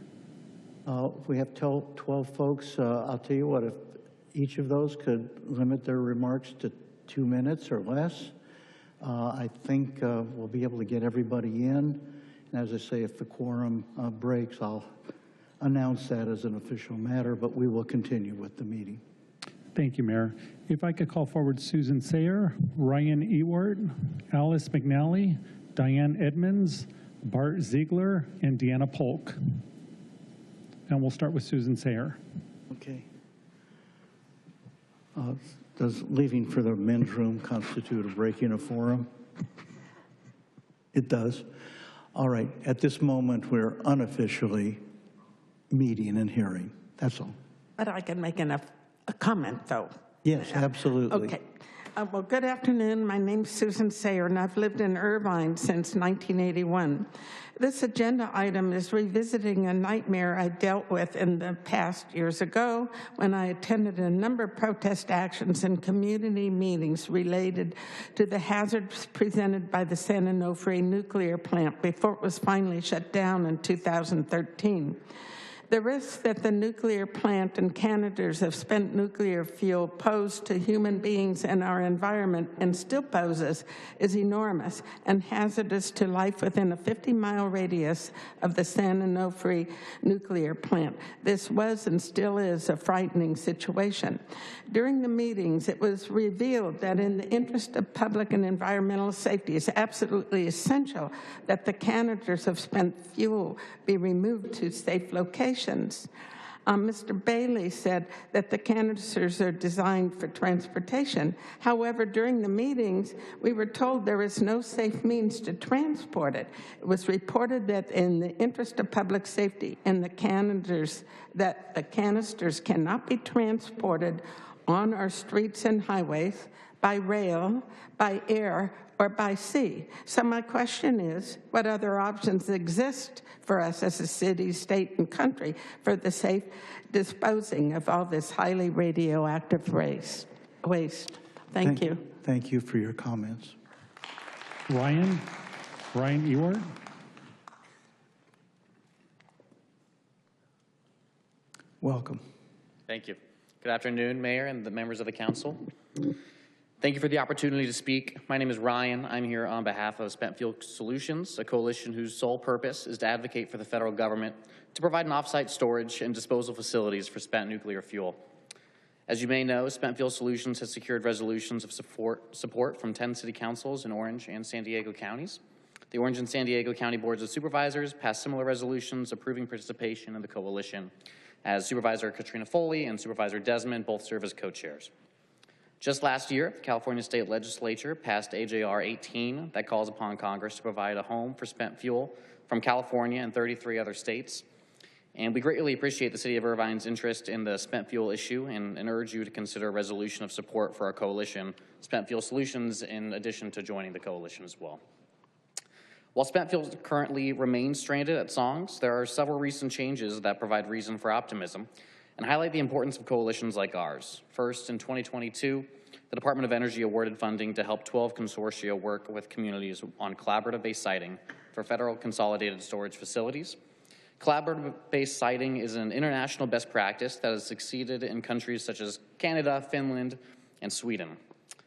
If we have 12 folks, I'll tell you what, if each of those could limit their remarks to 2 minutes or less, I think we'll be able to get everybody in. And as I say, if the quorum breaks, I'll announce that as an official matter, but we will continue with the meeting. Thank you, Mayor. If I could call forward Susan Sayer, Ryan Ewart, Alice McNally, Diane Edmonds, Bart Ziegler, and Deanna Polk. And we'll start with Susan Sayer. Okay. Does leaving for the men's room constitute a break in a forum? It does. All right. At this moment, we're unofficially meeting and hearing. That's all. But I can make a comment, though. Yes, absolutely. Okay. Well, good afternoon. My name's Susan Sayer, and I've lived in Irvine since 1981. This agenda item is revisiting a nightmare I dealt with in the past years ago when I attended a number of protest actions and community meetings related to the hazards presented by the San Onofre nuclear plant before it was finally shut down in 2013. The risk that the nuclear plant and canisters of spent nuclear fuel pose to human beings and our environment, and still poses, is enormous and hazardous to life within a 50-mile radius of the San Onofre nuclear plant. This was and still is a frightening situation. During the meetings, it was revealed that in the interest of public and environmental safety, it's absolutely essential that the canisters of spent fuel be removed to safe locations. Mr. Bailey said that the canisters are designed for transportation. However, during the meetings, we were told there is no safe means to transport it. It was reported that in the interest of public safety and the canisters, that the canisters cannot be transported on our streets and highways, by rail, by air, or by sea. So my question is, what other options exist for us as a city, state, and country for the safe disposing of all this highly radioactive waste? Thank you. Thank you for your comments. Ryan Ewart. Welcome. Thank you. Good afternoon, Mayor and the members of the council. Thank you for the opportunity to speak. My name is Ryan. I'm here on behalf of Spent Fuel Solutions, a coalition whose sole purpose is to advocate for the federal government to provide an off-site storage and disposal facilities for spent nuclear fuel. As you may know, Spent Fuel Solutions has secured resolutions of support from 10 city councils in Orange and San Diego counties. The Orange and San Diego County Boards of Supervisors passed similar resolutions approving participation in the coalition, as Supervisor Katrina Foley and Supervisor Desmond both serve as co-chairs. Just last year, the California State Legislature passed AJR 18 that calls upon Congress to provide a home for spent fuel from California and 33 other states. And we greatly appreciate the City of Irvine's interest in the spent fuel issue and urge you to consider a resolution of support for our coalition, Spent Fuel Solutions, in addition to joining the coalition as well. While spent fuel currently remains stranded at SONGS, there are several recent changes that provide reason for optimism and highlight the importance of coalitions like ours. First, in 2022, the Department of Energy awarded funding to help 12 consortia work with communities on collaborative-based siting for federal consolidated storage facilities. Collaborative-based siting is an international best practice that has succeeded in countries such as Canada, Finland, and Sweden.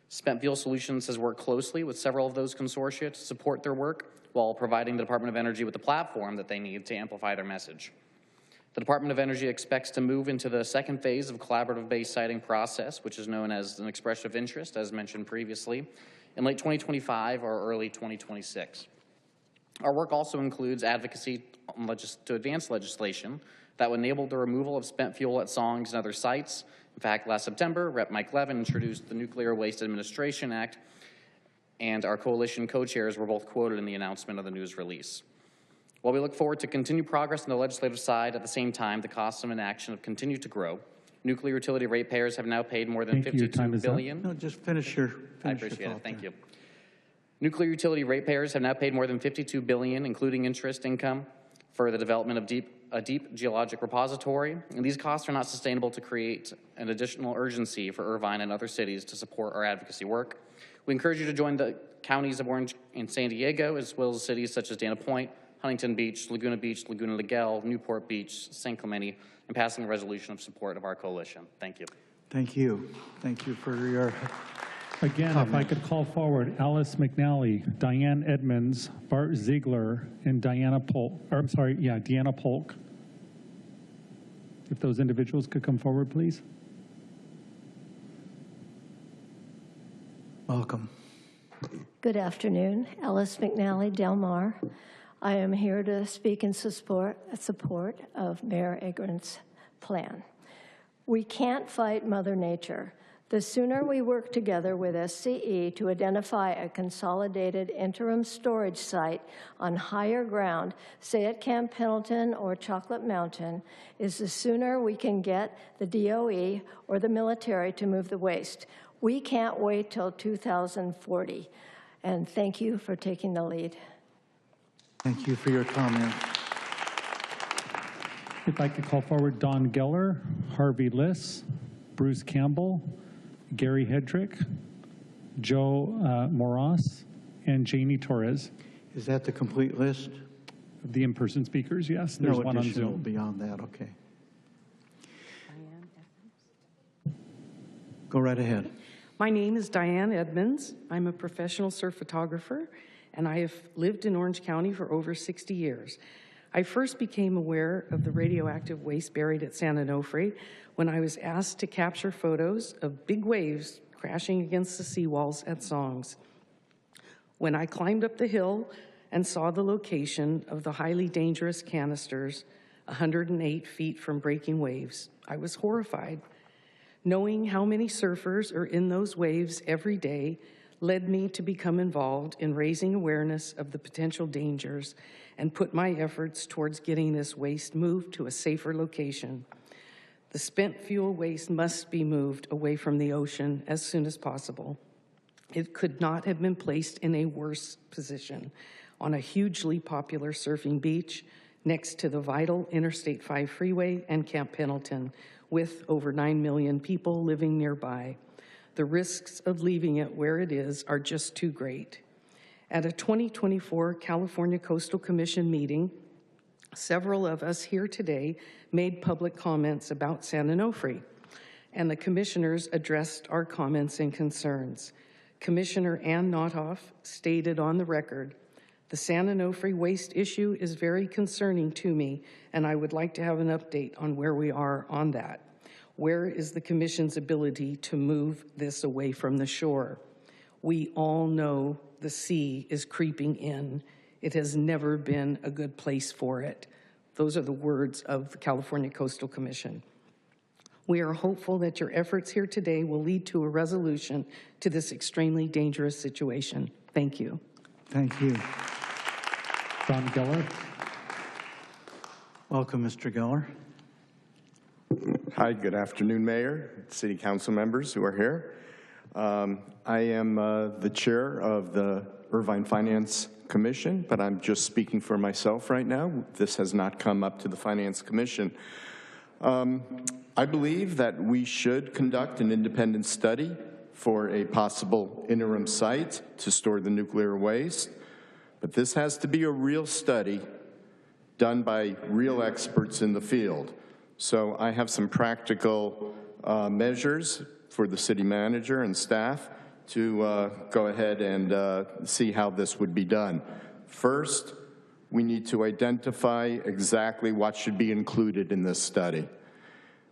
Spent Fuel Solutions has worked closely with several of those consortia to support their work while providing the Department of Energy with the platform that they need to amplify their message. The Department of Energy expects to move into the second phase of collaborative-based siting process, which is known as an expression of interest, as mentioned previously, in late 2025 or early 2026. Our work also includes advocacy to advance legislation that would enable the removal of spent fuel at SONGS and other sites. In fact, last September, Rep. Mike Levin introduced the Nuclear Waste Administration Act, and our coalition co-chairs were both quoted in the announcement of the news release. While we look forward to continued progress on the legislative side, at the same time, the costs of inaction have continued to grow. Nuclear utility ratepayers have now paid more than $52 billion. No, just finish your I appreciate it. Thank you. Nuclear utility ratepayers have now paid more than $52 billion, including interest income, for the development of a deep geologic repository. And these costs are not sustainable to create an additional urgency for Irvine and other cities to support our advocacy work. We encourage you to join the counties of Orange and San Diego, as well as cities such as Dana Point, Huntington Beach, Laguna Niguel, Newport Beach, San Clemente, in passing a resolution of support of our coalition. Thank you. Thank you. Thank you for your Again, comment. if I could call forward Alice McNally, Diane Edmonds, Bart Ziegler, and Deanna Polk. If those individuals could come forward, please. Welcome. Good afternoon. Alice McNally, Del Mar. I am here to speak in support of Mayor Agrant's plan. We can't fight Mother Nature. The sooner we work together with SCE to identify a consolidated interim storage site on higher ground, say at Camp Pendleton or Chocolate Mountain, is the sooner we can get the DOE or the military to move the waste. We can't wait till 2040. And thank you for taking the lead. Thank you for your comment. If I could call forward Don Geller, Harvey Liss, Bruce Campbell, Gary Hedrick, Joe Moras, and Jamie Torres. Is that the complete list? The in-person speakers, yes. There's No one on additional Zoom. beyond that, okay. Go right ahead. My name is Diane Edmonds. I'm a professional surf photographer, and I have lived in Orange County for over 60 years. I first became aware of the radioactive waste buried at San Onofre when I was asked to capture photos of big waves crashing against the seawalls at Songs. When I climbed up the hill and saw the location of the highly dangerous canisters 108 feet from breaking waves, I was horrified. Knowing how many surfers are in those waves every day led me to become involved in raising awareness of the potential dangers and put my efforts towards getting this waste moved to a safer location. The spent fuel waste must be moved away from the ocean as soon as possible. It could not have been placed in a worse position on a hugely popular surfing beach next to the vital Interstate 5 freeway and Camp Pendleton, with over 9 million people living nearby. The risks of leaving it where it is are just too great. At a 2024 California Coastal Commission meeting, several of us here today made public comments about San Onofre, and the commissioners addressed our comments and concerns. Commissioner Ann Nothoff stated on the record, "The San Onofre waste issue is very concerning to me, and I would like to have an update on where we are on that. Where is the Commission's ability to move this away from the shore? We all know the sea is creeping in. It has never been a good place for it." Those are the words of the California Coastal Commission. We are hopeful that your efforts here today will lead to a resolution to this extremely dangerous situation. Thank you. Thank you. Don Geller. Welcome, Mr. Geller. Hi, good afternoon, Mayor, City Council members who are here. I am the chair of the Irvine Finance Commission, but I'm just speaking for myself right now. This has not come up to the Finance Commission. I believe that we should conduct an independent study for a possible interim site to store the nuclear waste, but this has to be a real study done by real experts in the field. So I have some practical measures for the city manager and staff to go ahead and see how this would be done. First, we need to identify exactly what should be included in this study.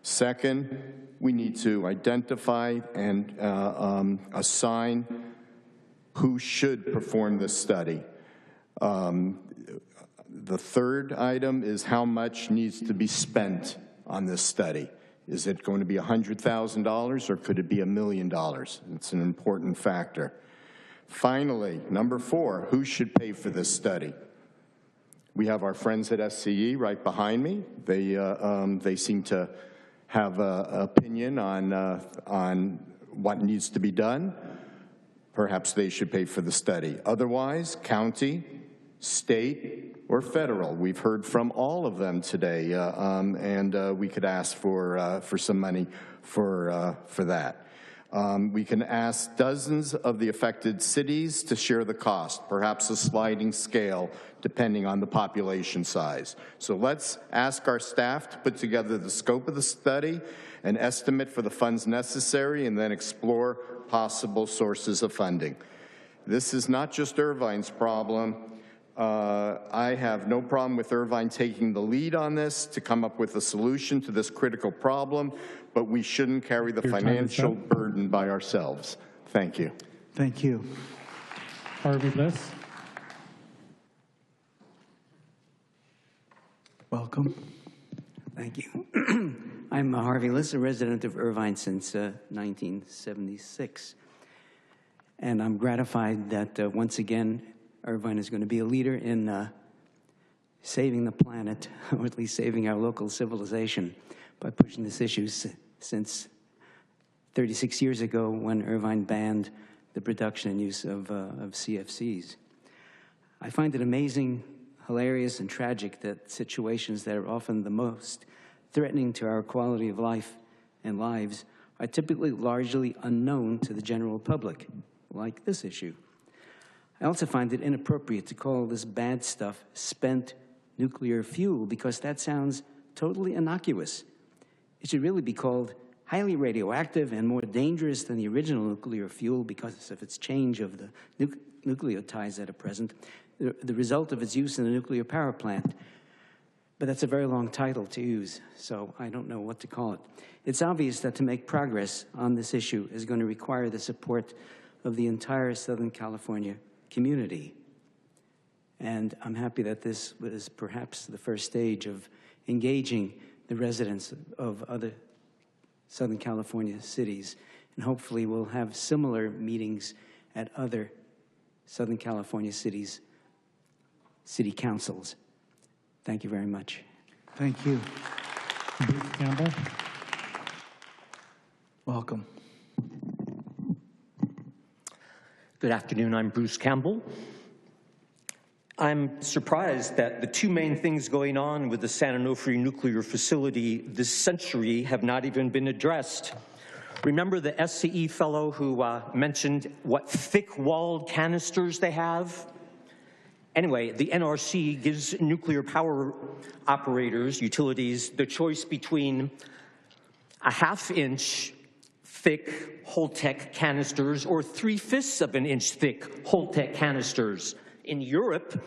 Second, we need to identify and assign who should perform this study. The third item is how much needs to be spent on this study. Is it going to be $100,000 or could it be $1 million? It's an important factor. Finally, number 4, who should pay for this study? We have our friends at SCE right behind me. They seem to have an opinion on what needs to be done. Perhaps they should pay for the study. Otherwise, county, state, or federal. We've heard from all of them today, and we could ask for some money for that. We can ask dozens of the affected cities to share the cost, perhaps a sliding scale depending on the population size. So let's ask our staff to put together the scope of the study, an estimate for the funds necessary, and then explore possible sources of funding. This is not just Irvine's problem. I have no problem with Irvine taking the lead on this to come up with a solution to this critical problem, but we shouldn't carry the financial burden by ourselves. Thank you. Thank you. Harvey Liss. Welcome. Thank you. I'm Harvey Liss, a resident of Irvine since 1976. And I'm gratified that once again, Irvine is going to be a leader in saving the planet, or at least saving our local civilization, by pushing this issue since 36 years ago when Irvine banned the production and use of CFCs. I find it amazing, hilarious, and tragic that situations that are often the most threatening to our quality of life and lives are typically largely unknown to the general public, like this issue. I also find it inappropriate to call this bad stuff spent nuclear fuel because that sounds totally innocuous. It should really be called highly radioactive and more dangerous than the original nuclear fuel because of its change of the nucleotides that are present, the result of its use in a nuclear power plant. But that's a very long title to use, so I don't know what to call it. It's obvious that to make progress on this issue is going to require the support of the entire Southern California community. And I'm happy that this was perhaps the first stage of engaging the residents of other Southern California cities. And hopefully we'll have similar meetings at other Southern California cities, city councils. Thank you very much. Thank you. Bruce Campbell. Welcome. Good afternoon, I'm Bruce Campbell. I'm surprised that the two main things going on with the San Onofre nuclear facility this century have not even been addressed. Remember the SCE fellow who mentioned what thick-walled canisters they have? Anyway, the NRC gives nuclear power operators, utilities, the choice between a half-inch thick Holtec canisters or 3/5 of an inch thick Holtec canisters. In Europe,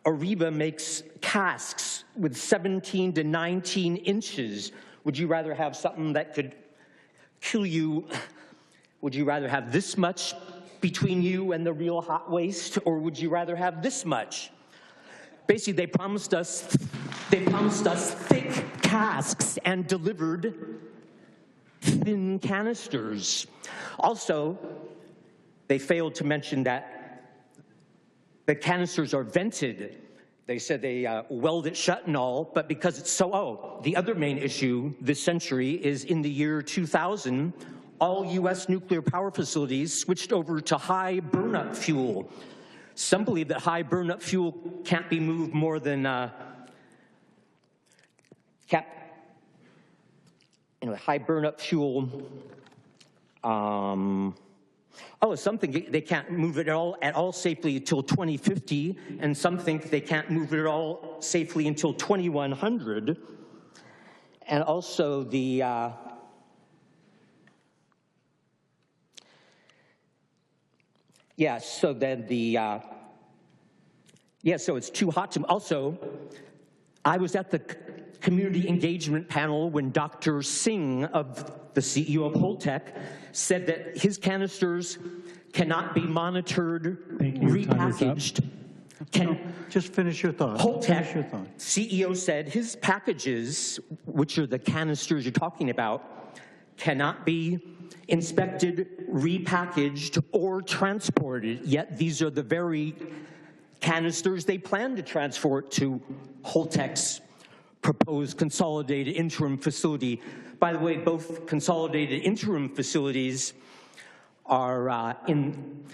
Ariba makes casks with 17 to 19 inches. Would you rather have something that could kill you? Would you rather have this much between you and the real hot waste, or would you rather have this much? Basically, they promised us thick casks and delivered thin canisters. Also, they failed to mention that the canisters are vented. They said they weld it shut and all, but because it's so, the other main issue this century is in the year 2000, all U.S. nuclear power facilities switched over to high burnup fuel. Some believe that high burnup fuel can't be moved more than, high burnup fuel, some think they can't move it at all safely until 2050, and some think they can't move it at all safely until 2100. And also the so it's too hot to. Also, I was at the community engagement panel when Dr. Singh, the CEO of Holtec, said that his canisters cannot be monitored, repackaged. Just finish your thought. Holtec CEO said his packages, which are the canisters you're talking about, cannot be inspected, repackaged, or transported, yet these are the very canisters they plan to transport to Holtec's proposed consolidated interim facility. By the way, both consolidated interim facilities are in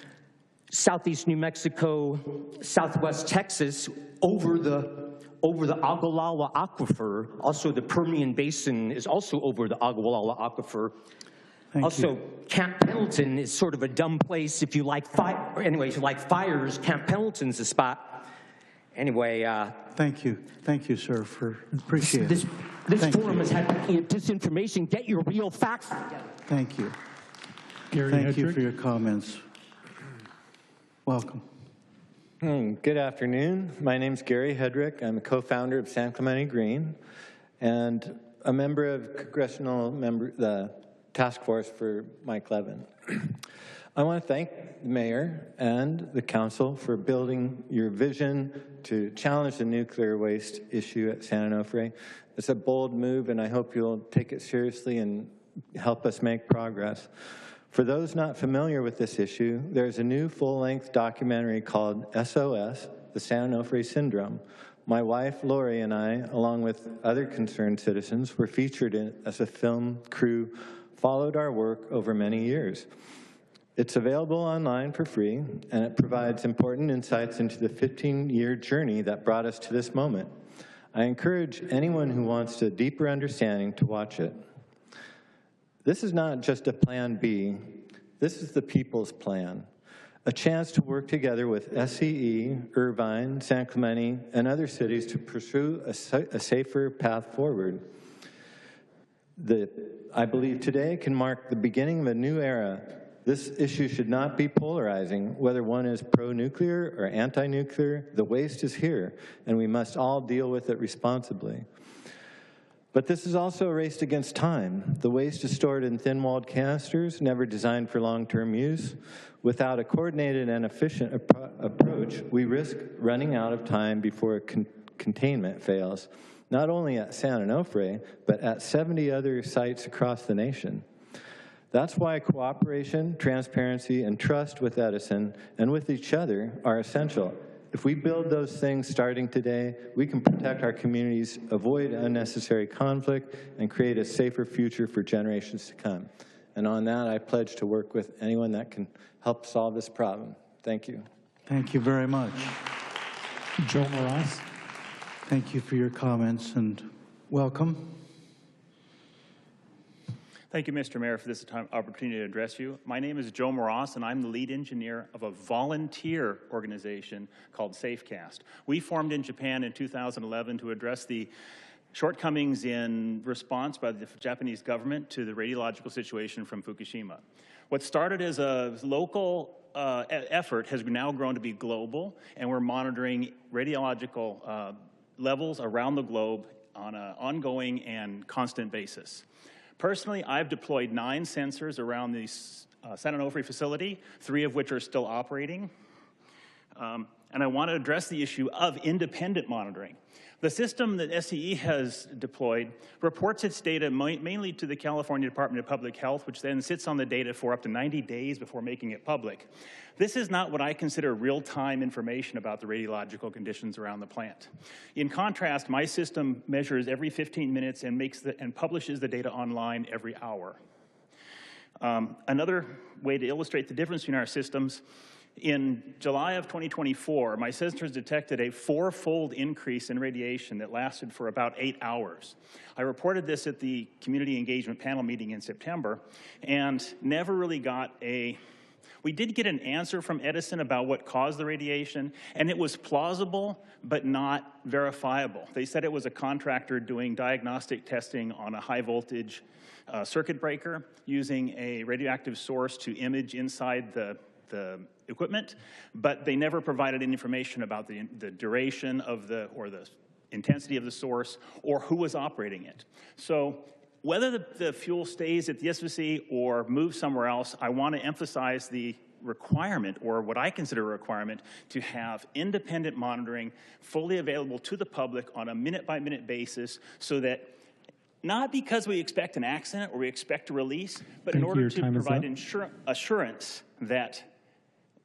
southeast New Mexico, southwest Texas, over the Ogallala Aquifer. Also, the Permian Basin is also over the Ogallala Aquifer. Camp Pendleton is sort of a dumb place if you like fire. Anyway, if you like fires, Camp Pendleton's the spot. Anyway, thank you, sir. Appreciate it. This forum has had disinformation. Get your real facts together. Thank you. Thank you for your comments. Welcome. Good afternoon. My name's Gary Hedrick. I'm a co-founder of San Clemente Green and a member of the task force for Mike Levin. I want to thank the mayor and the council for building your vision to challenge the nuclear waste issue at San Onofre. It's a bold move, and I hope you'll take it seriously and help us make progress. For those not familiar with this issue, there's a new full-length documentary called SOS, the San Onofre Syndrome. My wife, Lori, and I, along with other concerned citizens, were featured in as a film crew followed our work over many years. It's available online for free, and it provides important insights into the 15-year journey that brought us to this moment. I encourage anyone who wants a deeper understanding to watch it. This is not just a plan B, this is the people's plan. A chance to work together with SCE, Irvine, San Clemente, and other cities to pursue a safer path forward. I believe today can mark the beginning of a new era. This issue should not be polarizing, whether one is pro-nuclear or anti-nuclear. The waste is here, and we must all deal with it responsibly. But this is also a race against time. The waste is stored in thin-walled canisters, never designed for long-term use. Without a coordinated and efficient approach, we risk running out of time before containment fails, not only at San Onofre, but at 70 other sites across the nation. That's why cooperation, transparency, and trust with Edison and with each other are essential. If we build those things starting today, we can protect our communities, avoid unnecessary conflict, and create a safer future for generations to come. And on that, I pledge to work with anyone that can help solve this problem. Thank you. Thank you very much. Joe Moras. Thank you for your comments and welcome. Thank you, Mr. Mayor, for this opportunity to address you. My name is Joe Moras, and I'm the lead engineer of a volunteer organization called SafeCast. We formed in Japan in 2011 to address the shortcomings in response by the Japanese government to the radiological situation from Fukushima. What started as a local effort has now grown to be global, and we're monitoring radiological levels around the globe on an ongoing and constant basis. Personally, I've deployed 9 sensors around the San Onofre facility, 3 of which are still operating. And I want to address the issue of independent monitoring. The system that SCE has deployed reports its data mainly to the California Department of Public Health, which then sits on the data for up to 90 days before making it public. This is not what I consider real-time information about the radiological conditions around the plant. In contrast, my system measures every 15 minutes and publishes the data online every hour. Another way to illustrate the difference between our systems, in July of 2024, my sensors detected a 4-fold increase in radiation that lasted for about 8 hours. I reported this at the Community Engagement Panel meeting in September and never really got we did get an answer from Edison about what caused the radiation, and it was plausible but not verifiable. They said it was a contractor doing diagnostic testing on a high voltage circuit breaker using a radioactive source to image inside the equipment, but they never provided any information about the duration of the intensity of the source or who was operating it. So whether the fuel stays at the SVC or moves somewhere else, I want to emphasize the requirement, or what I consider a requirement, to have independent monitoring fully available to the public on a minute-by-minute basis, so that not because we expect an accident or we expect a release, but in order to provide assurance that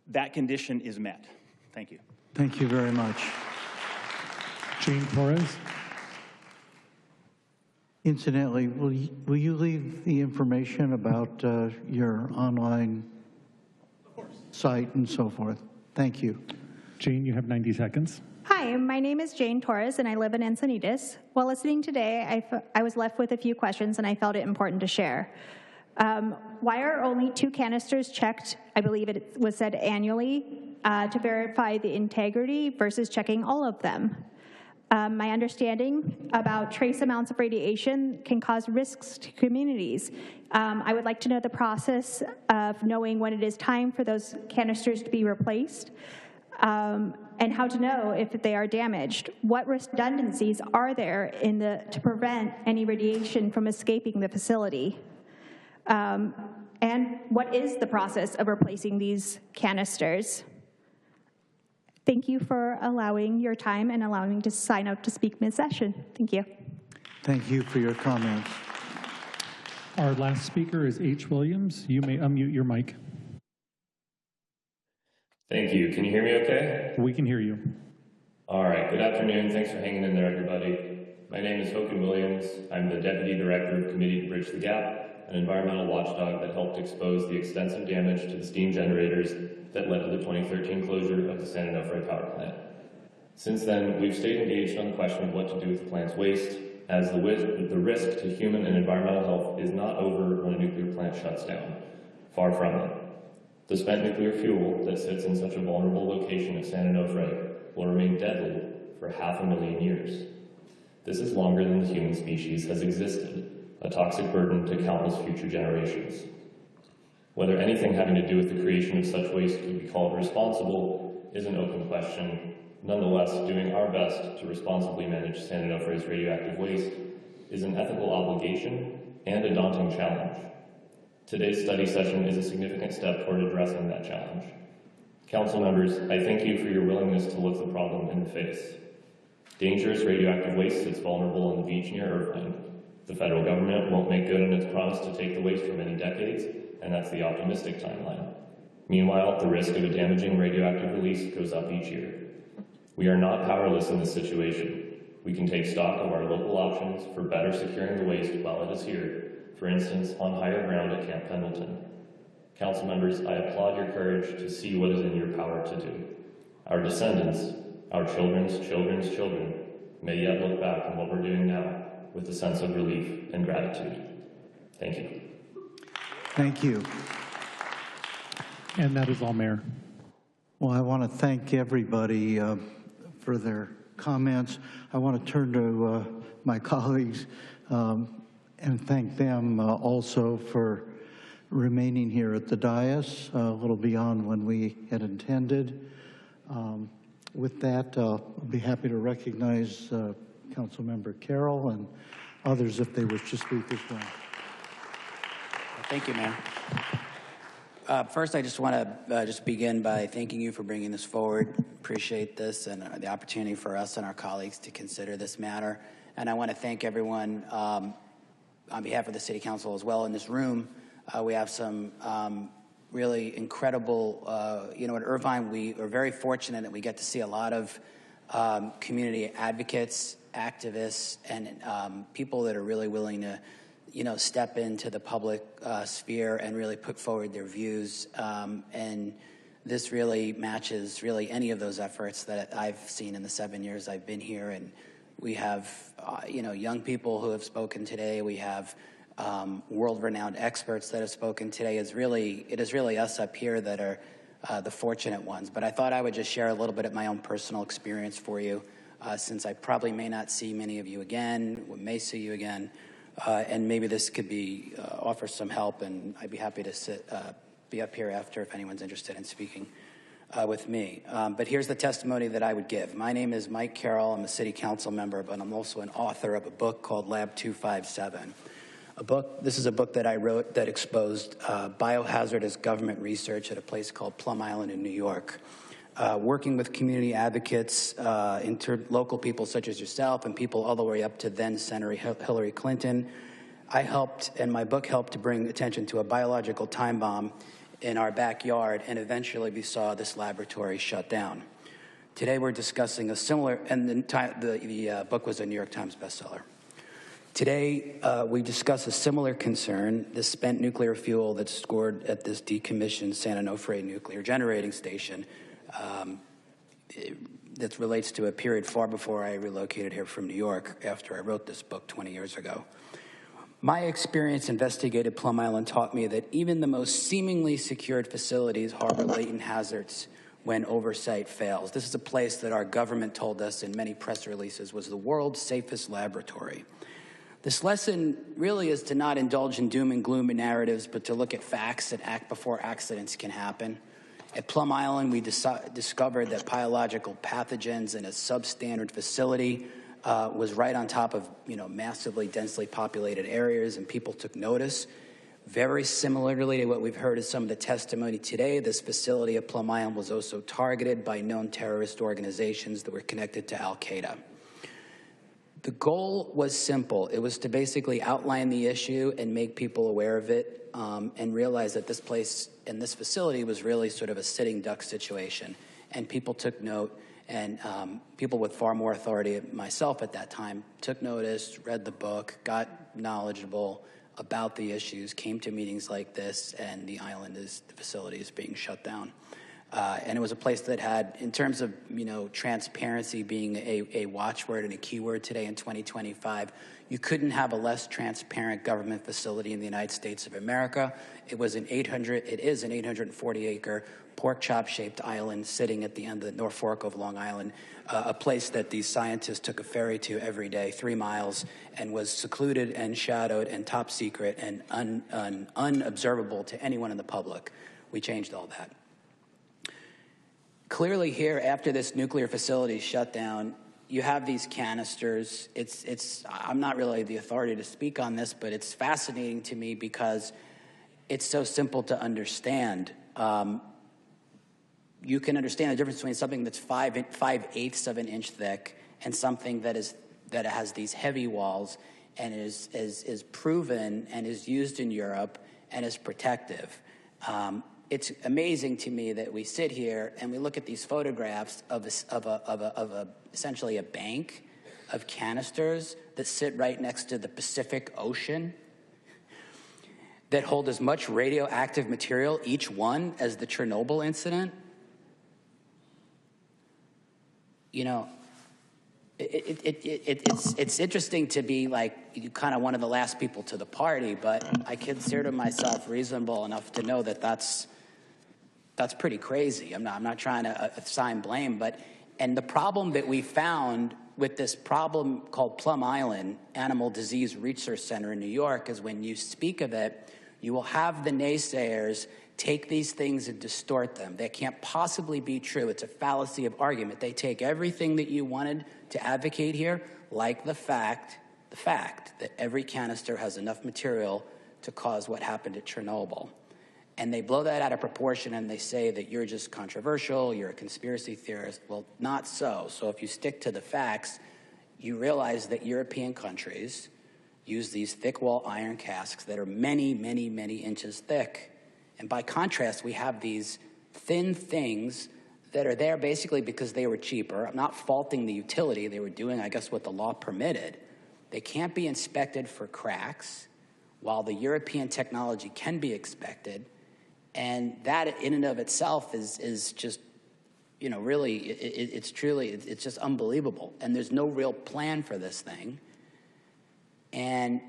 that condition is met. Thank you. Thank you very much. Jane Torres. Incidentally, will you leave the information about your online site and so forth? Thank you. Jane, you have 90 seconds. Hi, my name is Jane Torres, and I live in Encinitas. While listening today, I was left with a few questions, and I felt it important to share. Why are only 2 canisters checked, I believe it was said annually, to verify the integrity versus checking all of them? My understanding about trace amounts of radiation can cause risks to communities. I would like to know the process of knowing when it is time for those canisters to be replaced, and how to know if they are damaged. What redundancies are there to prevent any radiation from escaping the facility? And what is the process of replacing these canisters? Thank you for allowing your time and allowing me to sign up to speak mid-session. Thank you. Thank you for your comments. Our last speaker is H. Williams. You may unmute your mic. Thank you. Can you hear me okay? We can hear you. All right. Good afternoon. Thanks for hanging in there, everybody. My name is Hoken Williams. I'm the Deputy Director of Committee to Bridge the Gap, an environmental watchdog that helped expose the extensive damage to the steam generators that led to the 2013 closure of the San Onofre power plant. Since then, we've stayed engaged on the question of what to do with the plant's waste, as the risk to human and environmental health is not over when a nuclear plant shuts down. Far from it. The spent nuclear fuel that sits in such a vulnerable location at San Onofre will remain deadly for 500,000 years. This is longer than the human species has existed, a toxic burden to countless future generations. Whether anything having to do with the creation of such waste could be called responsible is an open question. Nonetheless, doing our best to responsibly manage San Onofre's radioactive waste is an ethical obligation and a daunting challenge. Today's study session is a significant step toward addressing that challenge. Council members, I thank you for your willingness to look the problem in the face. Dangerous radioactive waste sits vulnerable on the beach near Irvine. The federal government won't make good on its promise to take the waste for many decades, and that's the optimistic timeline. Meanwhile, the risk of a damaging radioactive release goes up each year. We are not powerless in this situation. We can take stock of our local options for better securing the waste while it is here, for instance, on higher ground at Camp Pendleton. Council members, I applaud your courage to see what is in your power to do. Our descendants, our children's children's children, may yet look back on what we're doing now with a sense of relief and gratitude. Thank you. Thank you. And that is all, Mayor. Well, I want to thank everybody for their comments. I want to turn to my colleagues and thank them also for remaining here at the dais a little beyond when we had intended. With that, I'll be happy to recognize Councilmember Carroll and others if they wish to speak as well. Thank you, Mayor. First, I just want to just begin by thanking you for bringing this forward. Appreciate this and the opportunity for us and our colleagues to consider this matter. And I want to thank everyone on behalf of the City Council as well in this room. We have some really incredible, at Irvine, we are very fortunate that we get to see a lot of community advocates, activists, and people that are really willing to step into the public sphere and really put forward their views. And this really matches any of those efforts that I've seen in the 7 years I've been here. And we have, young people who have spoken today. We have world-renowned experts that have spoken today. It is really us up here that are the fortunate ones. But I thought I would just share a little bit of my own personal experience for you, since I probably may not see many of you again, may see you again. And maybe this could be offer some help, and I'd be happy to be up here after if anyone's interested in speaking with me. But here's the testimony that I would give. My name is Mike Carroll. I'm a city council member, but I'm also an author of a book called Lab 257. This is a book that I wrote that exposed biohazardous government research at a place called Plum Island in New York. Working with community advocates, local people such as yourself and people all the way up to then Senator Hillary Clinton, I helped, and my book helped to bring attention to a biological time bomb in our backyard, and eventually we saw this laboratory shut down. Today we're discussing a similar, and the book was a New York Times bestseller. Today we discuss a similar concern, the spent nuclear fuel that's stored at this decommissioned San Onofre nuclear generating station. That relates to a period far before I relocated here from New York after I wrote this book 20 years ago. My experience investigating Plum Island taught me that even the most seemingly secured facilities harbor latent hazards when oversight fails. This is a place that our government told us in many press releases was the world's safest laboratory. This lesson really is to not indulge in doom and gloom narratives, but to look at facts and act before accidents can happen. At Plum Island, we discovered that biological pathogens in a substandard facility was right on top of massively densely populated areas, and people took notice. Very similarly to what we've heard in some of the testimony today, this facility at Plum Island was also targeted by known terrorist organizations that were connected to Al-Qaeda. The goal was simple. It was to basically outline the issue and make people aware of it, and realize that this place and this facility was really sort of a sitting duck situation. And people took note, and people with far more authority than myself at that time took notice, read the book, got knowledgeable, about the issues, came to meetings like this, and the facility is being shut down. And it was a place that had, in terms of, transparency being a watchword and a keyword today in 2025, you couldn't have a less transparent government facility in the United States of America. It is an 840-acre pork chop-shaped island sitting at the end of the North Fork of Long Island, a place that these scientists took a ferry to every day, 3 miles, and was secluded and shadowed and top secret and unobservable to anyone in the public. We changed all that. Clearly here, after this nuclear facility shut down, you have these canisters. I'm not really the authority to speak on this, but it's fascinating to me because it's so simple to understand. You can understand the difference between something that's 5/8 of an inch thick and something that has these heavy walls and is proven and is used in Europe and is protective. It's amazing to me that we sit here and we look at these photographs of essentially a bank of canisters that sit right next to the Pacific Ocean that hold as much radioactive material, each one, as the Chernobyl incident. It's interesting to be like kind of one of the last people to the party, but I consider myself reasonable enough to know that that's pretty crazy. I'm not trying to assign blame, and the problem that we found with this problem called Plum Island Animal Disease Research Center in New York is when you speak of it, you will have the naysayers take these things and distort them. They can't possibly be true. It's a fallacy of argument. They take everything that you wanted to advocate here, like the fact that every canister has enough material to cause what happened at Chernobyl. And they blow that out of proportion and they say that you're just controversial, you're a conspiracy theorist. Well, not so. So if you stick to the facts, you realize that European countries use these thick wall iron casks that are many, many, many inches thick. And by contrast, we have these thin things that are there basically because they were cheaper. I'm not faulting the utility. They were doing, I guess, what the law permitted. They can't be inspected for cracks, while the European technology can be inspected. And that in and of itself is just, really, it's just unbelievable. And there's no real plan for this thing. And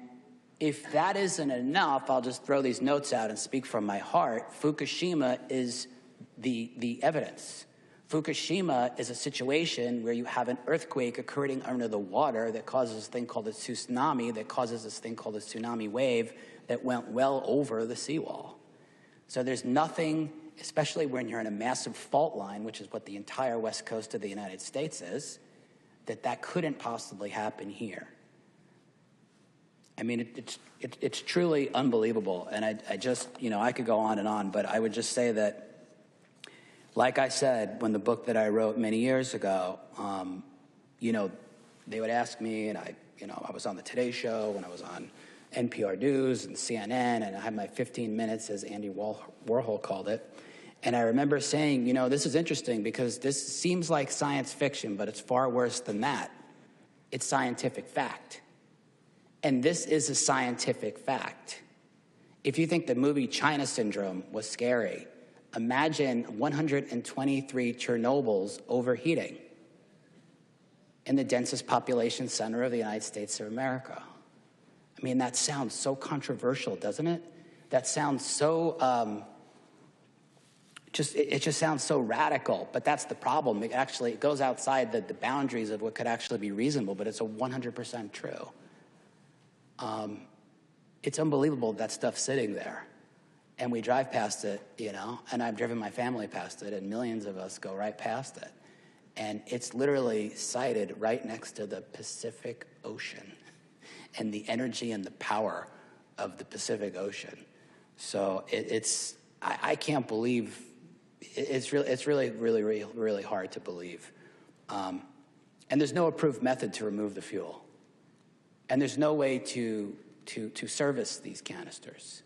if that isn't enough, I'll just throw these notes out and speak from my heart. Fukushima is the evidence. Fukushima is a situation where you have an earthquake occurring under the water that causes this thing called a tsunami, that causes this thing called a tsunami wave that went well over the seawall. So there's nothing, especially when you're in a massive fault line, which is what the entire west coast of the United States is, that couldn't possibly happen here. I mean, it's truly unbelievable. And I just, I could go on, but I would just say that, like I said, when the book that I wrote many years ago, they would ask me, and I was on the Today Show, and I was on NPR News and CNN, and I had my 15 minutes, as Andy Warhol called it. And I remember saying, this is interesting because this seems like science fiction, but it's far worse than that. It's scientific fact. And this is a scientific fact. If you think the movie China Syndrome was scary, imagine 123 Chernobyls overheating in the densest population center of the United States of America. I mean, that sounds so controversial, doesn't it? That sounds so, it just sounds so radical, but that's the problem. It goes outside the boundaries of what could actually be reasonable, but it's 100% true. It's unbelievable that stuff's sitting there. And we drive past it, and I've driven my family past it, and millions of us go right past it. And it's literally sited right next to the Pacific Ocean and the energy and the power of the Pacific Ocean. So I can't believe, it's really, really, really, really hard to believe. And there's no approved method to remove the fuel. And there's no way to service these canisters.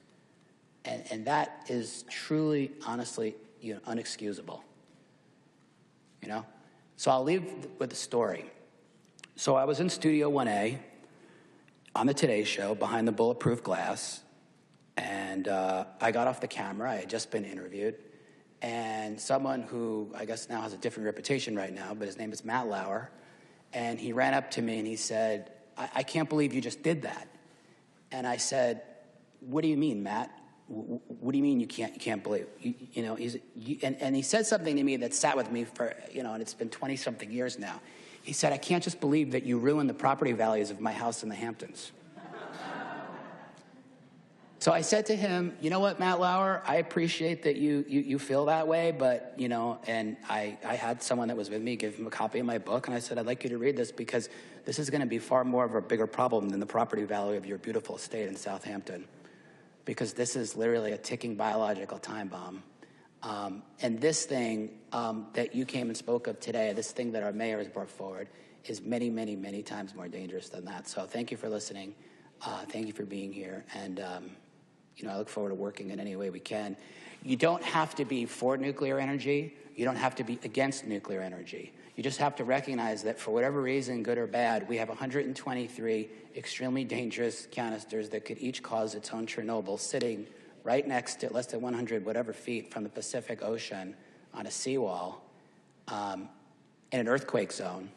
And that is truly, honestly, unexcusable. So I'll leave with a story. So I was in Studio 1A on the Today Show behind the bulletproof glass, and I got off the camera. I had just been interviewed, and someone who I guess now has a different reputation right now, but his name is Matt Lauer, and he ran up to me and he said, I can't believe you just did that. And I said, what do you mean, Matt? What do you mean you can't believe? And he said something to me that sat with me for, and it's been 20-something years now. He said, I can't just believe that you ruined the property values of my house in the Hamptons. So I said to him, you know what, Matt Lauer, I appreciate that you feel that way, but, and I had someone that was with me give him a copy of my book, and I said, I'd like you to read this because this is going to be far more of a bigger problem than the property value of your beautiful estate in Southampton, because this is literally a ticking biological time bomb. And this thing that you came and spoke of today, this thing that our mayor has brought forward, is many, many, many times more dangerous than that. So thank you for listening. Thank you for being here. And I look forward to working in any way we can. You don't have to be for nuclear energy. You don't have to be against nuclear energy. You just have to recognize that for whatever reason, good or bad, we have 123 extremely dangerous canisters that could each cause its own Chernobyl sitting right next to less than 100 whatever feet from the Pacific Ocean on a seawall in an earthquake zone.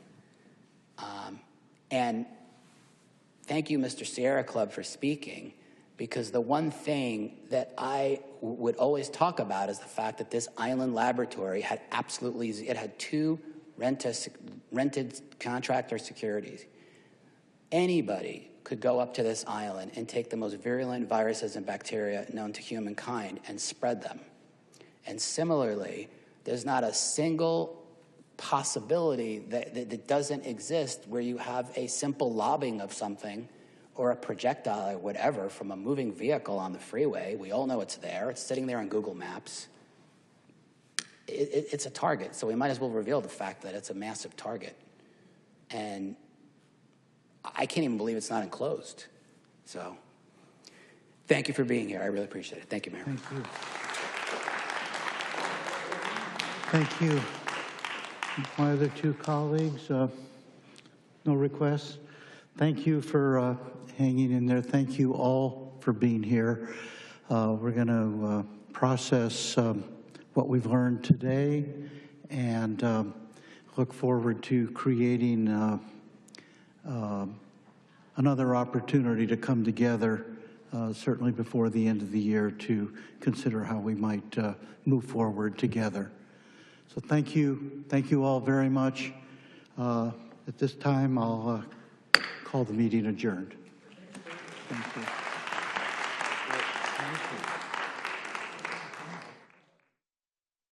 And thank you, Mr. Sierra Club, for speaking, because the one thing that I would always talk about is the fact that this island laboratory had it had 2 rented contractor securities. Anybody could go up to this island and take the most virulent viruses and bacteria known to humankind and spread them. And similarly, there's not a single possibility that doesn't exist where you have a simple lobbing of something or a projectile or whatever from a moving vehicle on the freeway. We all know it's there. It's sitting there on Google Maps. It's a target, so we might as well reveal the fact that it's a massive target. And I can't even believe it's not enclosed. So thank you for being here. I really appreciate it. Thank you, Mayor. Thank you. Thank you. My other 2 colleagues, no requests. Thank you for hanging in there. Thank you all for being here. We're going to process what we've learned today and look forward to creating another opportunity to come together, certainly before the end of the year, to consider how we might move forward together. So thank you all very much. At this time, I'll call the meeting adjourned. Thank you.